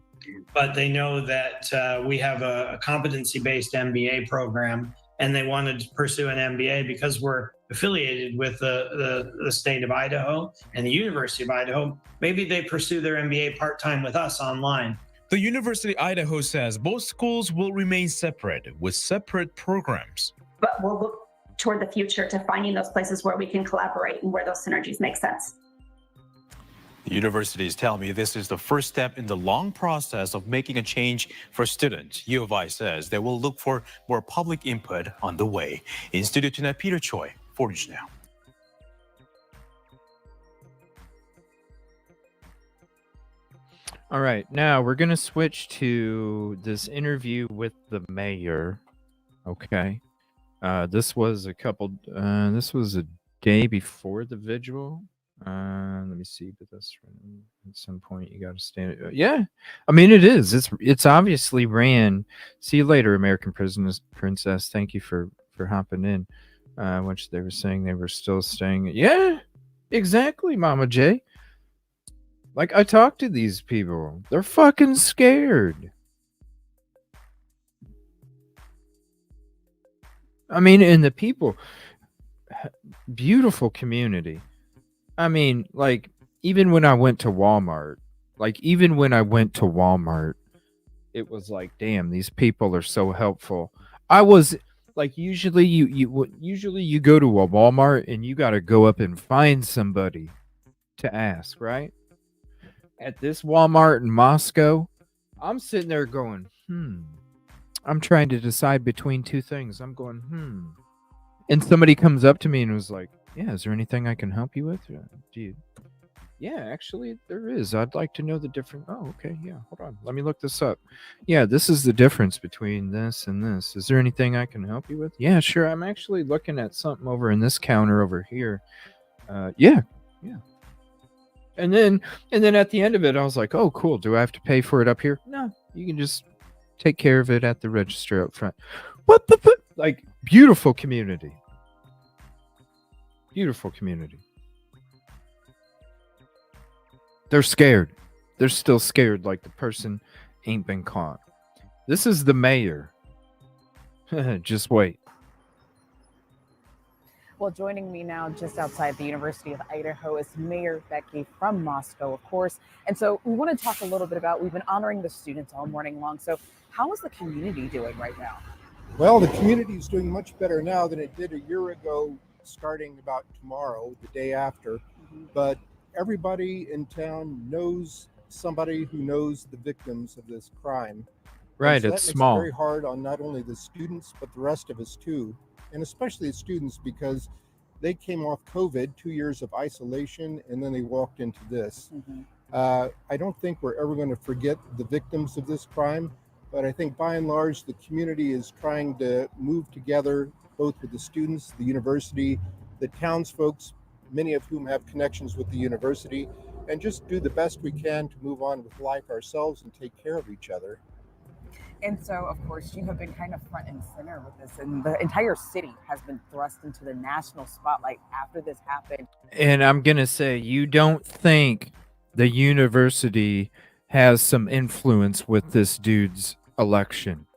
but they know that we have a competency-based MBA program, and they wanted to pursue an MBA because we're affiliated with the state of Idaho and the University of Idaho. Maybe they pursue their MBA part-time with us online. The University of Idaho says both schools will remain separate with separate programs. But we'll look toward the future to finding those places where we can collaborate and where those synergies make sense. The universities tell me this is the first step in the long process of making a change for students. U of I says they will look for more public input on the way. In studio tonight, Peter Choi, 4 News Now. All right, now we're going to switch to this interview with the mayor. Okay. This was this was a day before the vigil. Let me see, but that's at some point you got to stand. Yeah, I mean it is. It's obviously ran. See you later, American Princess. Thank you for hopping in. Which they were saying they were still staying. Yeah, exactly, Mama J. Like I talked to these people, they're fucking scared. I mean, and the people, beautiful community. I mean, like, even when I went to Walmart, it was like, damn, these people are so helpful. I was like, usually you go to a Walmart and you got to go up and find somebody to ask, right? At this Walmart in Moscow, I'm sitting there going, I'm trying to decide between two things. I'm going, And somebody comes up to me and was like, yeah, is there anything I can help you with? Yeah, actually, there is. I'd like to know the difference. Oh, okay. Yeah, hold on. Let me look this up. Yeah, this is the difference between this and this. Is there anything I can help you with? Yeah, sure. I'm actually looking at something over in this counter over here. Yeah. And then at the end of it, I was like, oh, cool. Do I have to pay for it up here? No, you can just take care of it at the register up front. What the fuck? Like, beautiful community. Beautiful community. They're scared. They're still scared like the person ain't been caught. This is the mayor. Just wait. Well, joining me now just outside the University of Idaho is Mayor Becky from Moscow, of course. And so we want to talk a little bit about, we've been honoring the students all morning long. So how is the community doing right now? Well, the community is doing much better now than it did a year ago, starting about tomorrow, the day after. But everybody in town knows somebody who knows the victims of this crime. Right, so it's that small. Makes it very hard on not only the students, but the rest of us too. And especially the students, because they came off COVID, 2 years of isolation, and then they walked into this. I don't think we're ever going to forget the victims of this crime, but I think by and large, the community is trying to move together, both with the students, the university, the townsfolk, many of whom have connections with the university, and just do the best we can to move on with life ourselves and take care of each other. And so, of course, you have been kind of front and center with this, and the entire city has been thrust into the national spotlight after this happened. And I'm going to say, you don't think the university has some influence with this dude's election.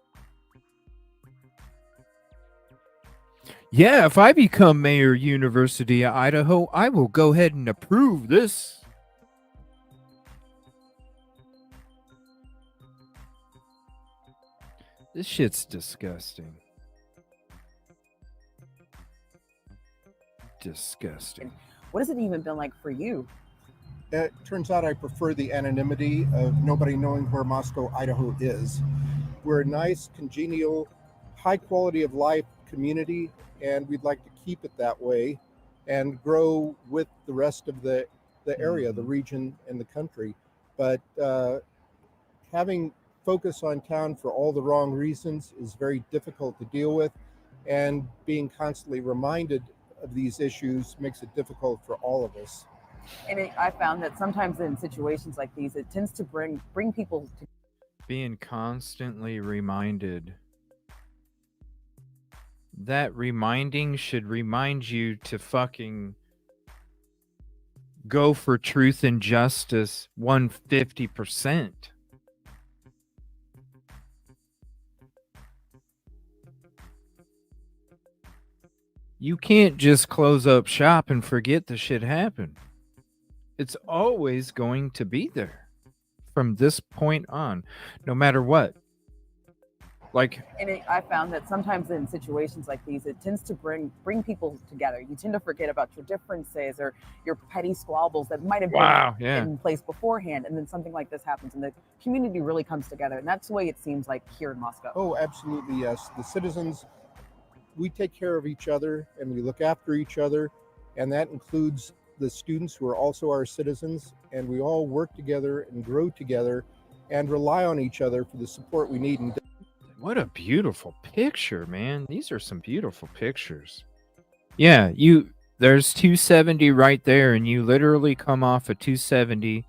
Yeah, if I become mayor University of Idaho, I will go ahead and approve this. This shit's disgusting. Disgusting. What has it even been like for you? It turns out I prefer the anonymity of nobody knowing where Moscow, Idaho is. We're a nice, congenial, high quality of life community, and we'd like to keep it that way and grow with the rest of the area, the region, and the country. But having focus on town for all the wrong reasons is very difficult to deal with, and being constantly reminded of these issues makes it difficult for all of us. And I found that sometimes in situations like these, it tends to bring people to being constantly reminded. That reminding should remind you to fucking go for truth and justice 150%. You can't just close up shop and forget the shit happened. It's always going to be there from this point on, no matter what. Like, And I found that sometimes in situations like these, it tends to bring people together. You tend to forget about your differences or your petty squabbles that might have been in place beforehand, and then something like this happens, and the community really comes together. And that's the way it seems like here in Moscow. Oh, absolutely, yes. The citizens, we take care of each other and we look after each other, and that includes the students who are also our citizens, and we all work together and grow together and rely on each other for the support we need. And what a beautiful picture, man. These are some beautiful pictures. Yeah, there's 270 right there, and you literally come off of 270.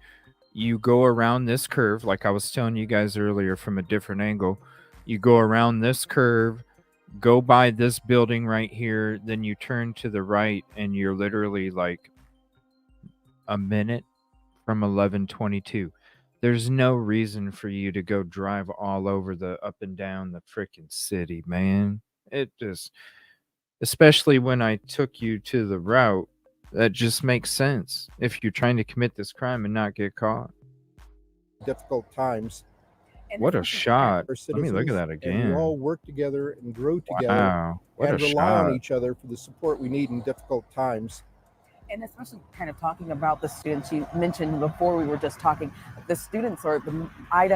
You go around this curve, like I was telling you guys earlier from a different angle. You go around this curve, go by this building right here, then you turn to the right, and you're literally like a minute from 1122. There's no reason for you to go drive all over the up and down the freaking city, man. It just, especially when I took you to the route, that just makes sense if you're trying to commit this crime and not get caught. difficult times. What a shot. Our Let me look at that citizens, and we again. all work together and grow together Wow. What and a rely on shot. each other for the support we need in difficult times. And especially kind of talking about the students you mentioned before, we were just talking, the students or the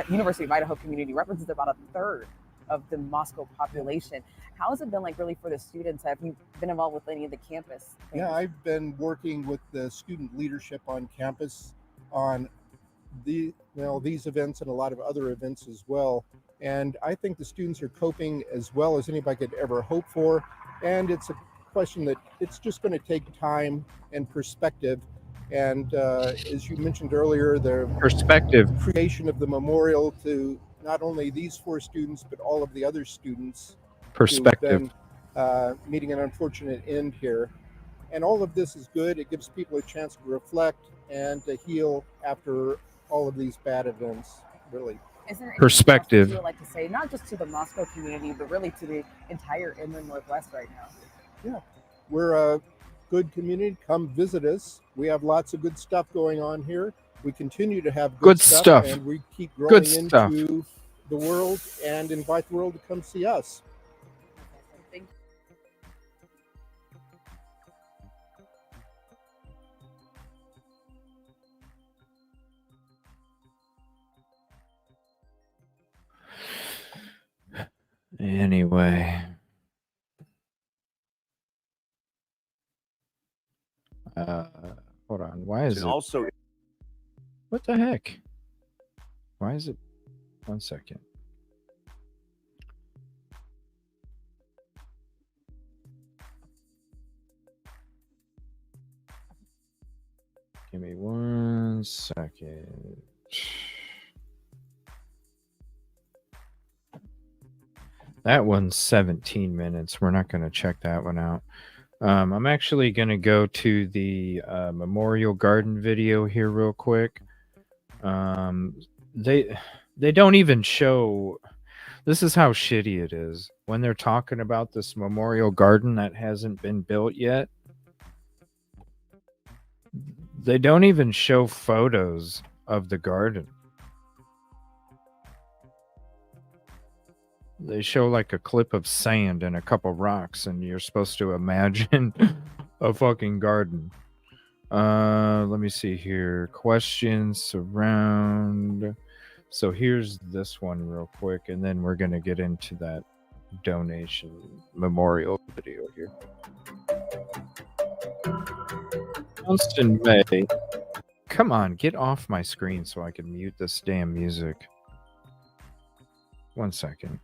University of Idaho community represents about a third of the Moscow population. How has it been like really for the students? Have you been involved with any of the campus things? Yeah, I've been working with the student leadership on campus on these events and a lot of other events as well. And I think the students are coping as well as anybody could ever hope for. And it's a question that it's just going to take time and perspective. And as you mentioned earlier, the creation of the memorial to not only these 4 students, but all of the other students who've been meeting an unfortunate end here. And all of this is good. It gives people a chance to reflect and to heal after all of these bad events, really. Is there anything Perspective. else that you would like to say, not just to the Moscow community, but really to the entire inland Northwest right now? Yeah, we're a good community. Come visit us. We have lots of good stuff going on here. We continue to have good stuff, and we keep growing into the world and invite the world to come see us. Thank you. Anyway. Hold on. Why is it? Also, what the heck? Why is it? 1 second. Give me 1 second. That one's 17 minutes. We're not going to check that one out. I'm actually going to go to the Memorial Garden video here real quick. They don't even show. This is how shitty it is. When they're talking about this Memorial Garden that hasn't been built yet, they don't even show photos of the garden. They show like a clip of sand and a couple rocks, and you're supposed to imagine a fucking garden. Let me see here. Questions surround. So here's this one real quick, and then we're gonna get into that donation memorial video here. Austin May. Come on, get off my screen so I can mute this damn music. 1 second.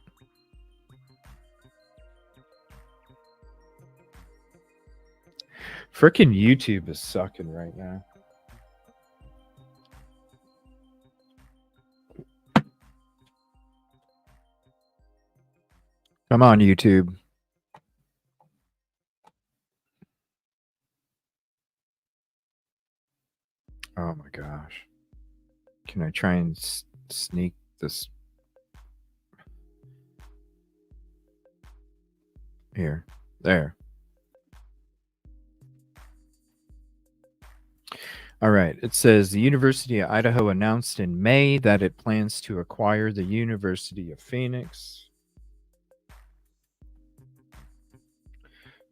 Frickin' YouTube is sucking right now. Come on, YouTube. Oh my gosh. Can I try and sneak this? Here. There. All right. It says the University of Idaho announced in May that it plans to acquire the University of Phoenix,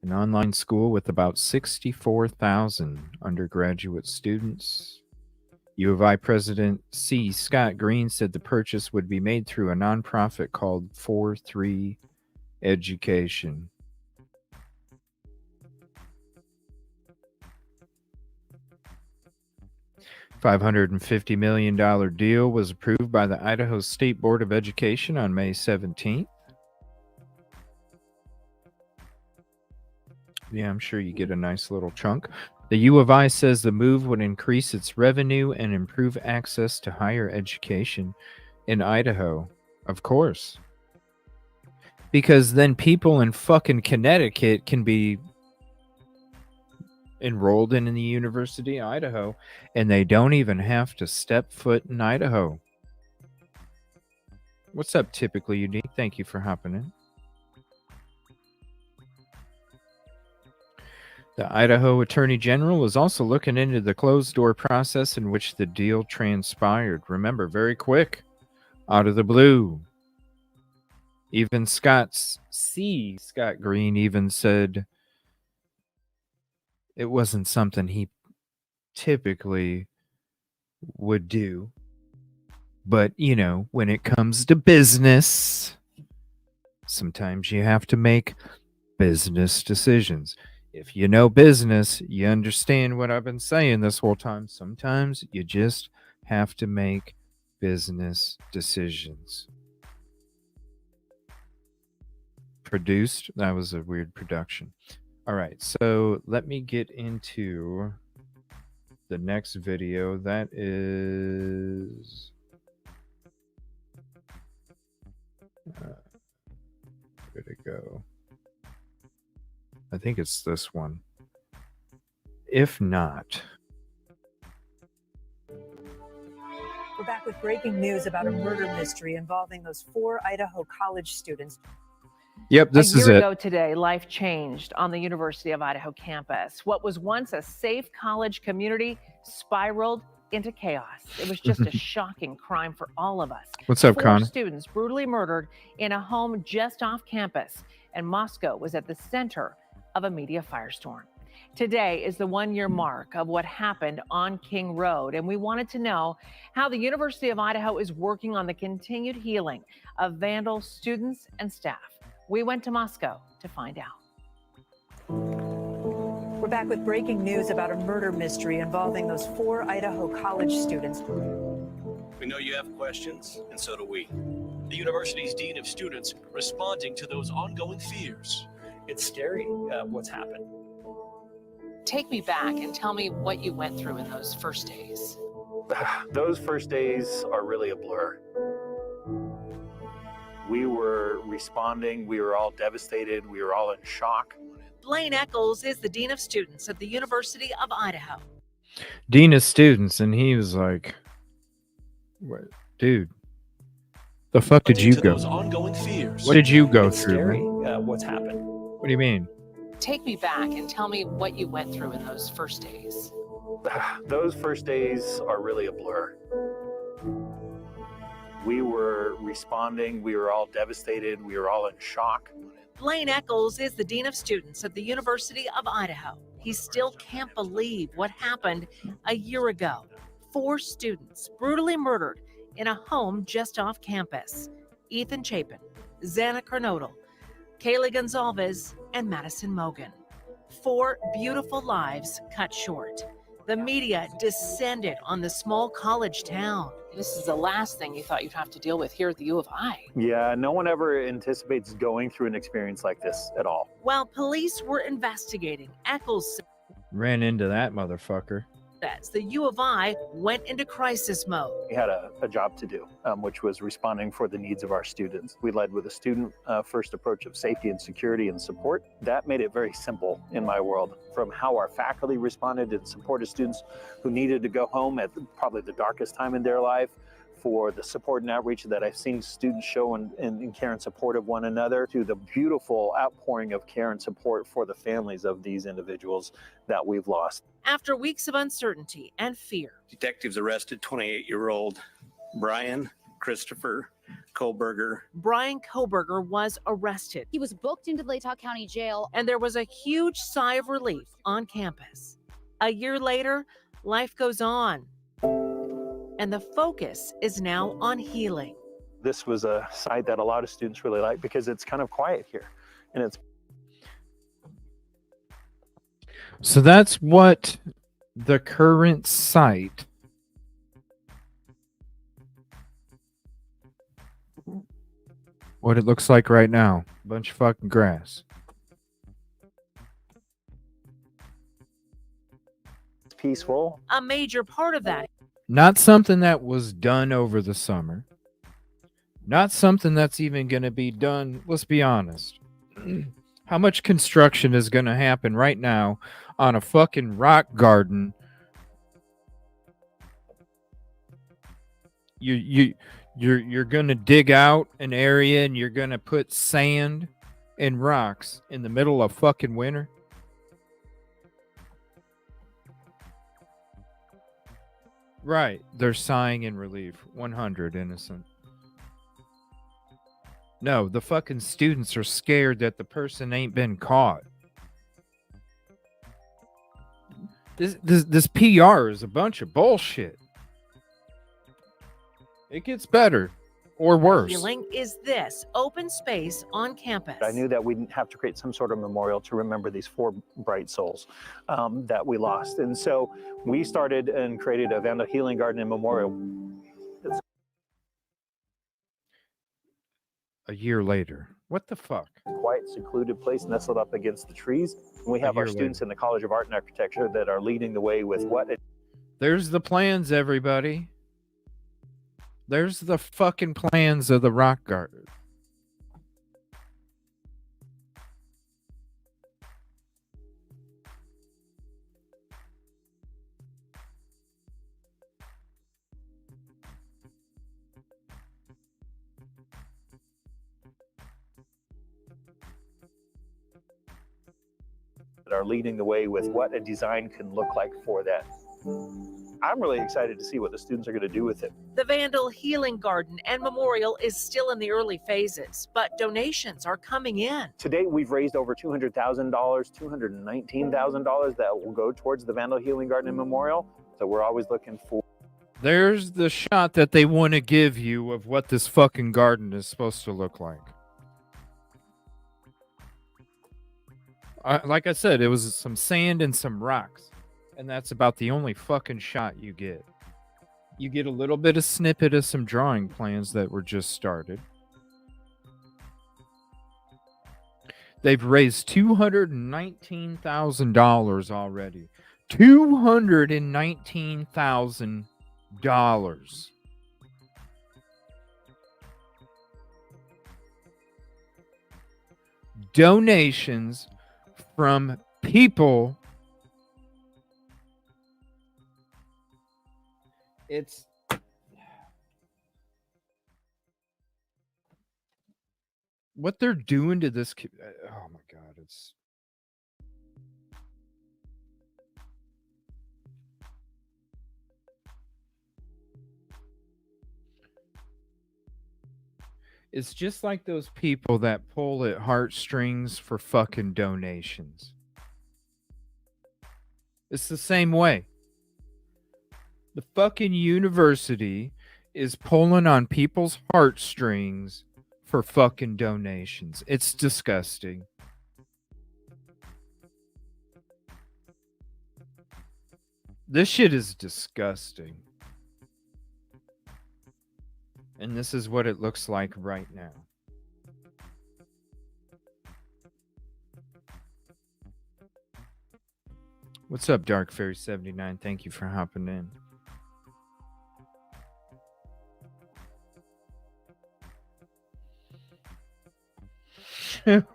an online school with about 64,000 undergraduate students. U of I President C. Scott Green said the purchase would be made through a nonprofit called 4-3 Education. $550 million deal was approved by the Idaho State Board of Education on May 17th. Yeah, I'm sure you get a nice little chunk. The U of I says the move would increase its revenue and improve access to higher education in Idaho. Of course. Because then people in fucking Connecticut can be enrolled in the University of Idaho, and they don't even have to step foot in Idaho. What's up, Typically Unique? Thank you for hopping in. The Idaho Attorney General is also looking into the closed-door process in which the deal transpired. Remember, very quick, out of the blue. Even Scott Green even said it wasn't something he typically would do. But, you know, when it comes to business, sometimes you have to make business decisions. If you know business, you understand what I've been saying this whole time. Sometimes you just have to make business decisions. Produced. That was a weird production. All right, so let me get into the next video. That is... where'd it go? I think it's this one. If not... We're back with breaking news about a murder mystery involving those 4 Idaho college students. Yep, this is it. A year ago today, life changed on the University of Idaho campus. What was once a safe college community spiraled into chaos. It was just a shocking crime for all of us. What's up, 4 Connor? students brutally murdered in a home just off campus, and Moscow was at the center of a media firestorm. Today is the 1-year mark of what happened on King Road, and we wanted to know how the University of Idaho is working on the continued healing of vandal students and staff. We went to Moscow to find out. We're back with breaking news about a murder mystery involving those 4 Idaho college students. We know you have questions, and so do we. The university's dean of students responding to those ongoing fears. It's scary what's happened. Take me back and tell me what you went through in those first days. Those first days are really a blur. We were responding. We were all devastated. We were all in shock. Blaine Eccles is the dean of students at the University of Idaho. Dean of students, and he was like, what, dude, the fuck did you go? Those ongoing fears. What did you go It's through, scary man? what's happened. What do you mean? Take me back and tell me what you went through in those first days. Those first days are really a blur. We were responding. We were all devastated. We were all in shock. Blaine Eccles is the dean of students at the University of Idaho. He still can't believe what happened a year ago. 4 students brutally murdered in a home just off campus. Ethan Chapin, Xana Kernodle, Kaylee Gonzalez, and Madison Mogan. 4 beautiful lives cut short. The media descended on the small college town. This is the last thing you thought you'd have to deal with here at the U of I. Yeah, no one ever anticipates going through an experience like this at all. While police were investigating, Eccles Ran into that motherfucker. says the U of I went into crisis mode. We had a job to do, which was responding for the needs of our students. We led with a student-first approach of safety and security and support. That made it very simple in my world, from how our faculty responded and supported students who needed to go home at probably the darkest time in their life, for the support and outreach that I've seen students show in care and support of one another, to the beautiful outpouring of care and support for the families of these individuals that we've lost. After weeks of uncertainty and fear, Detectives arrested 28-year-old Brian Christopher Kohlberger. Brian Kohlberger was arrested. He was booked into the Latah County Jail. And there was a huge sigh of relief on campus. A year later, life goes on. And the focus is now on healing. This was a site that a lot of students really like because it's kind of quiet here. And it's So that's what the current site what it looks like right now. Bunch of fucking grass. peaceful. A major part of that. Not something that was done over the summer. Not something that's even going to be done, let's be honest. How much construction is going to happen right now on a fucking rock garden? You're going to dig out an area and you're going to put sand and rocks in the middle of fucking winter? Right. They're sighing in relief. 100 innocent. No, the fucking students are scared that the person ain't been caught. This PR is a bunch of bullshit. It gets better or worse. Healing is this open space on campus. I knew that we'd have to create some sort of memorial to remember these 4 bright souls that we lost. And so we started and created a Vandal Healing Garden and Memorial. A year later. What the fuck? Quiet, secluded place nestled up against the trees. And we have our students in the College of Art and Architecture that are leading the way with what? There's the plans, everybody. There's the fucking plans of the rock garden. That are leading the way with what a design can look like for that. I'm really excited to see what the students are going to do with it. The Vandal Healing Garden and Memorial is still in the early phases, but donations are coming in. To date, we've raised over $200,000, $219,000 that will go towards the Vandal Healing Garden and Memorial. So we're always looking for. There's the shot that they want to give you of what this fucking garden is supposed to look like. Like I said, it was some sand and some rocks. And that's about the only fucking shot you get. You get a little bit of snippet of some drawing plans that were just started. They've raised $219,000 already. $219,000. Donations from people. It's what they're doing to this. Oh my God, it's just like those people that pull at heartstrings for fucking donations. It's the same way. The fucking university is pulling on people's heartstrings for fucking donations. It's disgusting. This shit is disgusting. And this is what it looks like right now. What's up, Dark Fairy 79? Thank you for hopping in. $550.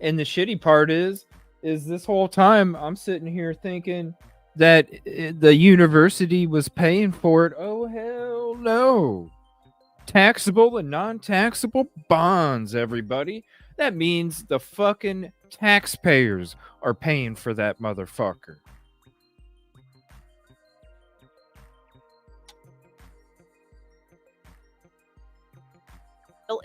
And the shitty part is is this whole time I'm sitting here thinking that the university was paying for it. Oh, hell no. Taxable and non-taxable bonds, everybody. That means the fucking taxpayers are paying for that motherfucker.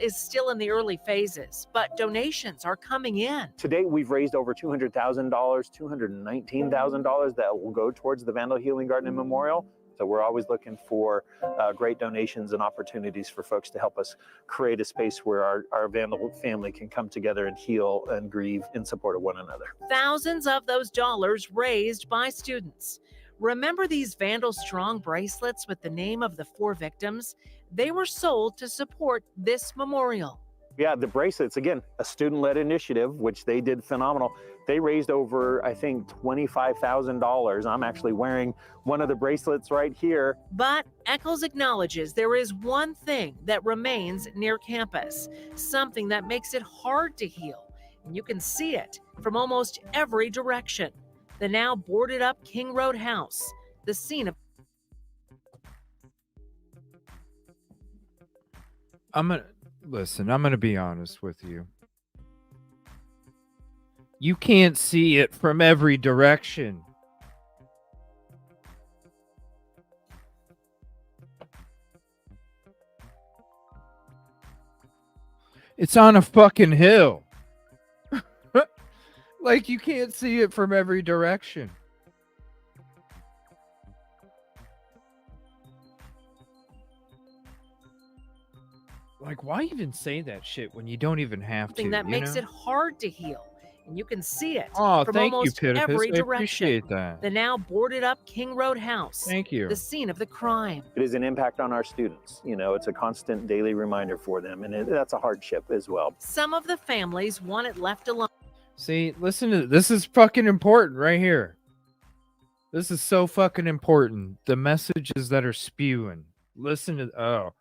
Is still in the early phases, but donations are coming in. To date, we've raised over $200,000, $219,000 that will go towards the Vandal Healing Garden and Memorial. So we're always looking for great donations and opportunities for folks to help us create a space where our Vandal family can come together and heal and grieve in support of one another. Thousands of those dollars raised by students. Remember these Vandal Strong bracelets with the name of the 4 victims? They were sold to support this memorial. Yeah, the bracelets, again, a student-led initiative, which they did phenomenal. They raised over, I think, $25,000. I'm actually wearing one of the bracelets right here. But Eccles acknowledges there is one thing that remains near campus, something that makes it hard to heal. And you can see it from almost every direction. The now boarded up King Road house, the scene of I'm gonna be honest with you. You can't see it from every direction. It's on a fucking hill. Like, you can't see it from every direction. Like, why even say that shit when you don't even have to? something that you makes know? it hard to heal. And you can see it Oh, from thank you, almost Pittipus. every I direction. appreciate that. The now boarded up King Road house, Thank you. the scene of the crime. It is an impact on our students. You know, it's a constant daily reminder for them, and that's a hardship as well. Some of the families want it left alone. See, listen to this. Is fucking important right here. This is so fucking important. The messages that are spewing. Listen to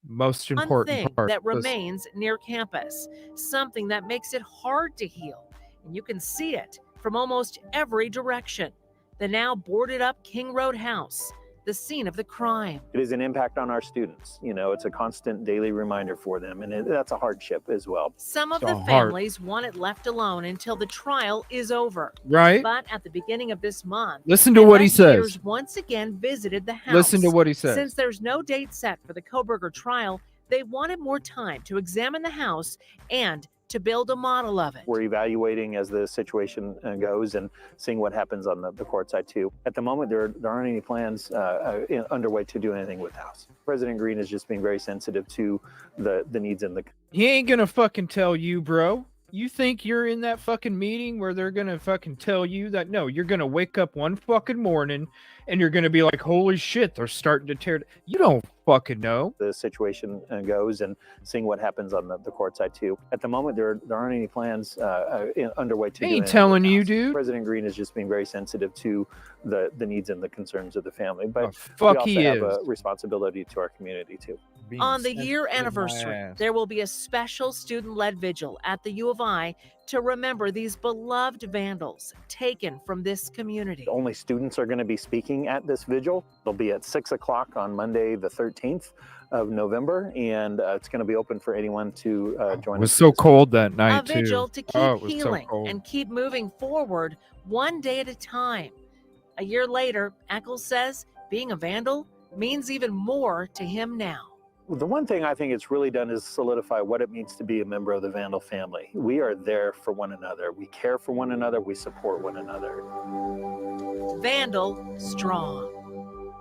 most One important thing part. that Listen. remains near campus, something that makes it hard to heal. And you can see it from almost every direction. The now boarded up King Road house, the scene of the crime. It is an impact on our students. You know, it's a constant daily reminder for them, and that's a hardship as well. Some of So the hard. families want it left alone until the trial is over. Right. But at the beginning of this month, Listen to what he investigators says. once again visited the house. Listen to what he says. Since there's no date set for the Koberger trial, they wanted more time to examine the house and to build a model of it. We're evaluating as the situation goes and seeing what happens on the court side too. At the moment, there aren't any plans underway to do anything with the house. President Green is just being very sensitive to the needs and the. He ain't gonna fucking tell you, bro. You think you're in that fucking meeting where they're gonna fucking tell you that? No, you're gonna wake up one fucking morning and you're gonna be like, holy shit, they're starting to tear. You don't fucking know. The situation goes and seeing what happens on the court side too. At the moment, there aren't any plans underway to do He ain't anything telling with the you, house. dude. President Green is just being very sensitive to the needs and the concerns of the family. But fuck we also he have is. a responsibility to our community too. On the year anniversary, there will be a special student-led vigil at the U of I to remember these beloved vandals taken from this community. Only students are going to be speaking at this vigil. They'll be at 6 o'clock on Monday, the 13th of November, and it's going to be open for anyone to join It was us. so cold that A night too. vigil to keep Oh, it was so healing cold. and keep moving forward one day at a time. A year later, Eccles says being a vandal means even more to him now. The one thing I think it's really done is solidify what it means to be a member of the Vandal family. We are there for one another. We care for one another. We support one another. Vandal strong.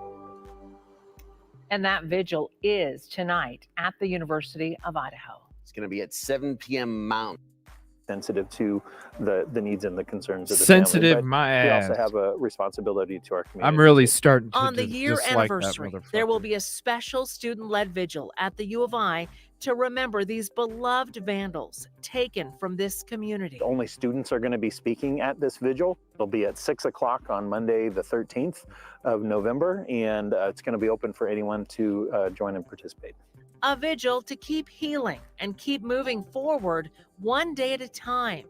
And that vigil is tonight at the University of Idaho. It's going to be at 7 p.m. Mountain. Sensitive to the needs and the concerns of the Sensitive, family. But my we ass. also have a responsibility to our community. I'm really starting to On the year dislike that anniversary, motherfucker. there will be a special student-led vigil at the U of I to remember these beloved vandals taken from this community. Only students are going to be speaking at this vigil. They'll be at 6 o'clock on Monday, the 13th of November, and it's going to be open for anyone to join and participate. A vigil to keep healing and keep moving forward one day at a time.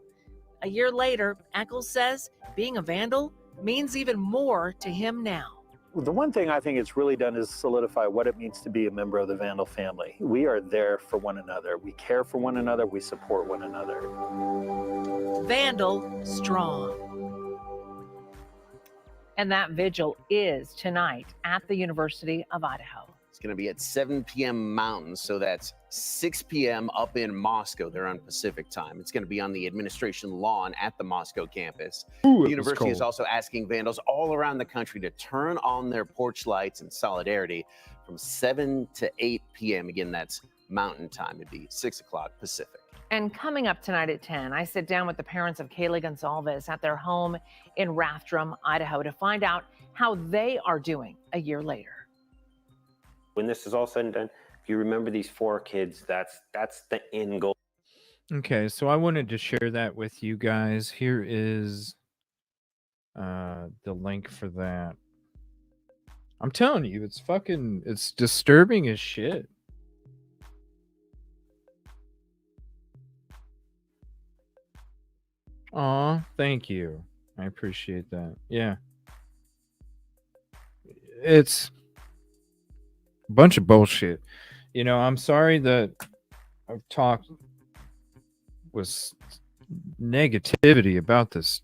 A year later, Eccles says being a vandal means even more to him now. The one thing I think it's really done is solidify what it means to be a member of the Vandal family. We are there for one another. We care for one another. We support one another. Vandal strong. And that vigil is tonight at the University of Idaho. It's going to be at 7 p.m. Mountain, so that's 6 p.m. up in Moscow. They're on Pacific time. It's going to be on the administration lawn at the Moscow campus. The university is also asking vandals all around the country to turn on their porch lights in solidarity from 7 to 8 p.m. Again, that's Mountain time. It'd be 6 o'clock Pacific. And coming up tonight at 10, I sit down with the parents of Kaylee Gonsalves at their home in Rathdrum, Idaho, to find out how they are doing a year later. When this is all said and done, if you remember these 4 kids, that's the end goal. Okay, so I wanted to share that with you guys. Here is the link for that. I'm telling you, it's disturbing as shit. Aw, thank you. I appreciate that. Yeah. It's a bunch of bullshit. You know, I'm sorry that I've talked with negativity about this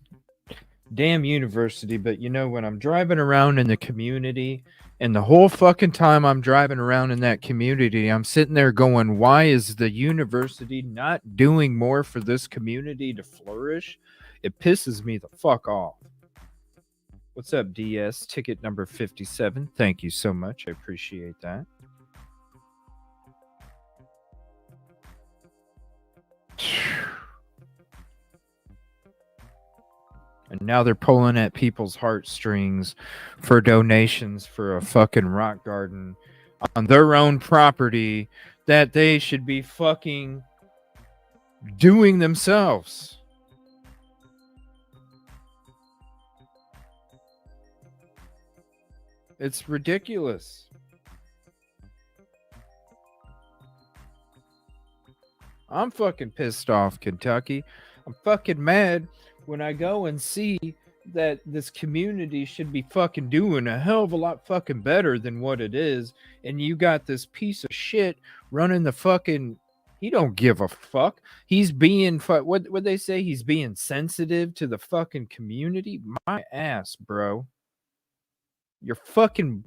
damn university, but you know, when I'm driving around in the community, and the whole fucking time I'm driving around in that community, I'm sitting there going, why is the university not doing more for this community to flourish? It pisses me the fuck off. What's up, DS? Ticket number 57. Thank you so much. I appreciate that. And now they're pulling at people's heartstrings for donations for a fucking rock garden on their own property that they should be fucking doing themselves. It's ridiculous. I'm fucking pissed off, Kentucky. I'm fucking mad when I go and see that this community should be fucking doing a hell of a lot fucking better than what it is. And you got this piece of shit running the fucking... He don't give a fuck. He's being... What they say? He's being sensitive to the fucking community? My ass, bro. You're fucking...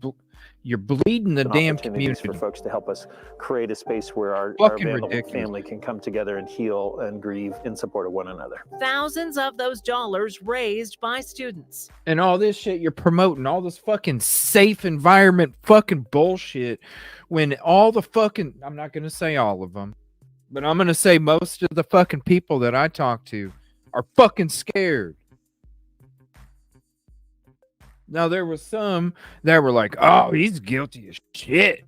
You're bleeding the damn community. For folks to help us create a space where our Vandal family can come together and heal and grieve in support of one another. Thousands of those dollars raised by students. And all this shit you're promoting, all this fucking safe environment fucking bullshit, when all the fucking... I'm not going to say all of them, but I'm going to say most of the fucking people that I talk to are fucking scared. Now, there was some that were like, oh, he's guilty as shit.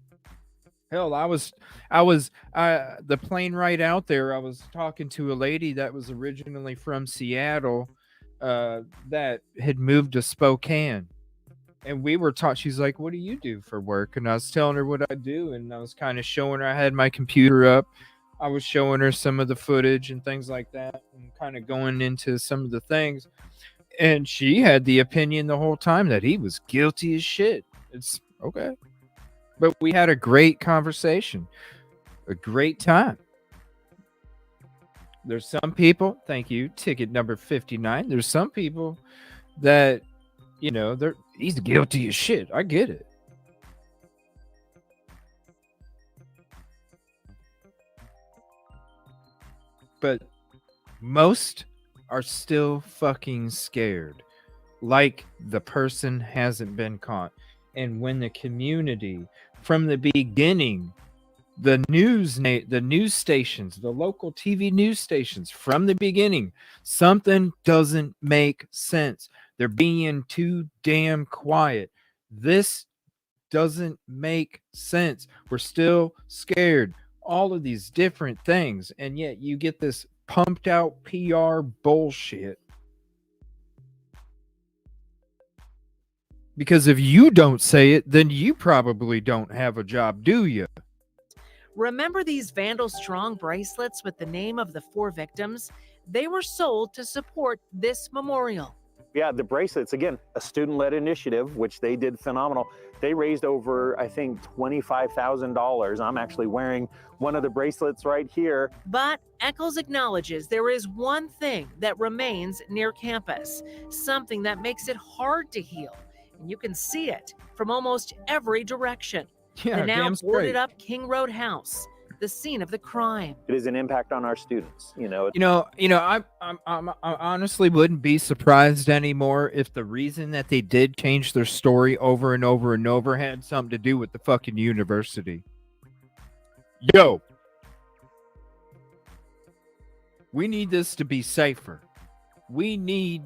Hell, the plane ride out there, I was talking to a lady that was originally from Seattle that had moved to Spokane. And we were talking, she's like, what do you do for work? And I was telling her what I do. And I was kind of showing her, I had my computer up. I was showing her some of the footage and things like that, and kind of going into some of the things. And she had the opinion the whole time that he was guilty as shit. It's okay. But we had a great conversation. A great time. There's some people, thank you, ticket number 59. There's some people that, you know, he's guilty as shit. I get it. But most are still fucking scared, like the person hasn't been caught. And when the community, from the beginning, the news stations, the local TV news stations, from the beginning, something doesn't make sense. They're being too damn quiet. This doesn't make sense. We're still scared. All of these different things, and yet you get this pumped out PR bullshit. Because if you don't say it, then you probably don't have a job, do you? Remember these Vandal Strong bracelets with the name of the 4 victims? They were sold to support this memorial. Yeah, the bracelets, again, a student-led initiative, which they did phenomenal. They raised over, I think, $25,000. I'm actually wearing one of the bracelets right here. But Eccles acknowledges there is one thing that remains near campus, something that makes it hard to heal. And you can see it from almost every direction. Yeah, the now damn boarded straight. up King Road house, the scene of the crime. It is an impact on our students, you know. I honestly wouldn't be surprised anymore if the reason that they did change their story over and over and over had something to do with the fucking university. Yo, we need this to be safer. We need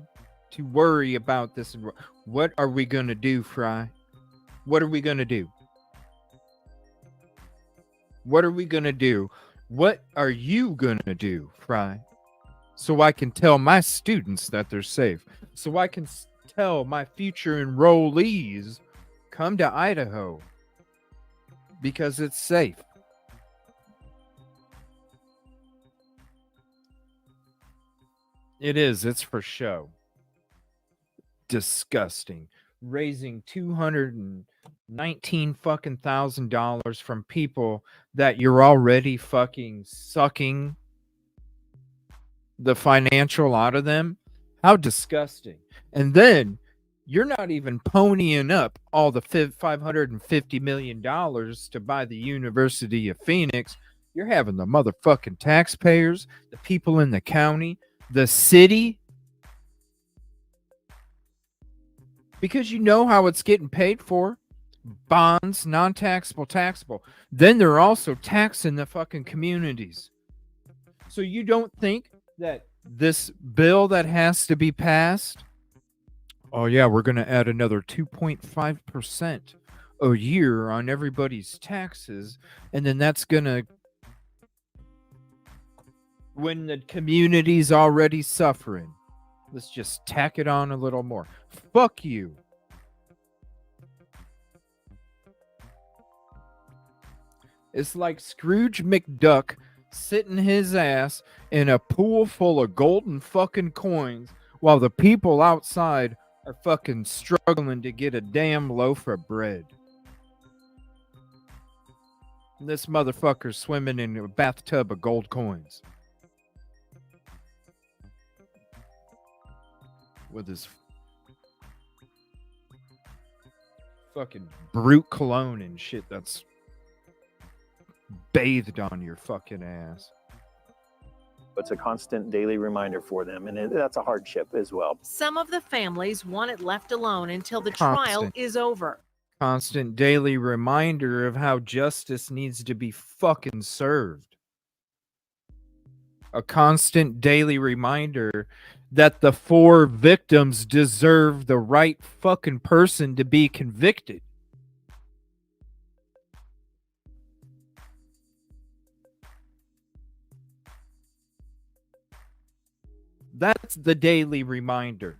to worry about this. What are we gonna do, Fry? What are we gonna do? What are we gonna do? What are you gonna do, Fry? So I can tell my students that they're safe. So I can tell my future enrollees, come to Idaho because it's safe. It is. It's for show. Disgusting. Raising $219 fucking $1,000 from people that you're already fucking sucking the financial out of them. How disgusting. And then you're not even ponying up all the $550 million to buy the University of Phoenix. You're having the motherfucking taxpayers, the people in the county, the city, because you know how it's getting paid for. Bonds, non-taxable, taxable. Then they're also taxing the fucking communities. So you don't think that this bill that has to be passed, oh yeah, we're going to add another 2.5% a year on everybody's taxes, and then that's going to, when the community's already suffering, let's just tack it on a little more. Fuck you. It's like Scrooge McDuck sitting his ass in a pool full of golden fucking coins while the people outside are fucking struggling to get a damn loaf of bread. And this motherfucker's swimming in a bathtub of gold coins. With his fucking brute cologne and shit that's bathed on your fucking ass. It's a constant daily reminder for them, and that's a hardship as well. Some of the families want it left alone until the trial Constant. is over. Constant daily reminder of how justice needs to be fucking served. A constant daily reminder that the 4 victims deserve the right fucking person to be convicted. That's the daily reminder.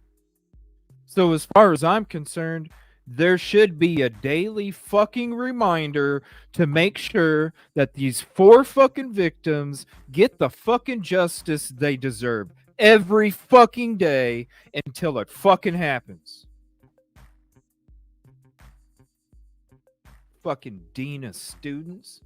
So as far as I'm concerned, there should be a daily fucking reminder to make sure that these 4 fucking victims get the fucking justice they deserve every fucking day until it fucking happens. Fucking dean of students.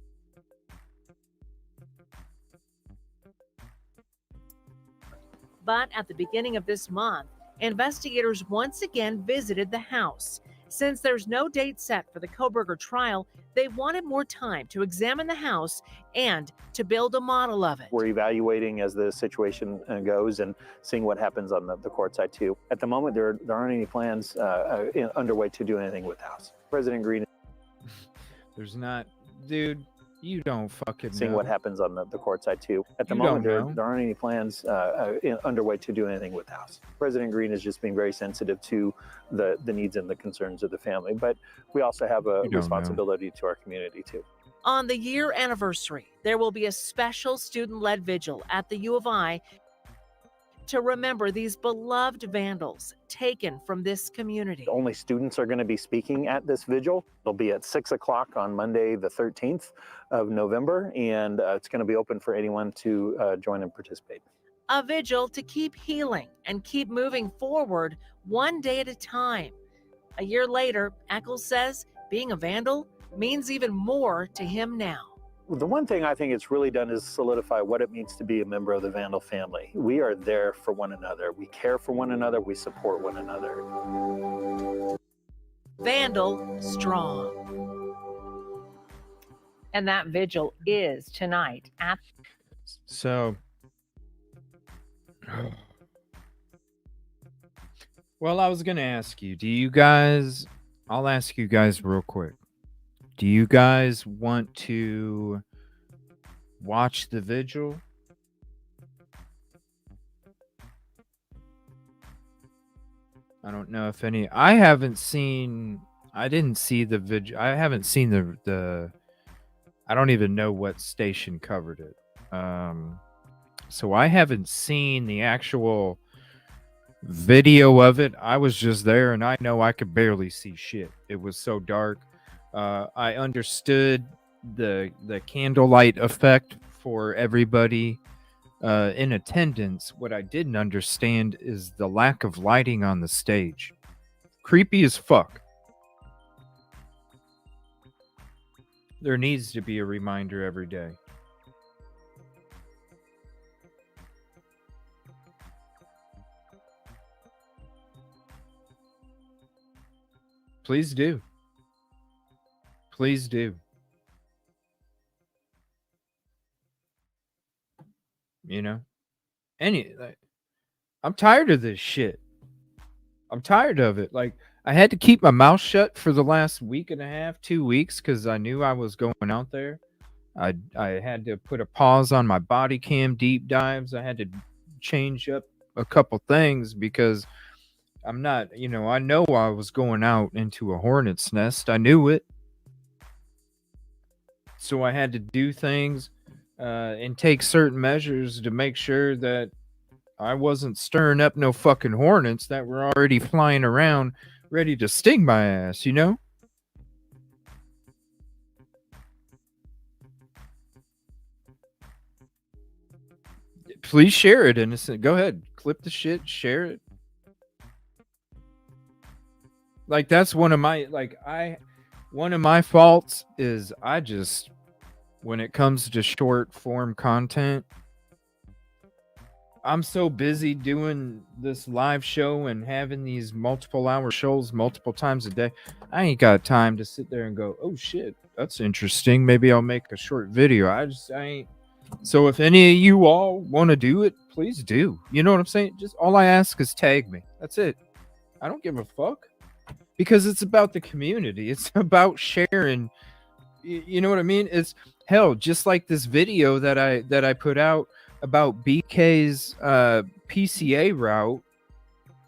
But at the beginning of this month, investigators once again visited the house. Since there's no date set for the Kohberger trial, they wanted more time to examine the house and to build a model of it. We're evaluating as the situation goes and seeing what happens on the court side too. At the moment, there aren't any plans underway to do anything with the house. President Green. There's not, dude. You don't fucking seeing know. what happens on the court side too. At the You moment, don't know. there aren't any plans underway to do anything with the house. President Green is just being very sensitive to the needs and the concerns of the family, but we also have a You don't responsibility to our community too. On the year anniversary, there will be a special student-led vigil at the U of I to remember these beloved vandals taken from this community. Only students are going to be speaking at this vigil. It'll be at 6 o'clock on Monday, the 13th of November, and it's going to be open for anyone to join and participate. A vigil to keep healing and keep moving forward one day at a time. A year later, Eccles says being a vandal means even more to him now. The one thing I think it's really done is solidify what it means to be a member of the Vandal family. We are there for one another. We care for one another. We support one another. Vandal strong. And that vigil is tonight at. So, well, I was going to ask you, I'll ask you guys real quick. Do you guys want to watch the vigil? I don't know if any, I didn't see the vigil. I haven't seen the I don't even know what station covered it. So I haven't seen the actual video of it. I was just there and I know I could barely see shit. It was so dark. I understood the candlelight effect for everybody in attendance. What I didn't understand is the lack of lighting on the stage. Creepy as fuck. There needs to be a reminder every day. Please do. Please do. You know? I'm tired of this shit. I'm tired of it. Like, I had to keep my mouth shut for the last week and a half, 2 weeks, because I knew I was going out there. I had to put a pause on my body cam deep dives. I had to change up a couple things because I'm not, I know I was going out into a hornet's nest. I knew it. So I had to do things and take certain measures to make sure that I wasn't stirring up no fucking hornets that were already flying around ready to sting my ass, you know? Please share it, Innocent. Go ahead. Clip the shit. Share it. Like, that's one of my faults is when it comes to short form content, I'm so busy doing this live show and having these multiple hour shows multiple times a day. I ain't got time to sit there and go, oh shit, that's interesting. Maybe I'll make a short video. I ain't. So if any of you all want to do it, please do. You know what I'm saying? Just all I ask is tag me. That's it. I don't give a fuck. Because it's about the community. It's about sharing. You know what I mean? It's hell, just like this video that I put out about BK's PCA route.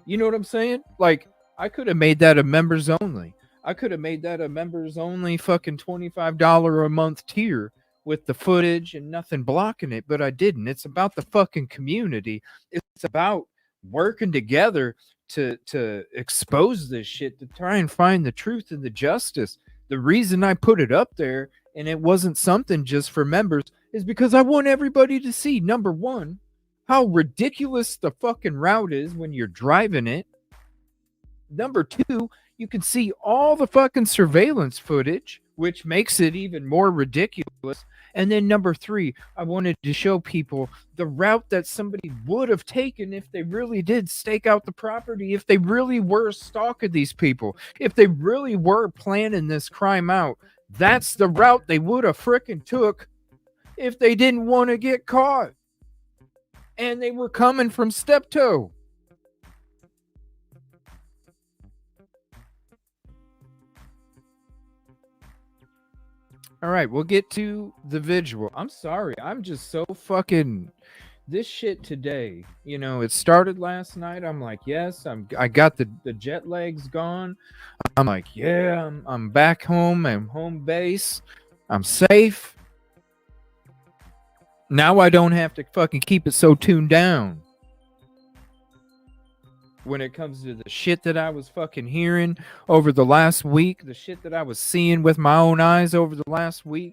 You know what I'm saying? Like, I could have made that a members only. I could have made that a members only fucking $25 a month tier with the footage and nothing blocking it, but I didn't. It's about the fucking community. It's about working together to expose this shit, to try and find the truth and the justice. The reason I put it up there and it wasn't something just for members is because I want everybody to see, number one, how ridiculous the fucking route is when you're driving it. Number two, you can see all the fucking surveillance footage, which makes it even more ridiculous. And then number three, I wanted to show people the route that somebody would have taken if they really did stake out the property, if they really were stalking these people, if they really were planning this crime out. That's the route they would have frickin' took if they didn't want to get caught. And they were coming from Steptoe. All right, we'll get to the vigil. I'm sorry. I'm just so fucking this shit today. You know, it started last night. I'm like, yes, I got the jet lags gone. I'm like, yeah, I'm back home. I'm home base. I'm safe. Now I don't have to fucking keep it so tuned down. When it comes to the shit that I was fucking hearing over the last week, the shit that I was seeing with my own eyes over the last week.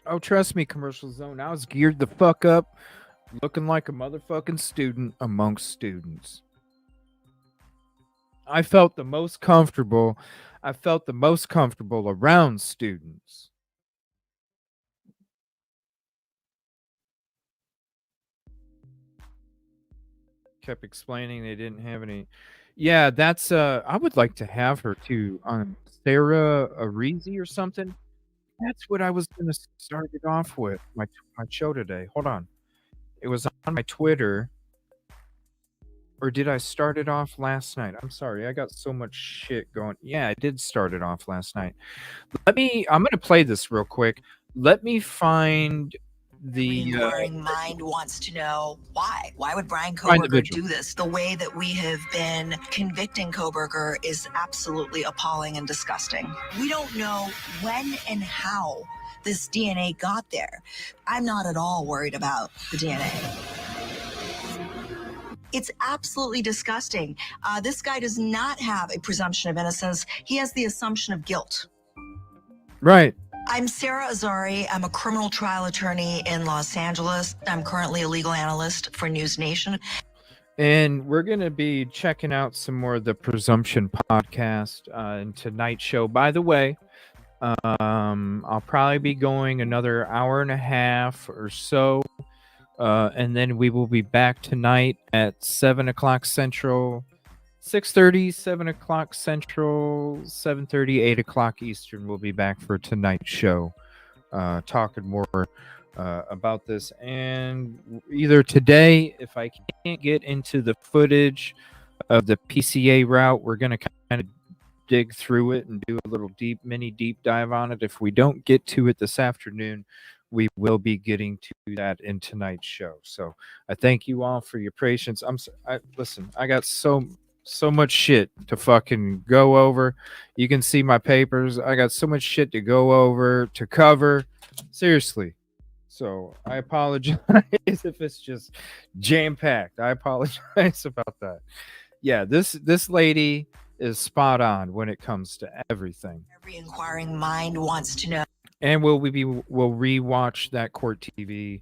Oh, trust me, Commercial Zone. I was geared the fuck up, looking like a motherfucking student amongst students. I felt the most comfortable. I felt the most comfortable around students. Kept explaining they didn't have any. Yeah, that's I would like to have her too on Sarah Arizi or something. That's what I was gonna start it off with my show today. Hold on. It was on my Twitter. Or did I start it off last night? I'm sorry. I got so much shit going. Yeah, I did start it off last night. I'm going to play this real quick. Let me find the inquiring mind wants to know why. Why would Brian Find the Koberger Vigil. do this? The way that we have been convicting Koberger is absolutely appalling and disgusting. We don't know when and how this DNA got there. I'm not at all worried about the DNA. It's absolutely disgusting. This guy does not have a presumption of innocence. He has the assumption of guilt. Right. I'm Sarah Azari. I'm a criminal trial attorney in Los Angeles. I'm currently a legal analyst for News Nation. And we're going to be checking out some more of the Presumption podcast and tonight's show. By the way, I'll probably be going another hour and a half or so. And then we will be back tonight at 7 o'clock Central, 6:30, 7 o'clock Central, 7:30, 8 o'clock Eastern. We'll be back for tonight's show, talking more about this. And either today, if I can't get into the footage of the PCA route, we're going to kind of dig through it and do a little mini deep dive on it. If we don't get to it this afternoon, we will be getting to that in tonight's show. So I thank you all for your patience. Listen, I got so much shit to fucking go over. You can see my papers. I got so much shit to go over, to cover. Seriously. So I apologize if it's just jam-packed. I apologize about that. Yeah, this lady is spot on when it comes to everything. Every inquiring mind wants to know. And we'll rewatch that Court TV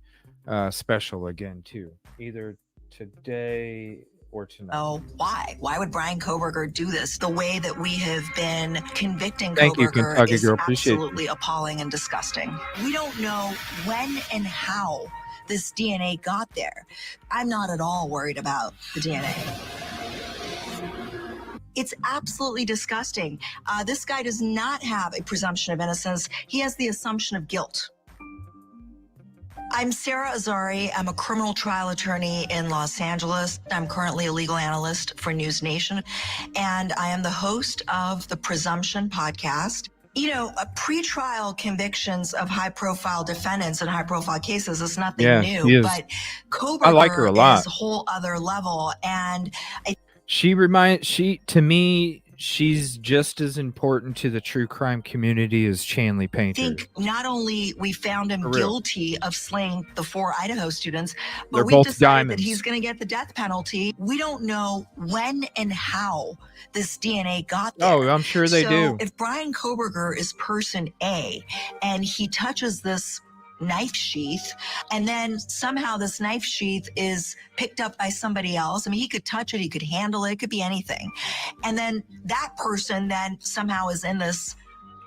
special again too, either today or tonight. Oh, why? Why would Brian Koberger do this? The way that we have been convicting Thank you, Koberger Kentucky is girl. Appreciate you. absolutely appalling and disgusting. We don't know when and how this DNA got there. I'm not at all worried about the DNA. It's absolutely disgusting. This guy does not have a presumption of innocence. He has the assumption of guilt. I'm Sarah Azari. I'm a criminal trial attorney in Los Angeles. I'm currently a legal analyst for News Nation, and I am the host of the Presumption podcast. You know, pretrial convictions of high-profile defendants in high-profile cases is nothing new, but Koberger I like her a lot. is a whole other level, and To me, she's just as important to the true crime community as Chanley Painter. I think not only we found him For real. guilty of slaying the 4 Idaho students, but They're we both decided diamonds. that he's going to get the death penalty. We don't know when and how this DNA got there. Oh, I'm sure they do. If Brian Koberger is person A and he touches this knife sheath and then somehow this knife sheath is picked up by somebody else, I mean, he could touch it, he could handle it, it could be anything, and then that person then somehow is in this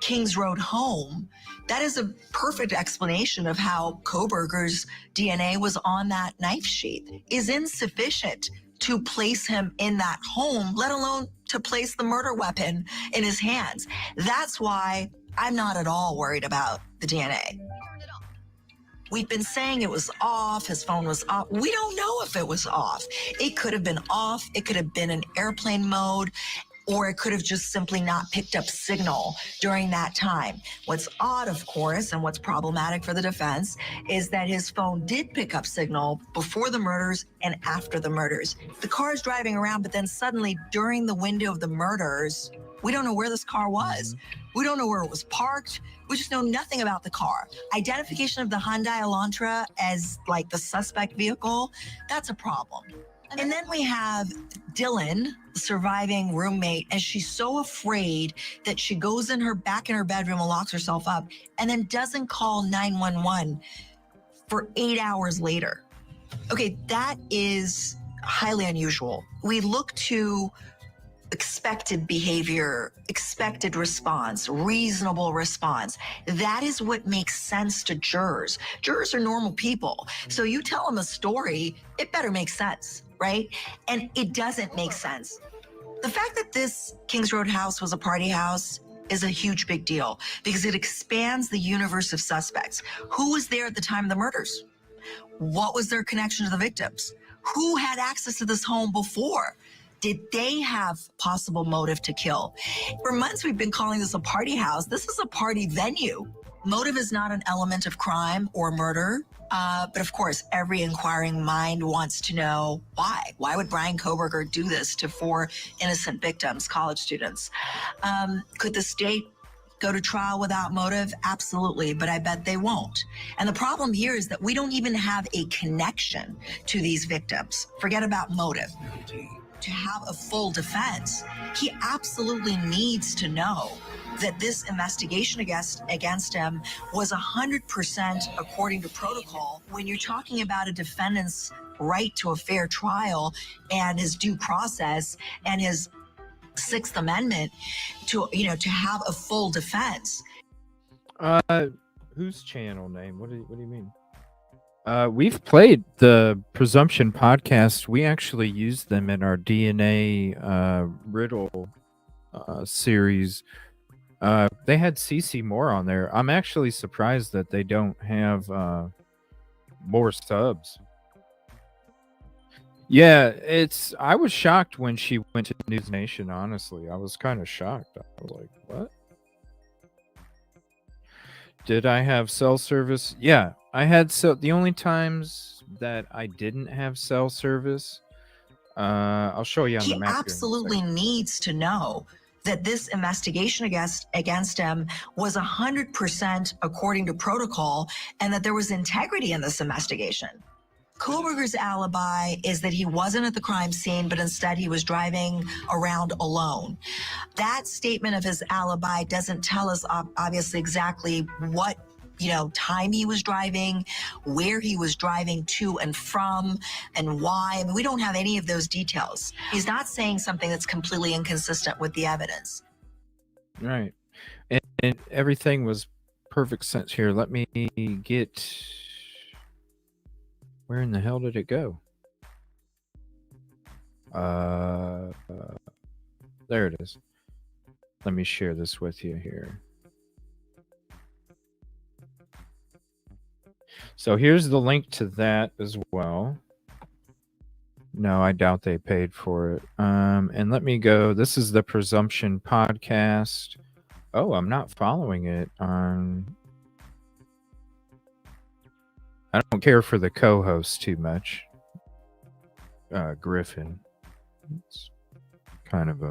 Kings Road home, that is a perfect explanation of how Koberger's DNA was on that knife sheath. Is insufficient to place him in that home, let alone to place the murder weapon in his hands. That's why I'm not at all worried about the DNA. We've been saying it was off, his phone was off. We don't know if it was off. It could have been off, it could have been in airplane mode, or it could have just simply not picked up signal during that time. What's odd, of course, and what's problematic for the defense is that his phone did pick up signal before the murders and after the murders. The car is driving around, but then suddenly during the window of the murders, we don't know where this car was. We don't know where it was parked. We just know nothing about the car. Identification of the Hyundai Elantra as like the suspect vehicle, that's a problem. And then we have Dylan, the surviving roommate, and she's so afraid that she goes back in her bedroom and locks herself up and then doesn't call 911 for 8 hours later. Okay, that is highly unusual. We look to expected behavior, expected response, reasonable response. That is what makes sense to jurors. Jurors are normal people. So you tell them a story, it better make sense, right? And it doesn't make sense. The fact that this Kings Road house was a party house is a huge big deal because it expands the universe of suspects. Who was there at the time of the murders? What was their connection to the victims? Who had access to this home before? Did they have possible motive to kill? For months, we've been calling this a party house. This is a party venue. Motive is not an element of crime or murder. But of course, every inquiring mind wants to know why. Why would Brian Koberger do this to 4 innocent victims, college students? Could the state go to trial without motive? Absolutely, but I bet they won't. And the problem here is that we don't even have a connection to these victims. Forget about motive. To have a full defense, he absolutely needs to know that this investigation against him was 100% according to protocol. When you're talking about a defendant's right to a fair trial and his due process and his Sixth Amendment to have a full defense. Whose channel name? What do you mean? We've played the Presumption podcast. We actually used them in our DNA riddle series. They had CC Moore on there. I'm actually surprised that they don't have more subs. Yeah, I was shocked when she went to News Nation, honestly. I was kind of shocked. I was like, what? Did I have cell service? Yeah, I had the only times that I didn't have cell service, I'll show you on the map. He absolutely needs to know that this investigation against him was 100% according to protocol and that there was integrity in this investigation. Koberger's alibi is that he wasn't at the crime scene, but instead he was driving around alone. That statement of his alibi doesn't tell us obviously exactly what time he was driving, where he was driving to and from, and why. I mean, we don't have any of those details. He's not saying something that's completely inconsistent with the evidence. Right. And everything was perfect sense here. Let me get... Where in the hell did it go? There it is. Let me share this with you here. So here's the link to that as well. No, I doubt they paid for it. And let me go. This is the Presumption podcast. Oh, I'm not following it on... I don't care for the co-host too much. Griffin. It's kind of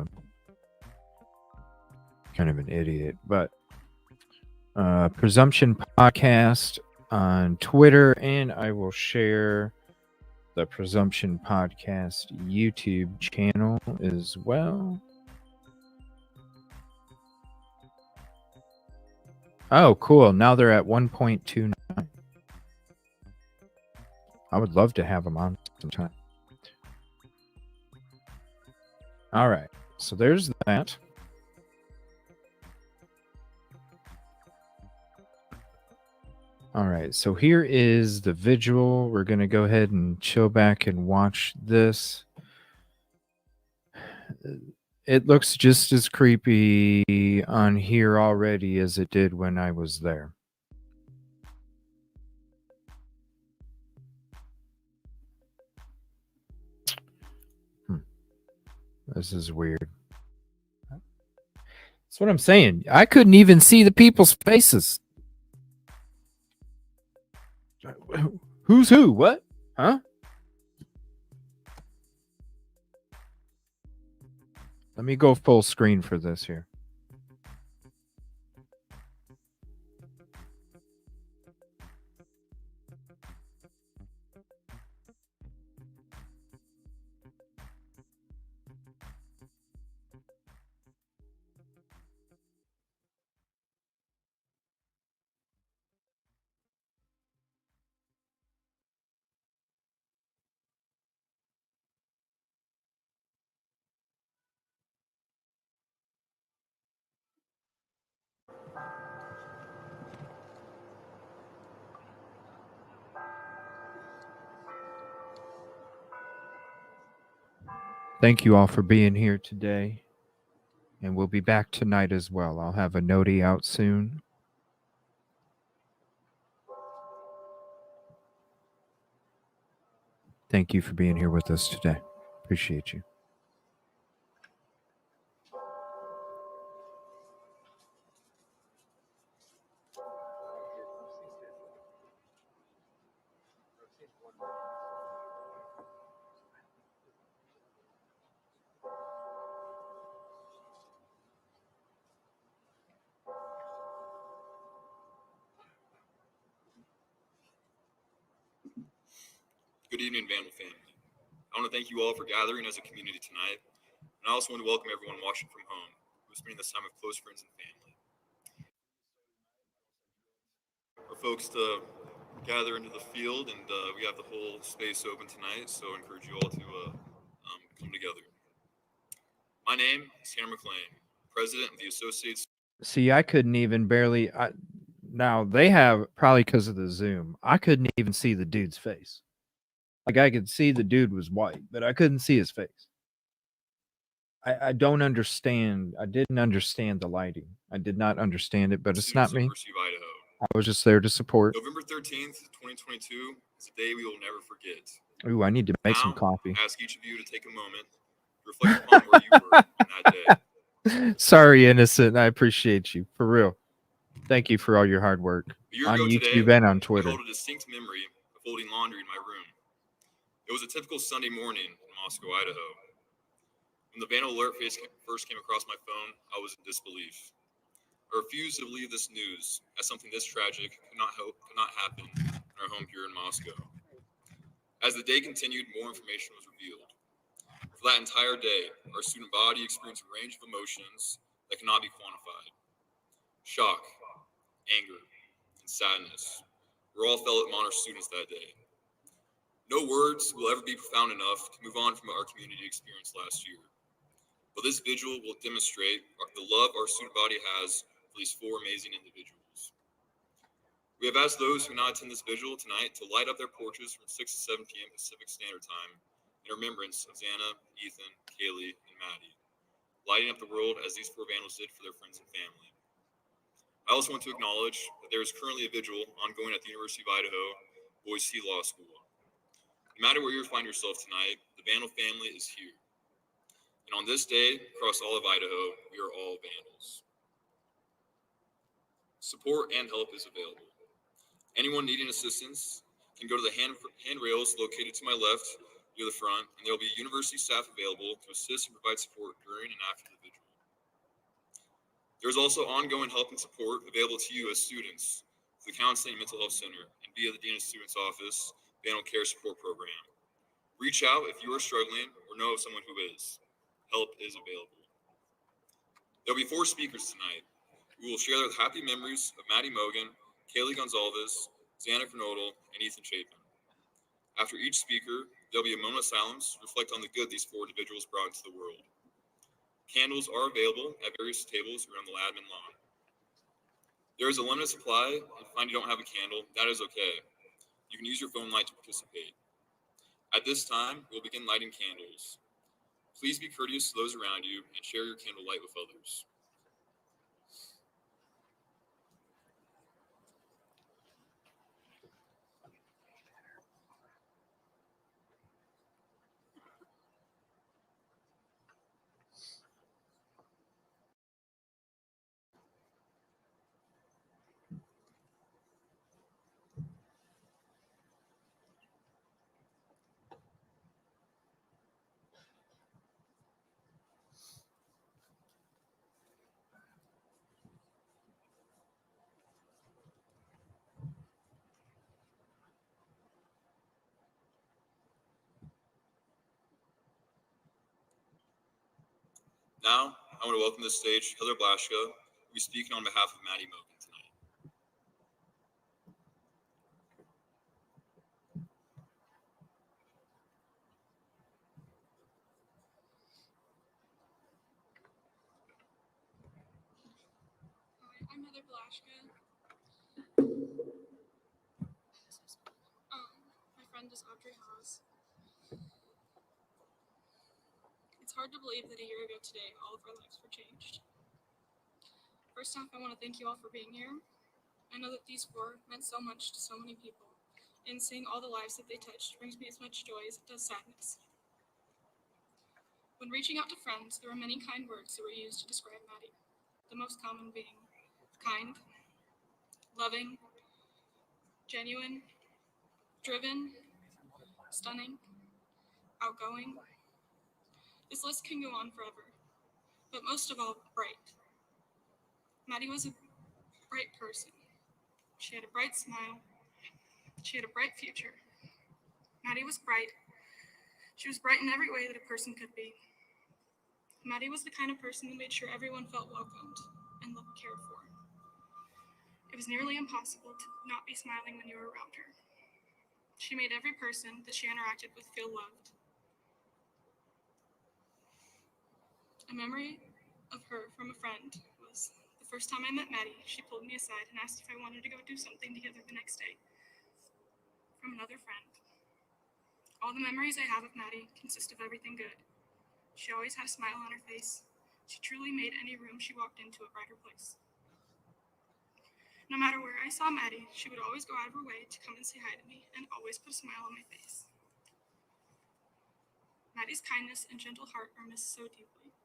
an idiot, but Presumption podcast on Twitter, and I will share the Presumption podcast YouTube channel as well. Oh, cool. Now they're at 1.29. I would love to have them on sometime. All right. So there's that. All right. So here is the Vigil. We're going to go ahead and chill back and watch this. It looks just as creepy on here already as it did when I was there. This is weird. That's what I'm saying. I couldn't even see the people's faces. Who's who? What? Huh? Let me go full screen for this here. Thank you all for being here today. And we'll be back tonight as well. I'll have a notey out soon. Thank you for being here with us today. Appreciate you. Good evening, Vandal family. I want to thank you all for gathering as a community tonight, and I also want to welcome everyone watching from home who is spending this time with close friends and family. For folks to gather into the field, and we have the whole space open tonight, so I encourage you all to come together. My name is Tanner McLean, president of the Associates. See, I couldn't even barely. Now they have, probably because of the Zoom, I couldn't even see the dude's face. Like I could see the dude was white, but I couldn't see his face. I don't understand. I didn't understand the lighting. I did not understand it, but it's not me. University of Idaho. I was just there to support. November 13th, 2022 is a day we will never forget. Ooh, I need to make some Now, coffee. I ask each of you to take a moment to reflect upon where you were on that day. Sorry, innocent. I appreciate you. For real. Thank you for all your hard work A year on ago YouTube today, and on Twitter. I hold a distinct memory of folding laundry in my room. It was a typical Sunday morning in Moscow, Idaho. When the Vandal alert first came across my phone, I was in disbelief. I refused to believe this news, as something this tragic could not happen in our home here in Moscow. As the day continued, more information was revealed. For that entire day, our student body experienced a range of emotions that cannot be quantified. Shock, anger, and sadness were all felt among our students that day. No words will ever be profound enough to move on from our community experience last year. But this vigil will demonstrate the love our student body has for these four amazing individuals. We have asked those who not attend this vigil tonight to light up their porches from 6 to 7 p.m. Pacific Standard Time in remembrance of Xana, Ethan, Kaylee, and Maddie, lighting up the world as these four vandals did for their friends and family. I also want to acknowledge that there is currently a vigil ongoing at the University of Idaho Boys C Law School. No matter where you find yourself tonight, the Vandal family is here. And on this day, across all of Idaho, we are all Vandals. Support and help is available. Anyone needing assistance can go to the handrails located to my left near the front, and there will be university staff available to assist and provide support during and after the vigil. There is also ongoing help and support available to you as students through the Counseling and Mental Health Center and via the Dean of Students Office Vandal Care Support Program. Reach out if you are struggling or know of someone who is. Help is available. There will be 4 speakers tonight who will share their happy memories of Maddie Mogan, Kaylee Gonzalez, Xana Kernodle, and Ethan Chapin. After each speaker, there will be a moment of silence to reflect on the good these 4 individuals brought into the world. Candles are available at various tables around the admin lawn. There is a limited supply, and if you find you don't have a candle, that is okay. You can use your phone light to participate. At this time, we'll begin lighting candles. Please be courteous to those around you and share your candle light with others. Now, I want to welcome to the stage Heather Blaschka, who will be speaking on behalf of Maddie Mogan tonight. I'm Heather Blaschka. My friend is Audrey Haas. hard to believe that a year ago today, all of our lives were changed. First off, I want to thank you all for being here. I know that these 4 meant so much to so many people, and seeing all the lives that they touched brings me as much joy as it does sadness. When reaching out to friends, there were many kind words that were used to describe Maddie, the most common being kind, loving, genuine, driven, stunning, outgoing. This list can go on forever, but most of all, bright. Maddie was a bright person. She had a bright smile. She had a bright future. Maddie was bright. She was bright in every way that a person could be. Maddie was the kind of person that made sure everyone felt welcomed and cared for. It was nearly impossible to not be smiling when you were around her. She made every person that she interacted with feel loved. A memory of her from a friend was the first time I met Maddie, she pulled me aside and asked if I wanted to go do something together the next day. From another friend. All the memories I have of Maddie consist of everything good. She always had a smile on her face. She truly made any room she walked into a brighter place. No matter where I saw Maddie, she would always go out of her way to come and say hi to me and always put a smile on my face. Maddie's kindness and gentle heart are missed so deeply.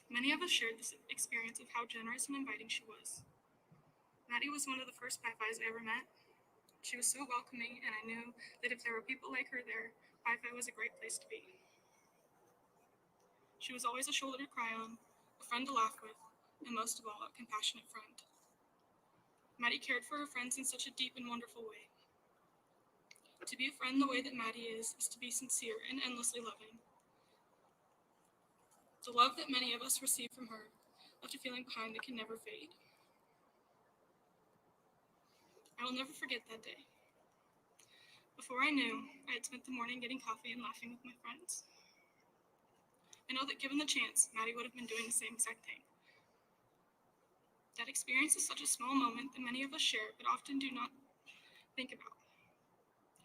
Many of us shared this experience of how generous and inviting she was. Maddie was one of the first Pi-Phis I ever met. She was so welcoming, and I knew that if there were people like her there, Pi-Phi was a great place to be. She was always a shoulder to cry on, a friend to laugh with, and most of all, a compassionate friend. Maddie cared for her friends in such a deep and wonderful way. To be a friend the way that Maddie is to be sincere and endlessly loving. The love that many of us receive from her left a feeling behind that can never fade. I will never forget that day. Before I knew, I had spent the morning getting coffee and laughing with my friends. I know that given the chance, Maddie would have been doing the same exact thing. That experience is such a small moment that many of us share, but often do not think about.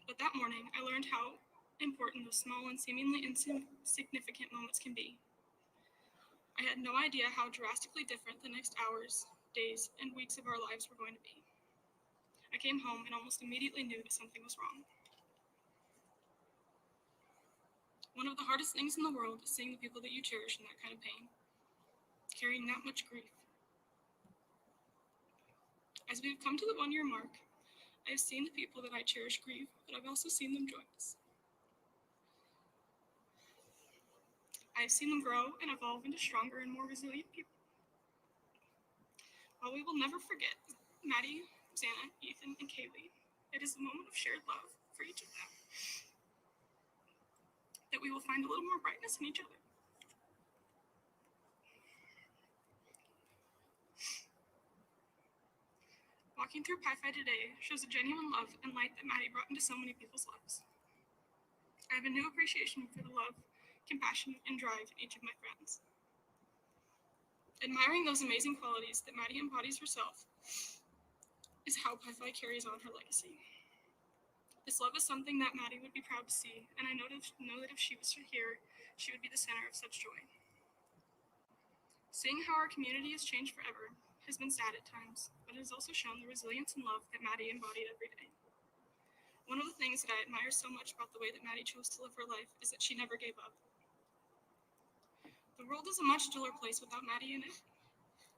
But that morning, I learned how important those small and seemingly insignificant moments can be. I had no idea how drastically different the next hours, days, and weeks of our lives were going to be. I came home and almost immediately knew that something was wrong. One of the hardest things in the world is seeing the people that you cherish in that kind of pain, carrying that much grief. As we've come to the 1-year mark, I have seen the people that I cherish grieve, but I've also seen them join us. I have seen them grow and evolve into stronger and more resilient people. While we will never forget Maddie, Xana, Ethan, and Kaylee, it is a moment of shared love for each of them, that we will find a little more brightness in each other. Walking through Pi-Phi today shows a genuine love and light that Maddie brought into so many people's lives. I have a new appreciation for the love, compassion, and drive in each of my friends. Admiring those amazing qualities that Maddie embodies herself is how Pi-Phi carries on her legacy. This love is something that Maddie would be proud to see, and I know that if she was here, she would be the center of such joy. Seeing how our community has changed forever has been sad at times, but it has also shown the resilience and love that Maddie embodied every day. One of the things that I admire so much about the way that Maddie chose to live her life is that she never gave up. The world is a much duller place without Maddie in it.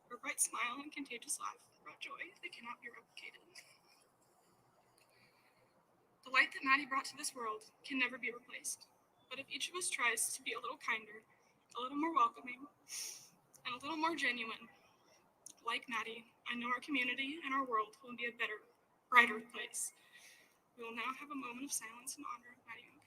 Her bright smile and contagious laugh brought joy that cannot be replicated. The light that Maddie brought to this world can never be replaced, but if each of us tries to be a little kinder, a little more welcoming, and a little more genuine, like Maddie, I know our community and our world will be a better, brighter place. We will now have a moment of silence in honor of Maddie Duncan.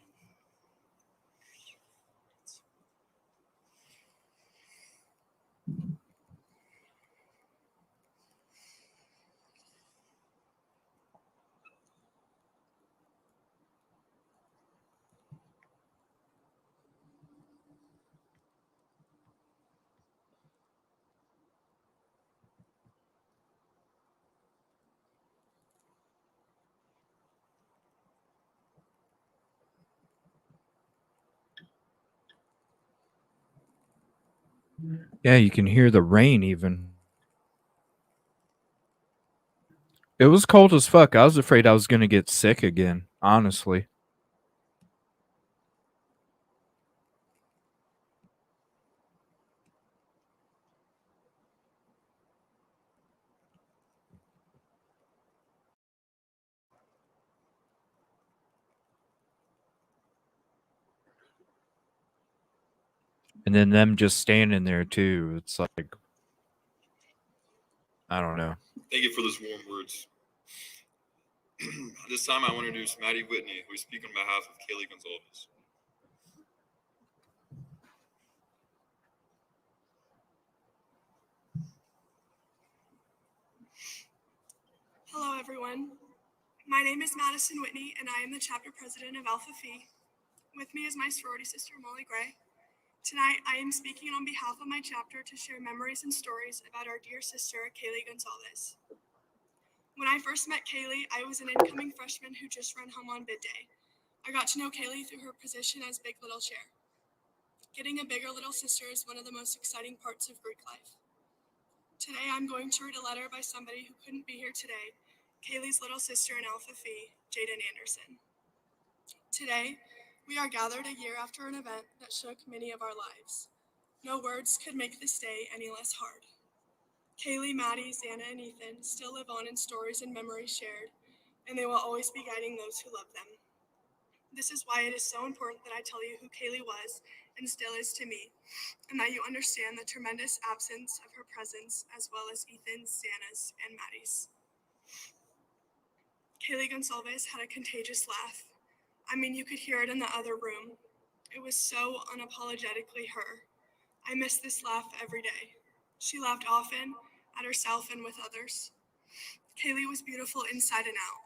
Yeah, you can hear the rain even. It was cold as fuck. I was afraid I was going to get sick again, honestly. And then them just standing there too. It's like, I don't know. Thank you for those warm words. This time I want to introduce Maddie Whitney, who is speaking on behalf of Kaylee Gonzalez. Hello, everyone. My name is Madison Whitney, and I am the chapter president of Alpha Phi. With me is my sorority sister, Molly Gray. Tonight, I am speaking on behalf of my chapter to share memories and stories about our dear sister, Kaylee Gonzalez. When I first met Kaylee, I was an incoming freshman who just ran home on bid day. I got to know Kaylee through her position as Big Little Chair. Getting a bigger little sister is one of the most exciting parts of Greek life. Today, I'm going to read a letter by somebody who couldn't be here today, Kaylee's little sister in Alpha Phi, Jaden Anderson. Today, we are gathered a year after an event that shook many of our lives. No words could make this day any less hard. Kaylee, Maddie, Xana, and Ethan still live on in stories and memories shared, and they will always be guiding those who love them. This is why it is so important that I tell you who Kaylee was and still is to me, and that you understand the tremendous absence of her presence, as well as Ethan's, Xana's, and Maddie's. Kaylee Gonzalez had a contagious laugh. I mean, you could hear it in the other room. It was so unapologetically her. I miss this laugh every day. She laughed often, at herself and with others. Kaylee was beautiful inside and out.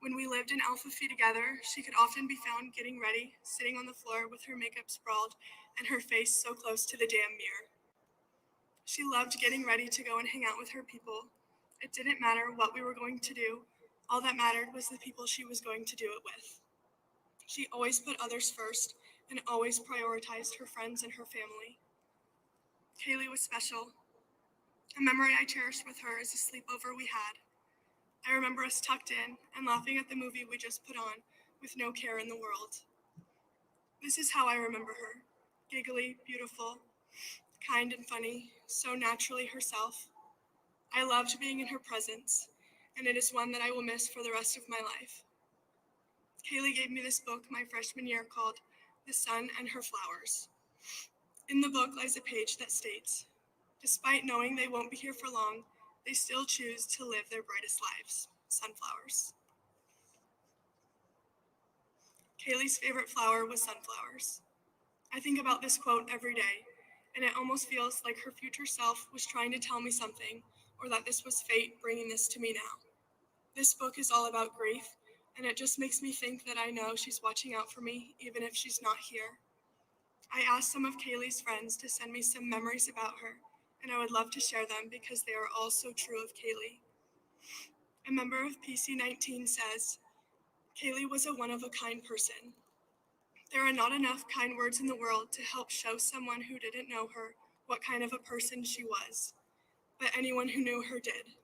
When we lived in Alpha Phi together, she could often be found getting ready, sitting on the floor with her makeup sprawled and her face so close to the damn mirror. She loved getting ready to go and hang out with her people. It didn't matter what we were going to do. All that mattered was the people she was going to do it with. She always put others first and always prioritized her friends and her family. Kaylee was special. A memory I cherish with her is a sleepover we had. I remember us tucked in and laughing at the movie we just put on with no care in the world. This is how I remember her. Giggly, beautiful, kind and funny, so naturally herself. I loved being in her presence, and it is one that I will miss for the rest of my life. Kaylee gave me this book my freshman year called The Sun and Her Flowers. In the book lies a page that states, despite knowing they won't be here for long, they still choose to live their brightest lives. Sunflowers. Kaylee's favorite flower was sunflowers. I think about this quote every day, and it almost feels like her future self was trying to tell me something, or that this was fate bringing this to me now. This book is all about grief, and it just makes me think that I know she's watching out for me, even if she's not here. I asked some of Kaylee's friends to send me some memories about her, and I would love to share them because they are all so true of Kaylee. A member of PC19 says, Kaylee was a one-of-a-kind person. There are not enough kind words in the world to help show someone who didn't know her what kind of a person she was, but anyone who knew her did.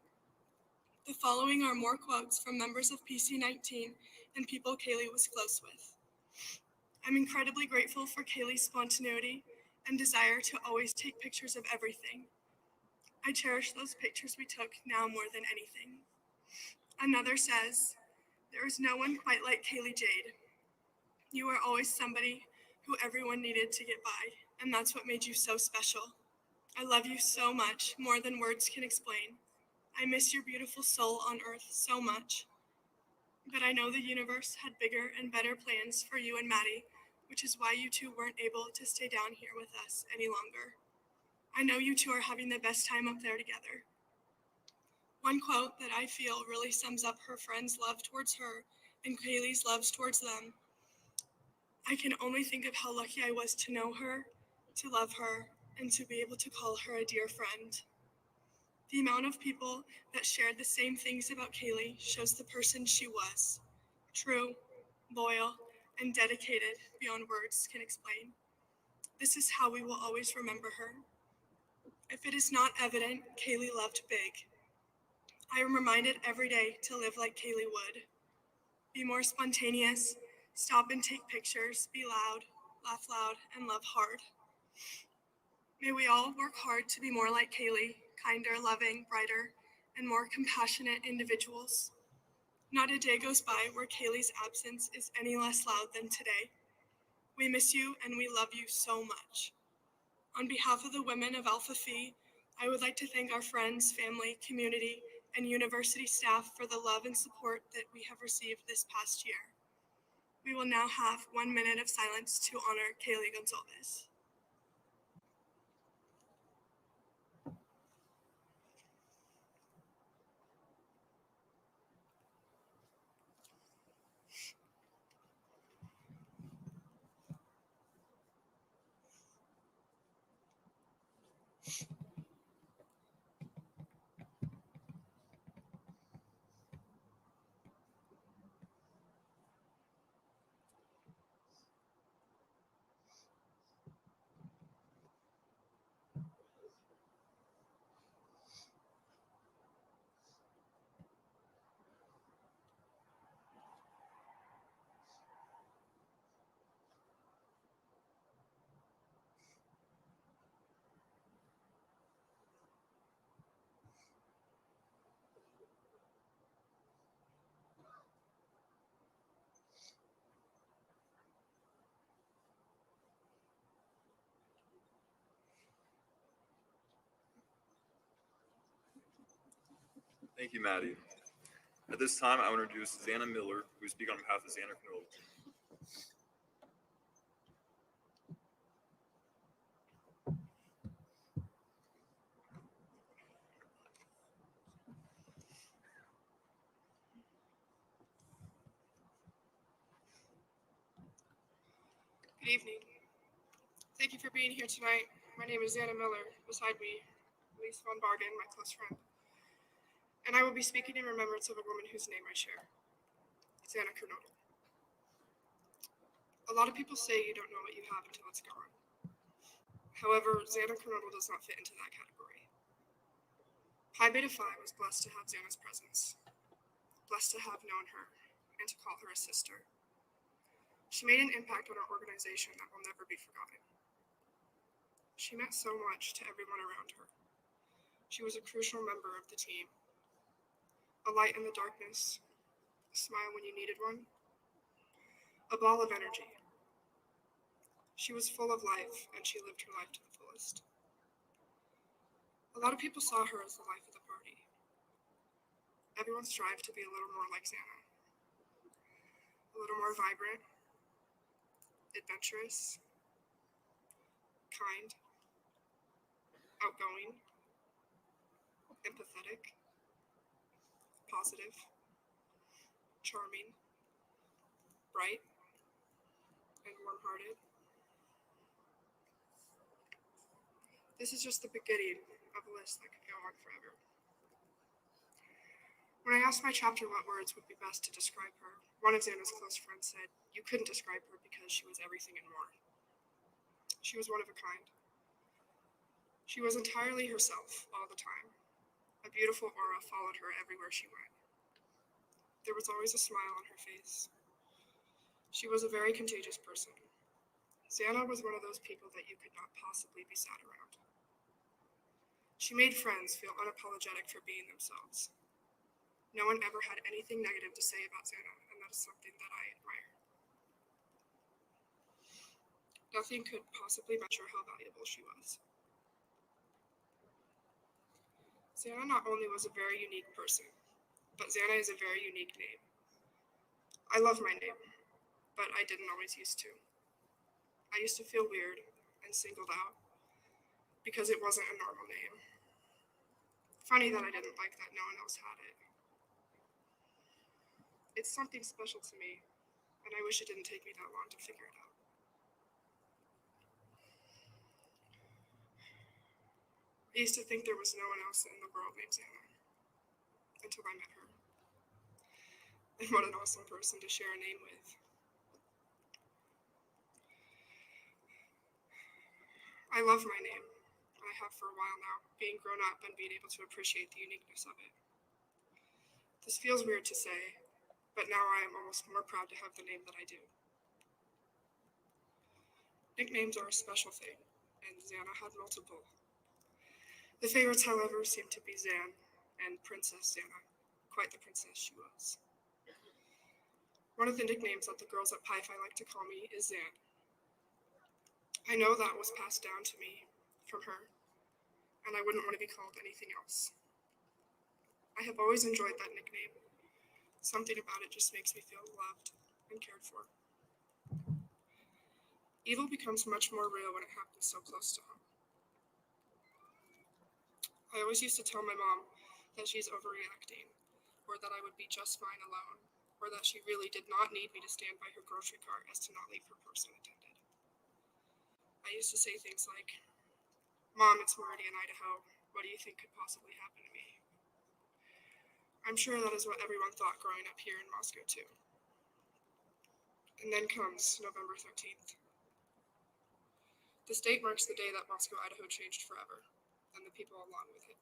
The following are more quotes from members of PC19 and people Kaylee was close with. I'm incredibly grateful for Kaylee's spontaneity and desire to always take pictures of everything. I cherish those pictures we took now more than anything. Another says, there is no one quite like Kaylee Jade. You were always somebody who everyone needed to get by, and that's what made you so special. I love you so much, more than words can explain. I miss your beautiful soul on earth so much. But I know the universe had bigger and better plans for you and Maddie, which is why you two weren't able to stay down here with us any longer. I know you two are having the best time up there together. One quote that I feel really sums up her friends' love towards her and Kaylee's love towards them. I can only think of how lucky I was to know her, to love her, and to be able to call her a dear friend. The amount of people that shared the same things about Kaylee shows the person she was. True, loyal, and dedicated beyond words can explain. This is how we will always remember her. If it is not evident, Kaylee loved big. I am reminded every day to live like Kaylee would. Be more spontaneous, stop and take pictures, be loud, laugh loud, and love hard. May we all work hard to be more like Kaylee, kinder, loving, brighter, and more compassionate individuals. Not a day goes by where Kaylee's absence is any less loud than today. We miss you and we love you so much. On behalf of the women of Alpha Phi, I would like to thank our friends, family, community, and university staff for the love and support that we have received this past year. We will now have 1 minute of silence to honor Kaylee Gonzalez. Thank you, Maddie. At this time, I want to introduce Xana Miller, who will speak on behalf of Xana Knoll. Good evening. Thank you for being here tonight. My name is Xana Miller. Beside me, Elise von Bargen, my close friend. And I will be speaking in remembrance of a woman whose name I share, Xana Kernodle. A lot of people say you don't know what you have until it's gone. However, Xana Kernodle does not fit into that category. Pi Beta Phi was blessed to have Xana's presence, blessed to have known her, and to call her a sister. She made an impact on our organization that will never be forgotten. She meant so much to everyone around her. She was a crucial member of the team. A light in the darkness, a smile when you needed one, a ball of energy. She was full of life, and she lived her life to the fullest. A lot of people saw her as the life of the party. Everyone strived to be a little more like Xana. A little more vibrant, adventurous, kind, outgoing, empathetic, positive, charming, bright, and warm-hearted. This is just the beginning of a list that could go on forever. When I asked my chapter what words would be best to describe her, one of Xana's close friends said, "You couldn't describe her because she was everything and more." She was one of a kind. She was entirely herself all the time. A beautiful aura followed her everywhere she went. There was always a smile on her face. She was a very contagious person. Xana was one of those people that you could not possibly be sad around. She made friends feel unapologetic for being themselves. No one ever had anything negative to say about Xana, and that is something that I admire. Nothing could possibly measure how valuable she was. Xana not only was a very unique person, but Xana is a very unique name. I love my name, but I didn't always used to. I used to feel weird and singled out because it wasn't a normal name. Funny that I didn't like that no one else had it. It's something special to me, and I wish it didn't take me that long to figure it out. I used to think there was no one else in the world named Xana, until I met her. And what an awesome person to share a name with. I love my name. I have for a while now, being grown up and being able to appreciate the uniqueness of it. This feels weird to say, but now I am almost more proud to have the name that I do. Nicknames are a special thing, and Xana had multiple. The favorites, however, seem to be Xan and Princess Xana. Quite the princess she was. One of the nicknames that the girls at Pi Phi like to call me is Xan. I know that was passed down to me from her, and I wouldn't want to be called anything else. I have always enjoyed that nickname. Something about it just makes me feel loved and cared for. Evil becomes much more real when it happens so close to home. I always used to tell my mom that she's overreacting, or that I would be just fine alone, or that she really did not need me to stand by her grocery cart as to not leave her purse unattended. I used to say things like, "Mom, it's already in Idaho. What do you think could possibly happen to me?" I'm sure that is what everyone thought growing up here in Moscow too. And then comes November 13th. This date marks the day that Moscow, Idaho changed forever, and the people along with it.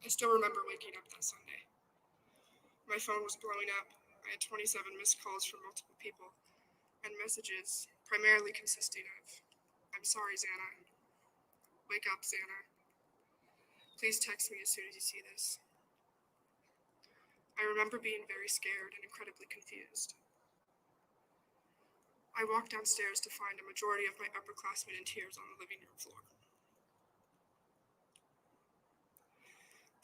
I still remember waking up that Sunday. My phone was blowing up. I had 27 missed calls from multiple people, and messages primarily consisting of, "I'm sorry, Xana. Wake up, Xana. Please text me as soon as you see this." I remember being very scared and incredibly confused. I walked downstairs to find a majority of my upperclassmen in tears on the living room floor.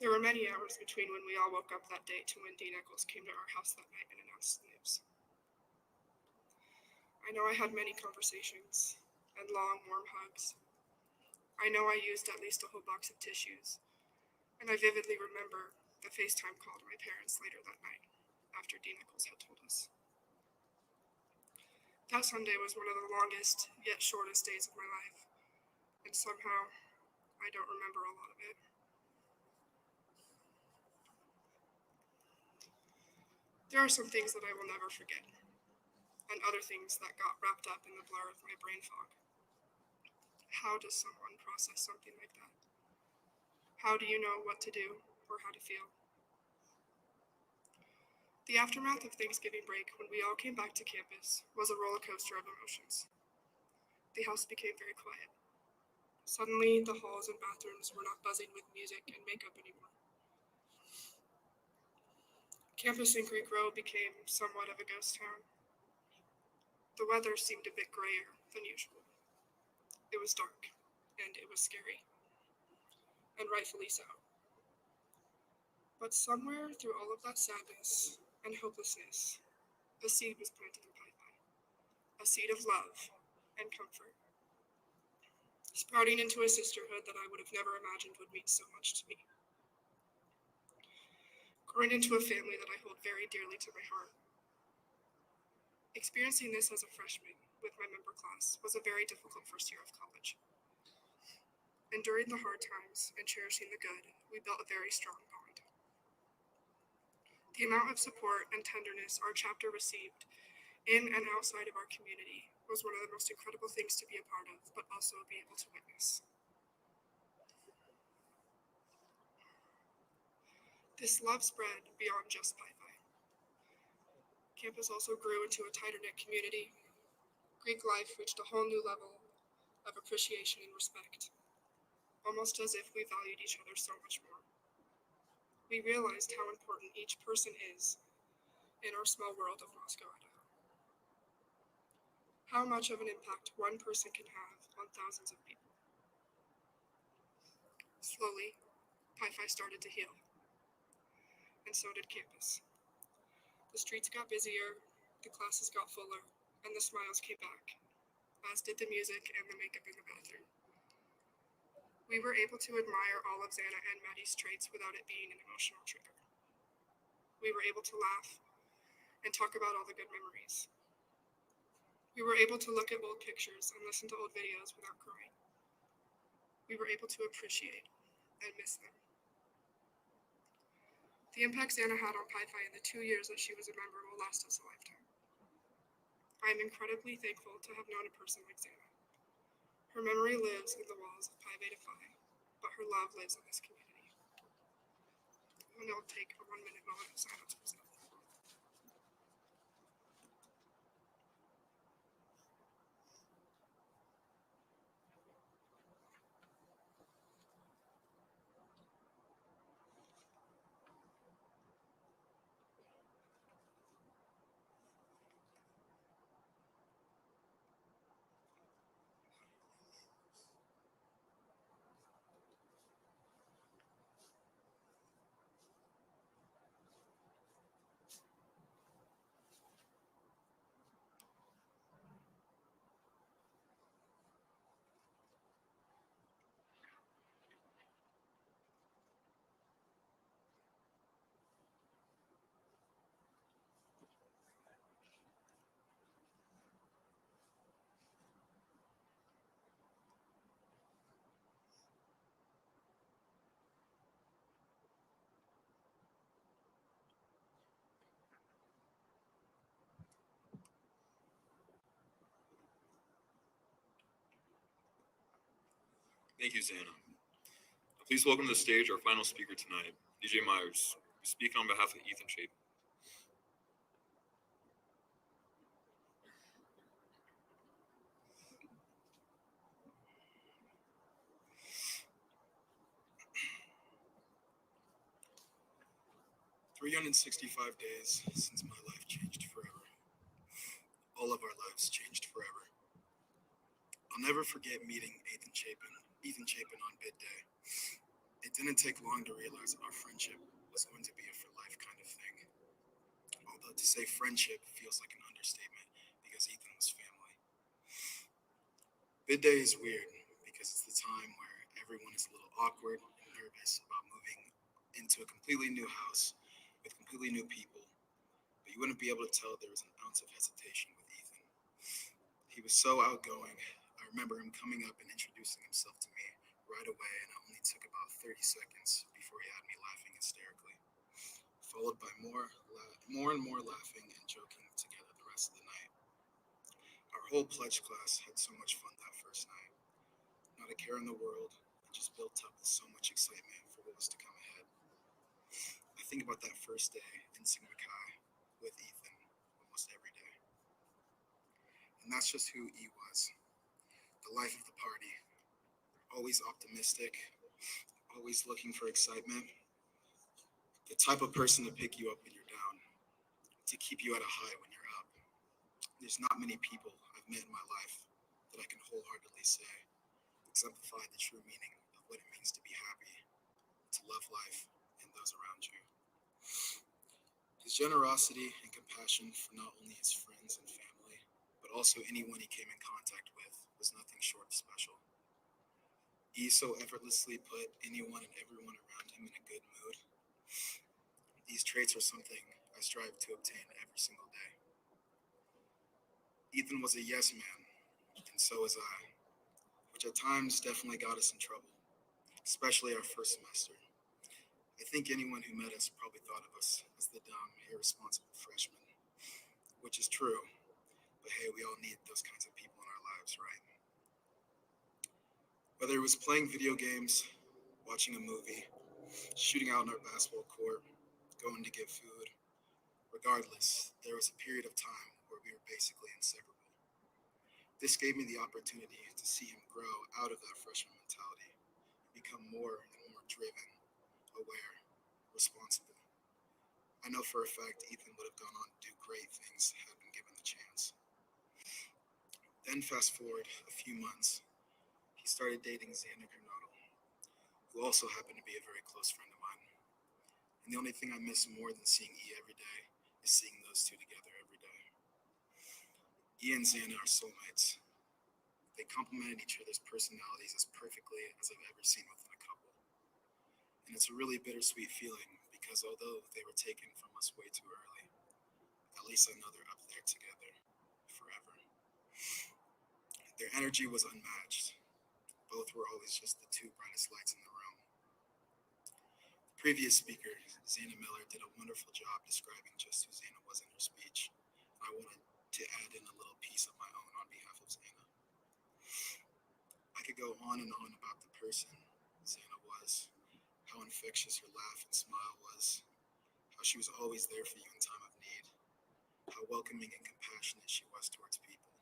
There were many hours between when we all woke up that day to when Dean Eccles came to our house that night and announced the news. I know I had many conversations and long, warm hugs. I know I used at least a whole box of tissues, and I vividly remember the FaceTime call to my parents later that night, after Dean Eccles had told us. That Sunday was one of the longest, yet shortest days of my life, and somehow, I don't remember a lot of it. There are some things that I will never forget, and other things that got wrapped up in the blur of my brain fog. How does someone process something like that? How do you know what to do or how to feel? The aftermath of Thanksgiving break, when we all came back to campus, was a roller coaster of emotions. The house became very quiet. Suddenly, the halls and bathrooms were not buzzing with music and makeup anymore. Campus in Greek Row became somewhat of a ghost town. The weather seemed a bit grayer than usual. It was dark, and it was scary. And rightfully so. But somewhere through all of that sadness and hopelessness, a seed was planted in Pi Phi. A seed of love and comfort, sprouting into a sisterhood that I would have never imagined would mean so much to me. Growing into a family that I hold very dearly to my heart. Experiencing this as a freshman with my member class was a very difficult first year of college. Enduring the hard times and cherishing the good, we built a very strong bond. The amount of support and tenderness our chapter received in and outside of our community was one of the most incredible things to be a part of, but also be able to witness. This love spread beyond just Pi Phi. Campus also grew into a tighter-knit community. Greek life reached a whole new level of appreciation and respect, almost as if we valued each other so much more. We realized how important each person is in our small world of Moscow, Idaho. How much of an impact one person can have on thousands of people. Slowly, Pi Phi started to heal, and so did campus. The streets got busier, the classes got fuller, and the smiles came back, as did the music and the makeup in the bathroom. We were able to admire all of Xana and Maddie's traits without it being an emotional trigger. We were able to laugh and talk about all the good memories. We were able to look at old pictures and listen to old videos without crying. We were able to appreciate and miss them. The impact Xana had on Pi Phi in the 2 years that she was a member will last us a lifetime. I am incredibly thankful to have known a person like Xana. Her memory lives in the walls of Pi Beta Phi, but her love lives in this community. And I'll take a 1-minute moment of silence for Zena. Thank you, Xana. Please welcome to the stage our final speaker tonight, DJ Myers, who speak on behalf of Ethan Chapin. "365 days since my life changed forever. All of our lives changed forever. I'll never forget meeting Ethan Chapin on bid day. It didn't take long to realize that our friendship was going to be a for life kind of thing. Although to say friendship feels like an understatement because Ethan was family. Bid day is weird because it's the time where everyone is a little awkward and nervous about moving into a completely new house with completely new people, but you wouldn't be able to tell there was an ounce of hesitation with Ethan. He was so outgoing. I remember him coming up and introducing himself to me right away, and it only took about 30 seconds before he had me laughing hysterically, followed by more and more laughing and joking together the rest of the night. Our whole pledge class had so much fun that first night. Not a care in the world, and just built up with so much excitement for what was to come ahead. I think about that first day in Sigma Chi with Ethan almost every day. And that's just who E was. The life of the party. Always optimistic, always looking for excitement. The type of person to pick you up when you're down, to keep you at a high when you're up. There's not many people I've met in my life that I can wholeheartedly say exemplify the true meaning of what it means to be happy, to love life and those around you. His generosity and compassion for not only his friends and family, but also anyone he came in contact with was nothing short of special. He so effortlessly put anyone and everyone around him in a good mood. These traits are something I strive to obtain every single day. Ethan was a yes man, and so was I, which at times definitely got us in trouble, especially our first semester. I think anyone who met us probably thought of us as the dumb, irresponsible freshmen, which is true, but hey, we all need those kinds of people in our lives, right? Whether it was playing video games, watching a movie, shooting out in our basketball court, going to get food, regardless, there was a period of time where we were basically inseparable. This gave me the opportunity to see him grow out of that freshman mentality, become more and more driven, aware, responsible. I know for a fact Ethan would have gone on to do great things had been given the chance. Then fast forward a few months, he started dating Xana, who also happened to be a very close friend of mine. And the only thing I miss more than seeing E every day is seeing those two together every day. E and Xana are soulmates. They complemented each other's personalities as perfectly as I've ever seen within a couple. And it's a really bittersweet feeling because although they were taken from us way too early, at least I know they're up there together forever. Their energy was unmatched. Both were always just the two brightest lights in the room. The previous speaker, Xana Miller, did a wonderful job describing just who Xana was in her speech. I wanted to add in a little piece of my own on behalf of Xana. go on and on about the person Xana was, how infectious her laugh and smile was, how she was always there for you in time of need, how welcoming and compassionate she was towards people,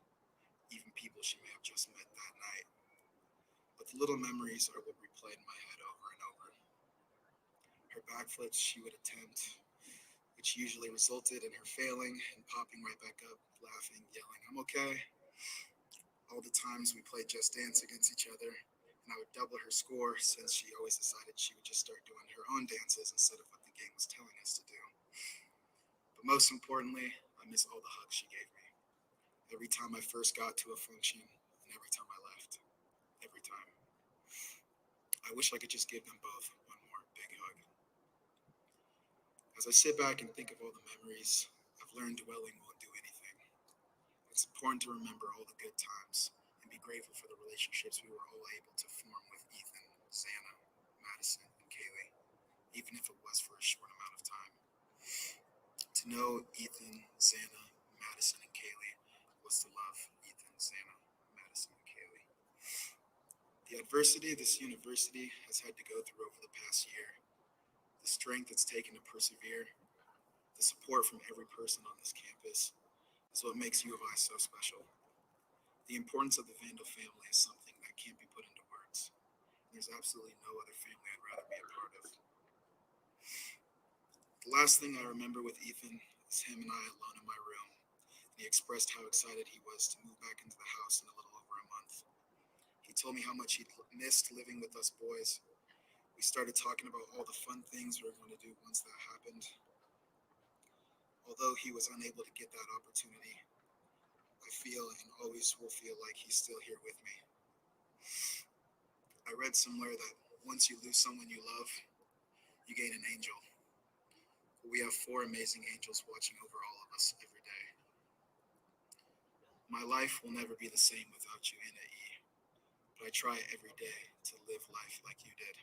even people she may have just met that night. But the little memories are what replayed in my head over and over. Her backflips she would attempt, which usually resulted in her failing and popping right back up, laughing, yelling, "I'm okay." All the times we played Just Dance against each other, and I would double her score since she always decided she would just start doing her own dances instead of what the game was telling us to do. But most importantly, I miss all the hugs she gave me. Every time I first got to a function, and every time I left. Every time. I wish I could just give them both one more big hug. As I sit back and think of all the memories, I've learned dwelling won't do anything. It's important to remember all the good times and be grateful for the relationships we were all able to form with Ethan, Xana, Madison, and Kaylee, even if it was for a short amount of time. To know Ethan, Xana, Madison, and Kaylee was to love Ethan, Xana, Madison, and Kaylee. The adversity this university has had to go through over the past year, the strength it's taken to persevere, the support from every person on this campus is what makes U of I so special. The importance of the Vandal family is something that can't be put into words. There's absolutely no other family I'd rather be a part of. The last thing I remember with Ethan is him and I alone in my room. He expressed how excited he was to move back into the house in a little over a month. He told me how much he'd missed living with us boys. We started talking about all the fun things we were going to do once that happened. Although he was unable to get that opportunity, I feel and always will feel like he's still here with me. I read somewhere that once you lose someone you love, you gain an angel. We have 4 amazing angels watching over all of us every day. My life will never be the same without you in it, E, but I try every day to live life like you did.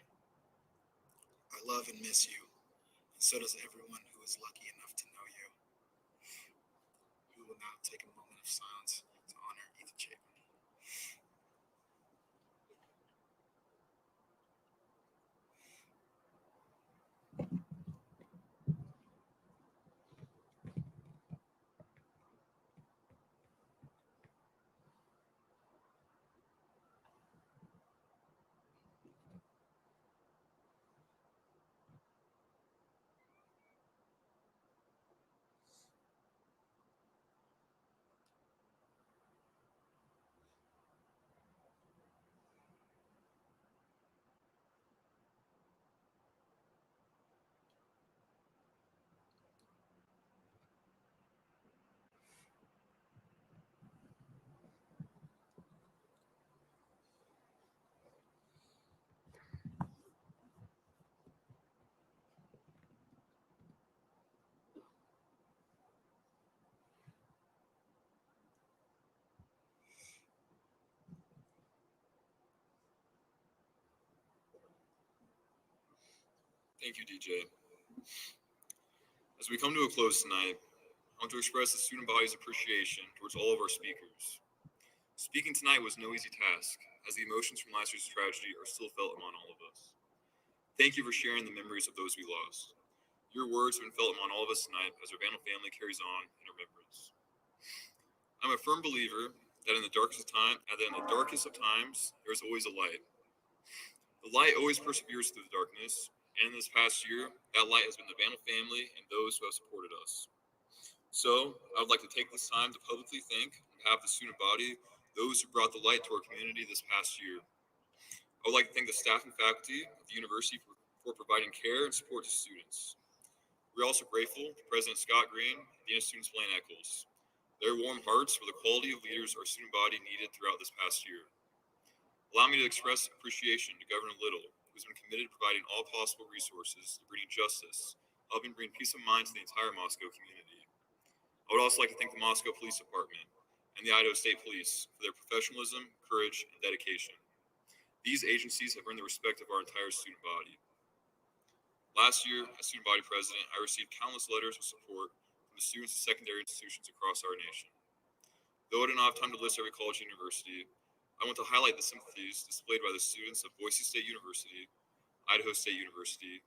I love and miss you, and so does everyone who is lucky enough to know you. We will now take a moment of silence to honor Ethan Chapin. Thank you, DJ. As we come to a close tonight, I want to express the student body's appreciation towards all of our speakers. Speaking tonight was no easy task, as the emotions from last year's tragedy are still felt among all of us. Thank you for sharing the memories of those we lost. Your words have been felt among all of us tonight as our Vandal family carries on in remembrance. I'm a firm believer that in the darkest of times, there's always a light. The light always perseveres through the darkness, and in this past year, that light has been the Vandal family and those who have supported us. So, I would like to take this time to publicly thank, on behalf of the student body, those who brought the light to our community this past year. I would like to thank the staff and faculty of the university for providing care and support to students. We're also grateful to President Scott Green and Dean of Students Blaine Eccles. Their warm hearts were the quality of leaders our student body needed throughout this past year. Allow me to express appreciation to Governor Little, who's been committed to providing all possible resources to bring justice, helping bring peace of mind to the entire Moscow community. I would also like to thank the Moscow Police Department and the Idaho State Police for their professionalism, courage, and dedication. These agencies have earned the respect of our entire student body. Last year, as student body president, I received countless letters of support from the students of secondary institutions across our nation. Though I did not have time to list every college and university, I want to highlight the sympathies displayed by the students of Boise State University, Idaho State University,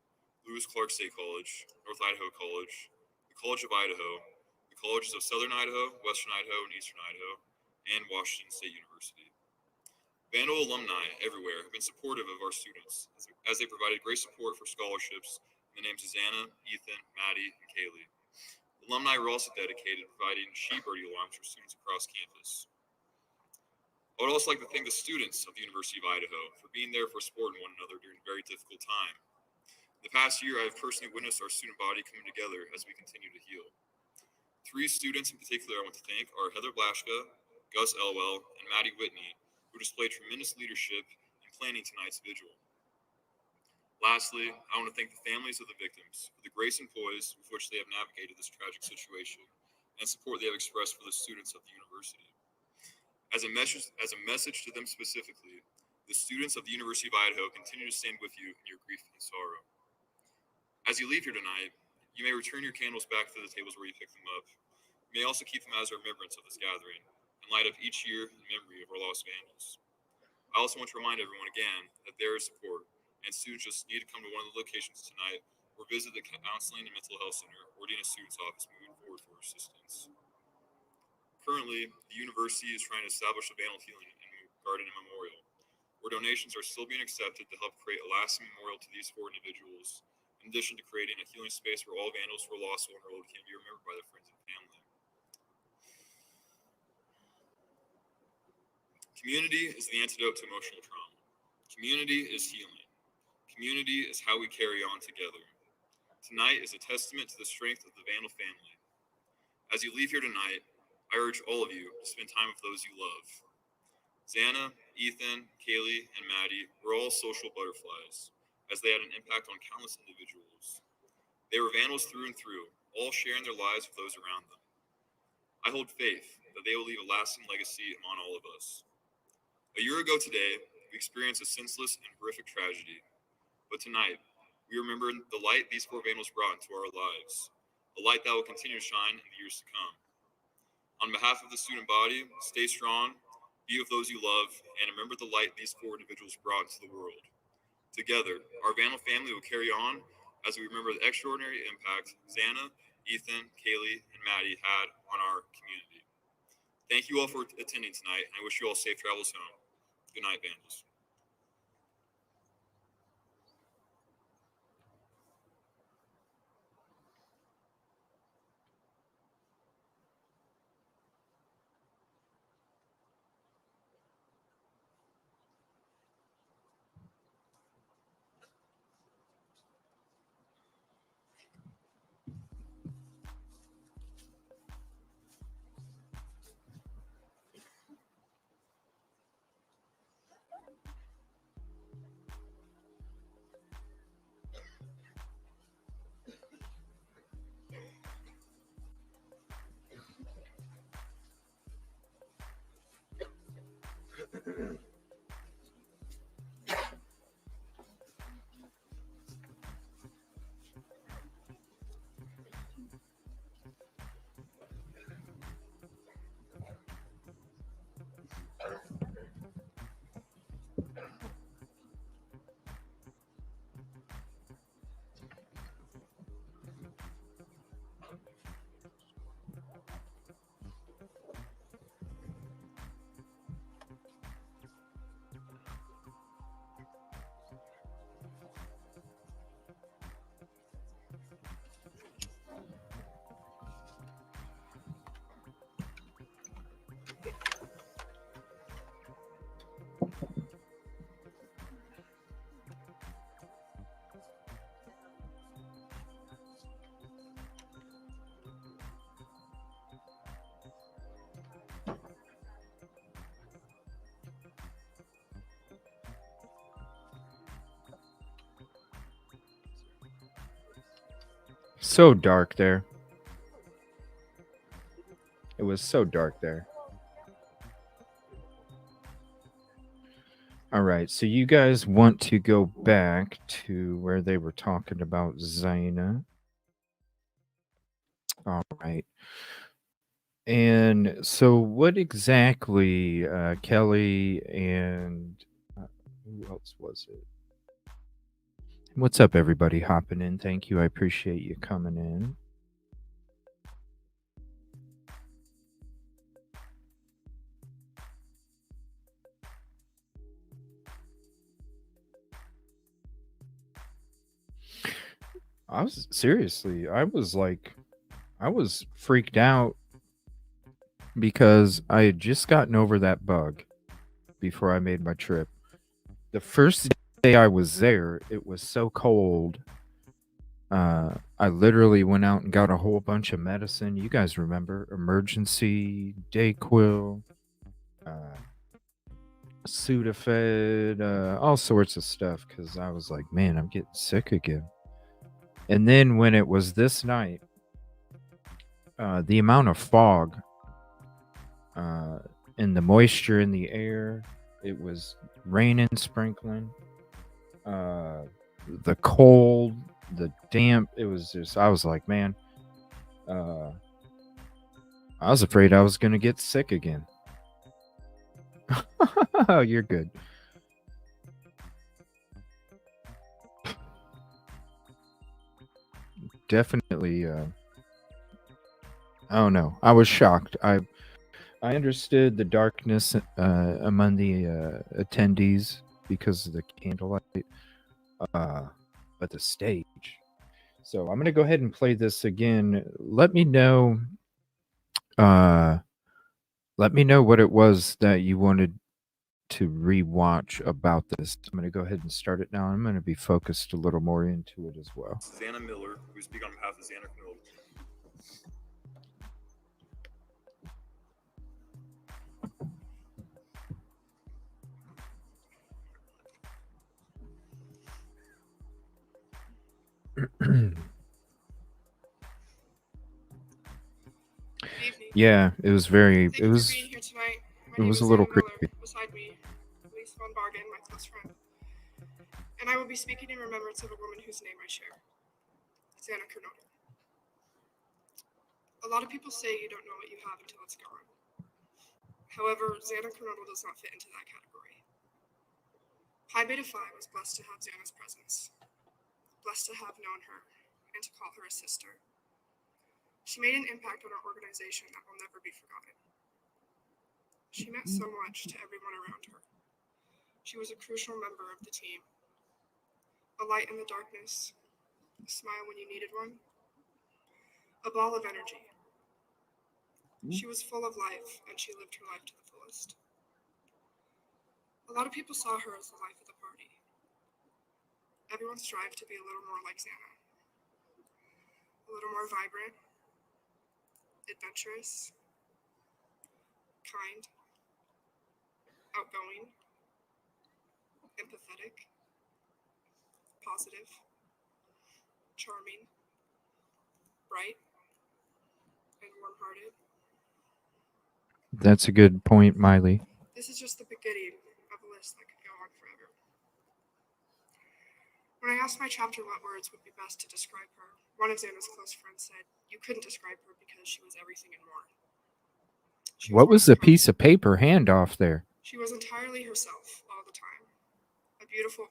Lewis Clark State College, North Idaho College, the College of Idaho, the colleges of Southern Idaho, Western Idaho, and Eastern Idaho, and Washington State University. Vandal alumni everywhere have been supportive of our students as they provided great support for scholarships in the names of Xana, Ethan, Maddie, and Kaylee. Alumni were also dedicated to providing she-birdie alarms for students across campus. I would also like to thank the students of the University of Idaho for being there for supporting one another during a very difficult time. In the past year, I have personally witnessed our student body coming together as we continue to heal. 3 students in particular I want to thank are Heather Blashka, Gus Elwell, and Maddie Whitney, who displayed tremendous leadership in planning tonight's vigil. Lastly, I want to thank the families of the victims for the grace and poise with which they have navigated this tragic situation and support they have expressed for the students of the university. As a message to them specifically, the students of the University of Idaho continue to stand with you in your grief and sorrow. As you leave here tonight, you may return your candles back to the tables where you picked them up. You may also keep them as a remembrance of this gathering and light up each year in memory of our lost vandals. I also want to remind everyone again that there is support, and students just need to come to one of the locations tonight or visit the Counseling and Mental Health Center or Dean of Students Office moving forward for assistance. Currently, the university is trying to establish a vandal healing garden and memorial, where donations are still being accepted to help create a lasting memorial to these 4 individuals, in addition to creating a healing space where all vandals who are lost or enrolled can be remembered by their friends and family. Community is the antidote to emotional trauma. Community is healing. Community is how we carry on together. Tonight is a testament to the strength of the Vandal family. As you leave here tonight, I urge all of you to spend time with those you love. Xana, Ethan, Kaylee, and Maddie were all social butterflies, as they had an impact on countless individuals. They were Vandals through and through, all sharing their lives with those around them. I hold faith that they will leave a lasting legacy on all of us. A year ago today, we experienced a senseless and horrific tragedy. But tonight, we remember the light these 4 vandals brought into our lives, a light that will continue to shine in the years to come. On behalf of the student body, stay strong, be with those you love, and remember the light these 4 individuals brought into the world. Together, our Vandal family will carry on as we remember the extraordinary impact Xana, Ethan, Kaylee, and Maddie had on our community. Thank you all for attending tonight, and I wish you all safe travels home. Good night, Vandals. So dark there. It was so dark there. All right, so you guys want to go back to where they were talking about Xana. All right. And so, what exactly, Kelly and who else was it? What's up, everybody hopping in? Thank you. I appreciate you coming in. I was seriously, I was freaked out because I had just gotten over that bug before I made my trip. The first day I was there, it was so cold. I literally went out and got a whole bunch of medicine. You guys remember emergency, Dayquil, uh, Sudafed, all sorts of stuff because I was like, man, I'm getting sick again. And then when it was this night, the amount of fog and the moisture in the air, it was raining, sprinkling, the cold, the damp, it was just, I was like, man, I was afraid I was going to get sick again. Oh, you're good. Definitely, I don't know. I was shocked. I understood the darkness among the attendees because of the candlelight, but the stage. So I'm going to go ahead and play this again. Let me know what it was that you wanted to rewatch about this. I'm going to go ahead and start it now. I'm going to be focused a little more into it as well. Susanna Miller, who speak on behalf of Xana Knoll. Yeah, it was very. Thank you for being here tonight. My It name was is a little Xana Miller. creepy. Beside me, Elise von Bargen, my close friend. And I will be speaking in remembrance of a woman whose name I share, Xana Kernodle. A lot of people say you don't know what you have until it's gone. However, Xana Kernodle does not fit into that category. Pi Beta Phi was blessed to have Xana's presence, blessed to have known her, and to call her a sister. She made an impact on our organization that will never be forgotten. She meant so much to everyone around her. She was a crucial member of the team, a light in the darkness, a smile when you needed one, a ball of energy. She was full of life, and she lived her life to the fullest. A lot of people saw her as the life of the party. Everyone strived to be a little more like Xana, a little more vibrant, adventurous, kind, outgoing, empathetic, positive, charming, bright, and warm-hearted. That's a good point, Miley. This is just the beginning of a list that could go on forever. When I asked my chapter what words would be best to describe her, one of Xana's close friends said, "You couldn't describe her because she was everything and more." What was the piece of paper handoff there? She was entirely herself all the time. A beautiful.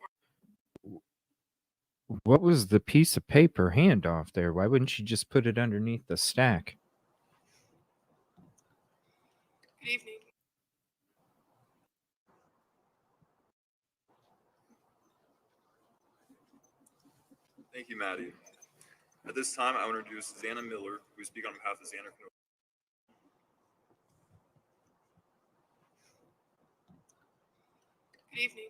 What was the piece of paper handoff there? Why wouldn't you just put it underneath the stack? Good evening. Thank you, Maddie. At this time, I want to introduce Xana Miller, who speak on behalf of Xana Knoll. Good evening.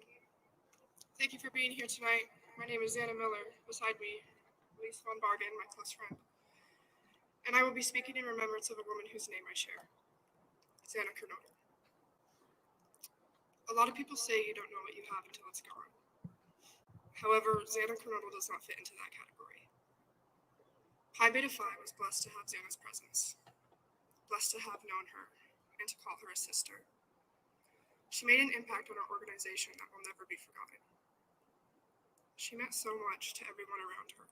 Thank you for being here tonight. My name is Xana Miller. Beside me, Elise von Bargen, my close friend. And I will be speaking in remembrance of a woman whose name I share, Xana Kernodle. A lot of people say you don't know what you have until it's gone. However, Xana Kernodle does not fit into that category. Pi Beta Phi was blessed to have Xana's presence, blessed to have known her, and to call her a sister. She made an impact on our organization that will never be forgotten. She meant so much to everyone around her.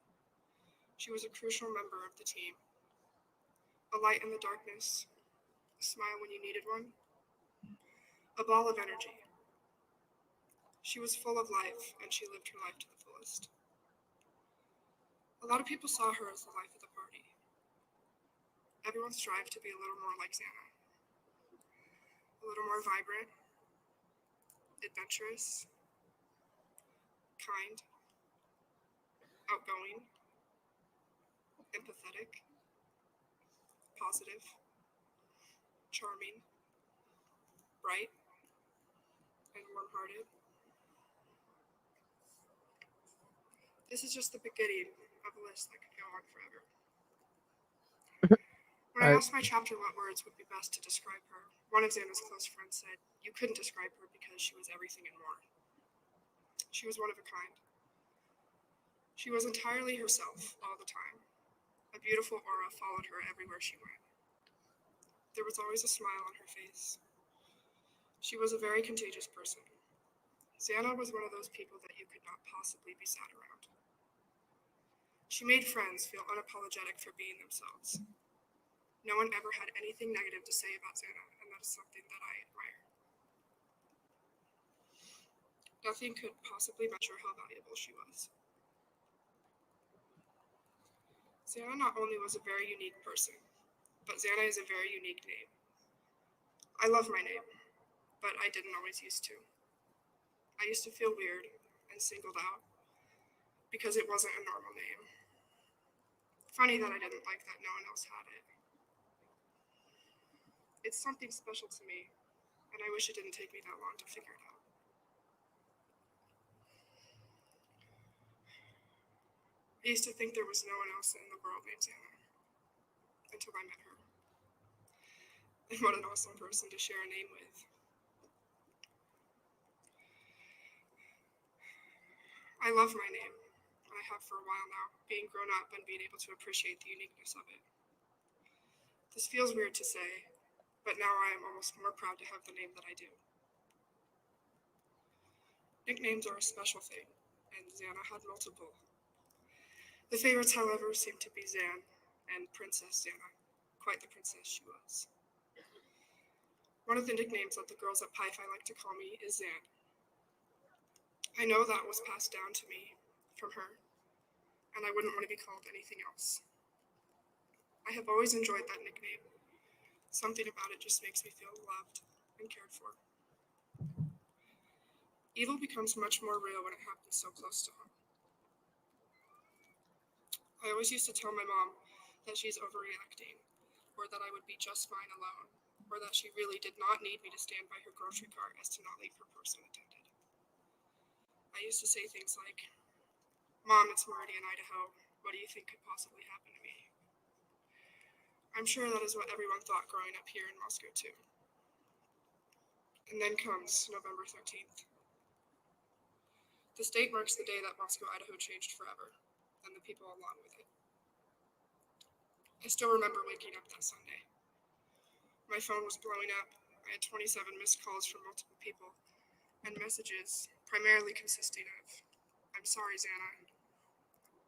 She was a crucial member of the team, a light in the darkness, a smile when you needed one, a ball of energy. She was full of life, and she lived her life to the fullest. A lot of people saw her as the life of the party. Everyone strived to be a little more like Xana, a little more vibrant, adventurous, kind, outgoing, empathetic, positive, charming, bright, and warm-hearted. This is just the beginning of a list that could go on forever. When I asked my chapter what words would be best to describe her, one of Xana's close friends said, "You couldn't describe her because she was everything and more. She was one of a kind. She was entirely herself all the time. A beautiful aura followed her everywhere she went. There was always a smile on her face. She was a very contagious person. Xana was one of those people that you could not possibly be sad around. She made friends feel unapologetic for being themselves. No one ever had anything negative to say about Xana, and that is something that I admire. Nothing could possibly measure how valuable she was. Xana not only was a very unique person, but Xana is a very unique name. I love my name, but I didn't always used to. I used to feel weird and singled out because it wasn't a normal name. Funny that I didn't like that no one else had it. It's something special to me, and I wish it didn't take me that long to figure it out. I used to think there was no one else in the world named Xana until I met her. And what an awesome person to share a name with. I love my name. I have for a while now, being grown up and being able to appreciate the uniqueness of it. This feels weird to say, but now I am almost more proud to have the name that I do. Nicknames are a special thing, and Xana had multiple. The favorites, however, seem to be Xan and Princess Xana. Quite the princess she was. One of the nicknames that the girls at Pi Phi like to call me is Xan. I know that was passed down to me from her, and I wouldn't want to be called anything else. I have always enjoyed that nickname. Something about it just makes me feel loved and cared for. Evil becomes much more real when it happens so close to home. I always used to tell my mom that she's overreacting, or that I would be just fine alone, or that she really did not need me to stand by her grocery cart as to not leave her purse unattended. I used to say things like, "Mom, it's Marty in Idaho. What do you think could possibly happen to me?" I'm sure that is what everyone thought growing up here in Moscow too. And then comes November 13th. This date marks the day that Moscow, Idaho changed forever, and the people along with it. I still remember waking up that Sunday. My phone was blowing up. I had 27 missed calls from multiple people, and messages primarily consisting of, "I'm sorry, Xana.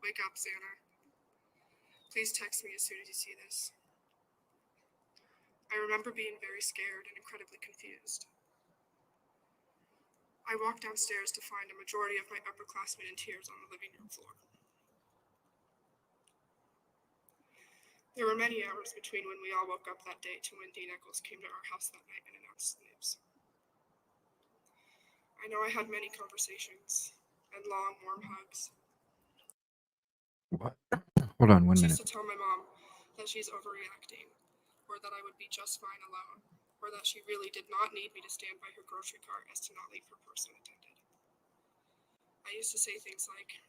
Wake up, Xana. Please text me as soon as you see this." I remember being very scared and incredibly confused. I walked downstairs to find a majority of my upperclassmen in tears on the living room floor. There were many hours between when we all woke up that day to when Dean Eccles came to our house that night and announced the news. I know I had many conversations and long, warm hugs. What? Hold on 1 I minute. used to tell my mom that she's overreacting, or that I would be just fine alone, or that she really did not need me to stand by her grocery cart as to not leave her purse unattended. I used to say things like,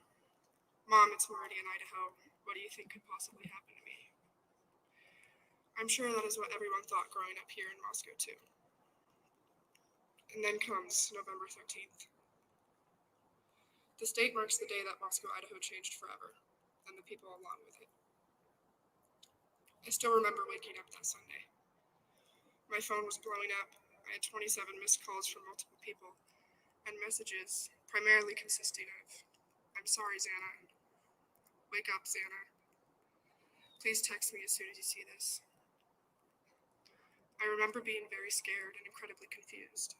"Mom, it's Marty in Idaho. What do you think could possibly happen to me?" I'm sure that is what everyone thought growing up here in Moscow too. And then comes November 13th. This date marks the day that Moscow, Idaho changed forever, and the people along with it. I still remember waking up that Sunday. My phone was blowing up. I had 27 missed calls from multiple people, and messages primarily consisting of, "I'm sorry, Xana. Wake up, Xana. Please text me as soon as you see this." I remember being very scared and incredibly confused.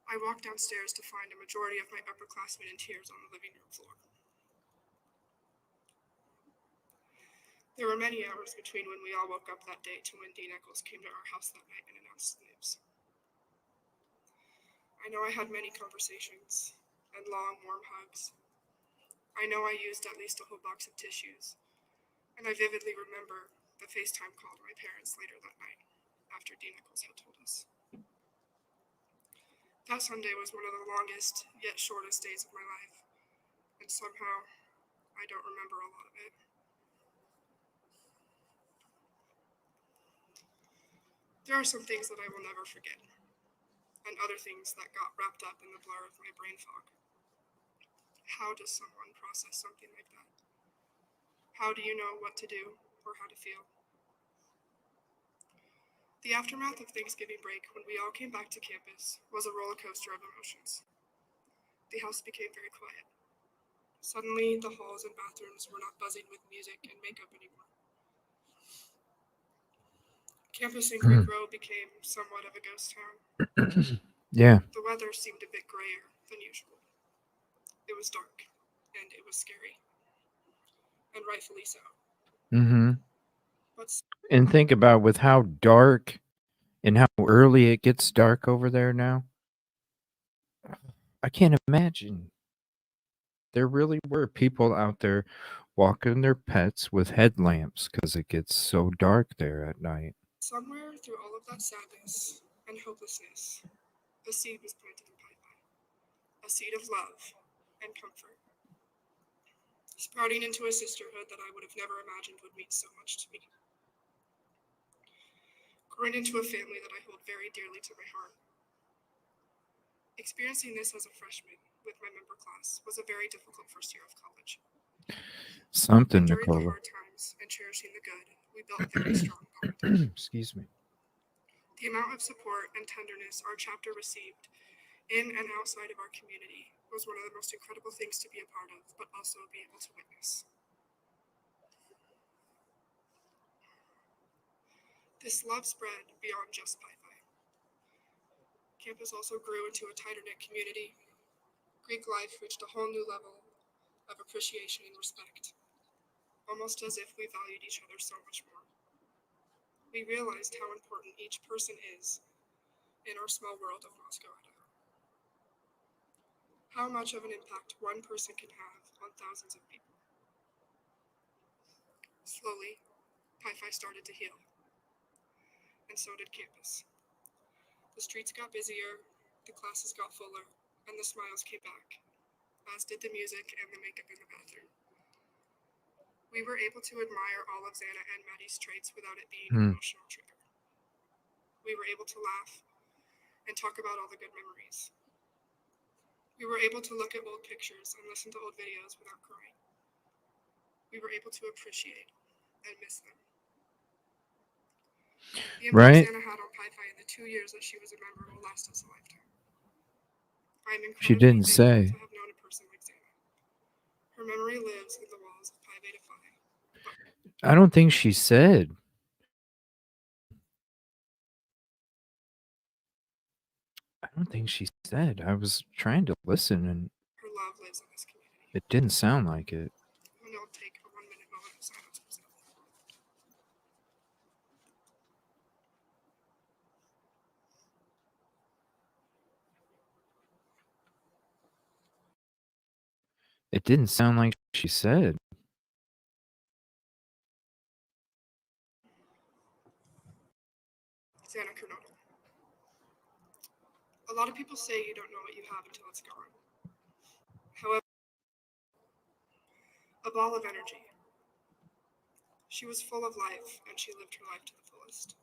I walked downstairs to find a majority of my upperclassmen in tears on the living room floor. There were many hours between when we all woke up that day to when Dean Eccles came to our house that night and announced the news. I know I had many conversations and long, warm hugs. I know I used at least a whole box of tissues, and I vividly remember the FaceTime call to my parents later that night after Dean Eccles had told us. That Sunday was one of the longest yet shortest days of my life, and somehow I don't remember a lot of it. There are some things that I will never forget, and other things that got wrapped up in the blur of my brain fog. How does someone process something like that? How do you know what to do or how to feel? The aftermath of Thanksgiving break, when we all came back to campus, was a roller coaster of emotions. The house became very quiet. Suddenly, the halls and bathrooms were not buzzing with music and makeup anymore. Campus in Creek Row became somewhat of a ghost town. Yeah. The weather seemed a bit grayer than usual. It was dark, and it was scary. And rightfully so. Mm-hmm. But And think about with how dark and how early it gets dark over there now. I can't imagine. There really were people out there walking their pets with headlamps because it gets so dark there at night. somewhere through all of that sadness and hopelessness, a seed was planted in Pi-Phi. A seed of love and comfort, sprouting into a sisterhood that I would have never imagined would mean so much to me. Growing into a family that I hold very dearly to my heart. Experiencing this as a freshman with my member class was a very difficult first year of college. Something, During the Nicola. hard times and cherishing the good, we built a very strong bond. Excuse me. The amount of support and tenderness our chapter received in and outside of our community was one of the most incredible things to be a part of, but also be able to witness. This love spread beyond just Pi-Phi. Campus also grew into a tighter-knit community. Greek life reached a whole new level of appreciation and respect, almost as if we valued each other so much more. We realized how important each person is in our small world of Moscow, Idaho. How much of an impact one person can have on thousands of people. Slowly, Pi-Phi started to heal, and so did campus. The streets got busier, the classes got fuller, and the smiles came back, as did the music and the makeup in the bathroom. We were able to admire all of Xana and Maddie's traits without it being an emotional trigger. We were able to laugh and talk about all the good memories. We were able to look at old pictures and listen to old videos without crying. We were able to appreciate and miss them. The impact Right? Xana had on Pi-Phi in the 2 years that she was a member will last us a lifetime. I am She incredibly didn't thankful say. to have known a person like Xana. Her memory lives in the walls of Pi Beta Phi. I don't think she said. I don't think she said. I was trying to listen and Her love lives in this community. it didn't sound like it. And I'll take a 1-minute moment of silence. It didn't sound like she said. Xana Kernodle. A lot of people say you don't know what you have until it's gone. However, a ball of energy. She was full of life, and she lived her life to the fullest.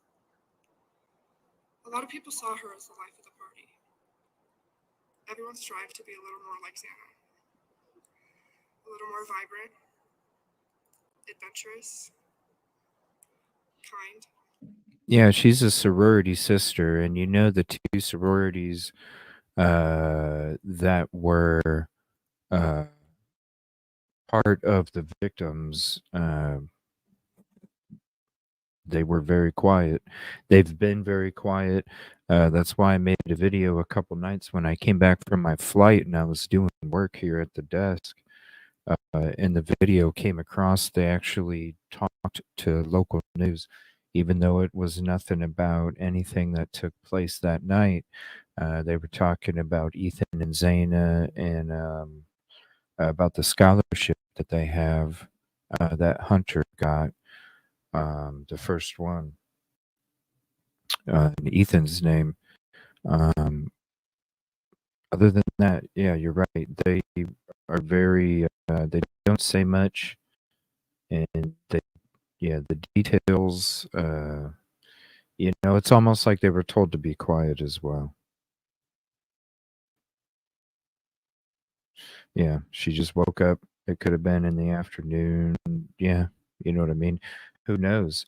A lot of people saw her as the life of the party. Everyone strived to be a little more like Xana. A little more vibrant, adventurous, kind. Yeah, she's a sorority sister, and you know the two sororities that were part of the victims they were very quiet. They've been very quiet. That's why I made a video a couple nights when I came back from my flight and I was doing work here at the desk. And the video came across, they actually talked to local news, even though it was nothing about anything that took place that night. They were talking about Ethan and Zaina and about the scholarship that they have that Hunter got, the first one, in Ethan's name. Um, Other than that, yeah, you're right. They are very, they don't say much, and they, yeah, the details, it's almost like they were told to be quiet as well. Yeah, she just woke up. It could have been in the afternoon. Yeah, you know what I mean? Who knows?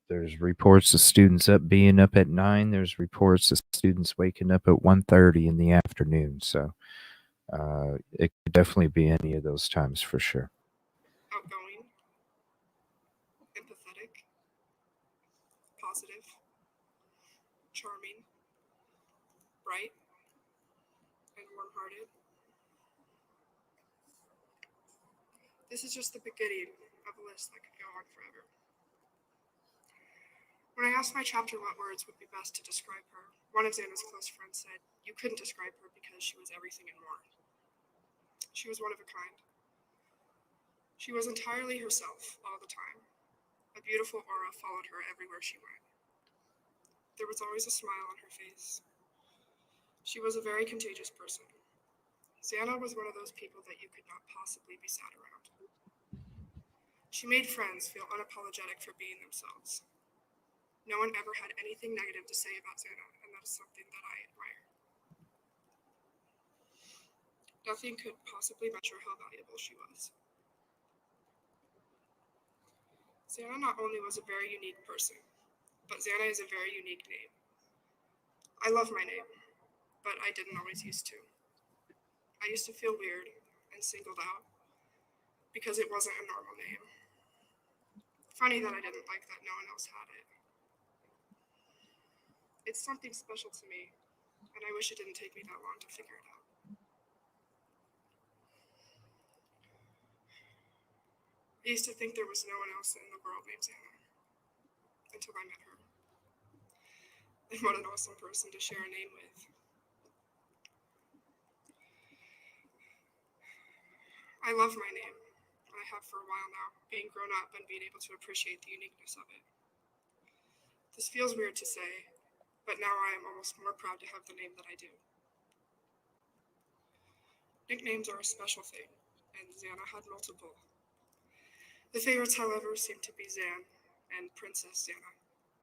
There's reports of students being up at 9. There's reports of students waking up at 1:30 in the afternoon. So it could definitely be any of those times for sure. Outgoing, empathetic, positive, charming, bright, and warm-hearted. This is just the beginning of a list that could go on forever. When I asked my chapter what words would be best to describe her, one of Xana's close friends said, "You couldn't describe her because she was everything and more." She was one of a kind. She was entirely herself all the time. A beautiful aura followed her everywhere she went. There was always a smile on her face. She was a very contagious person. Xana was one of those people that you could not possibly be sad around. She made friends feel unapologetic for being themselves. No one ever had anything negative to say about Xana, and that is something that I admire. Nothing could possibly measure how valuable she was. Xana not only was a very unique person, but Xana is a very unique name. I love my name, but I didn't always used to. I used to feel weird and singled out because it wasn't a normal name. Funny that I didn't like that no one else had it. It's something special to me, and I wish it didn't take me that long to figure it out. I used to think there was no one else in the world named Xana until I met her. And what an awesome person to share a name with. I love my name, and I have for a while now, being grown up and being able to appreciate the uniqueness of it. This feels weird to say, but now I am almost more proud to have the name that I do. Nicknames are a special thing, and Xana had multiple. The favorites, however, seem to be Xan and Princess Xana.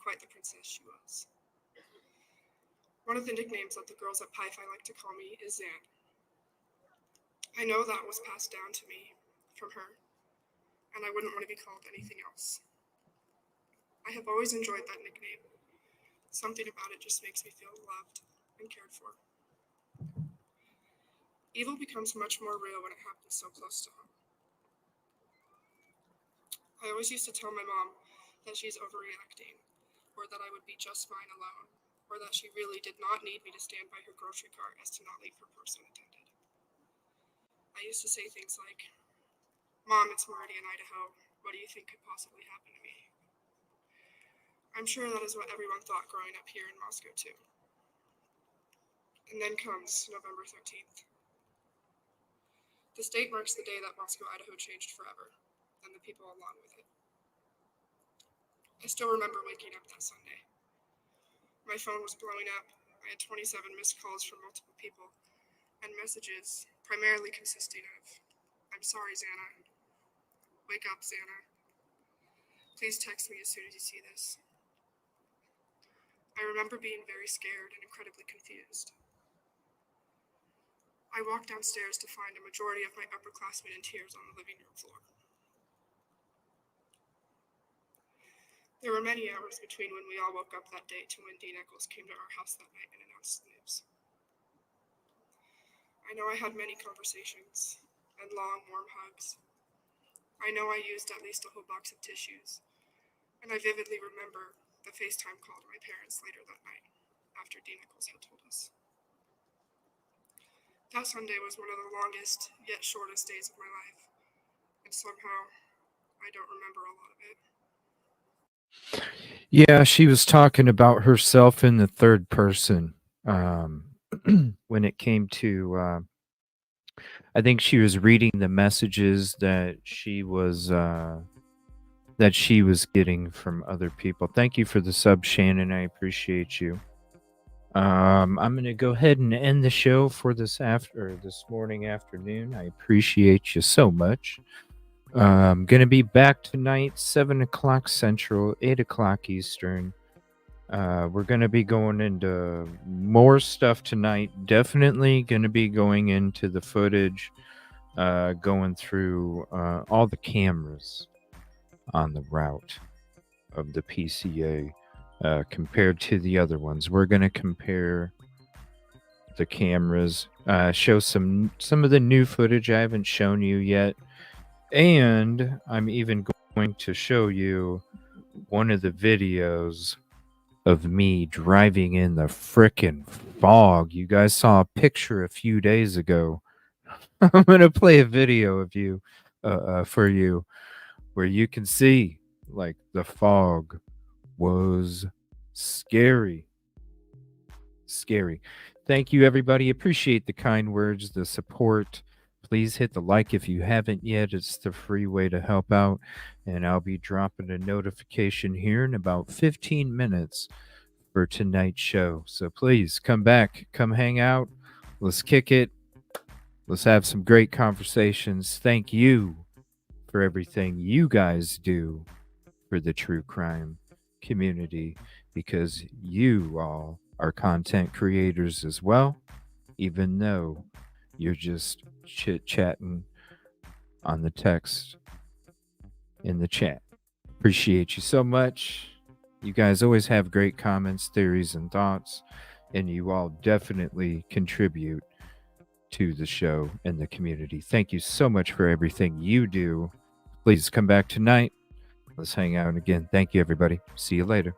Quite the princess she was. One of the nicknames that the girls at Pi-Phi like to call me is Xan. I know that was passed down to me from her, and I wouldn't want to be called anything else. I have always enjoyed that nickname. Something about it just makes me feel loved and cared for. Evil becomes much more real when it happens so close to home. I always used to tell my mom that she's overreacting, or that I would be just fine alone, or that she really did not need me to stand by her grocery cart as to not leave her purse unattended. I used to say things like, "Mom, it's already in Idaho. What do you think could possibly happen to me?" I'm sure that is what everyone thought growing up here in Moscow too. And then comes November 13th. This date marks the day that Moscow, Idaho changed forever, and the people along with it. I still remember waking up that Sunday. My phone was blowing up. I had 27 missed calls from multiple people, and messages primarily consisting of, "I'm sorry, Xana. Wake up, Xana. Please text me as soon as you see this." I remember being very scared and incredibly confused. I walked downstairs to find a majority of my upperclassmen in tears on the living room floor. There were many hours between when we all woke up that day to when Dean Eccles came to our house that night and announced the news. I know I had many conversations and long, warm hugs. I know I used at least a whole box of tissues, and I vividly remember the FaceTime call to my parents later that night after Dean Nichols had told us. That Sunday was one of the longest yet shortest days of my life, and somehow I don't remember a lot of it. Yeah, she was talking about herself in the third person when it came to. I think she was reading the messages that she was getting from other people. Thank you for the sub, Shannon. I appreciate you. I'm gonna go ahead and end the show for this morning afternoon. I appreciate you so much. I'm gonna be back tonight, 7 o'clock Central, 8 o'clock Eastern. We're gonna be going into more stuff tonight. Definitely gonna be going into the footage, going through all the cameras on the route of the PCA compared to the other ones. We're gonna compare the cameras, show some of the new footage I haven't shown you yet, and I'm even going to show you one of the videos of me driving in the frickin' fog. You guys saw a picture a few days ago. I'm gonna play a video of you for you where you can see like the fog was scary. Thank you, everybody. Appreciate the kind words, the support. Please hit the like if you haven't yet. It's the free way to help out. And I'll be dropping a notification here in about 15 minutes for tonight's show. So please come back, come hang out. Let's kick it. Let's have some great conversations. Thank you for everything you guys do for the true crime community, because you all are content creators as well, even though you're just chit-chatting on the text in the chat. Appreciate you so much. You guys always have great comments, theories, and thoughts, and you all definitely contribute to the show and the community. Thank you so much for everything you do. Please come back tonight. Let's hang out again. Thank you, everybody. See you later.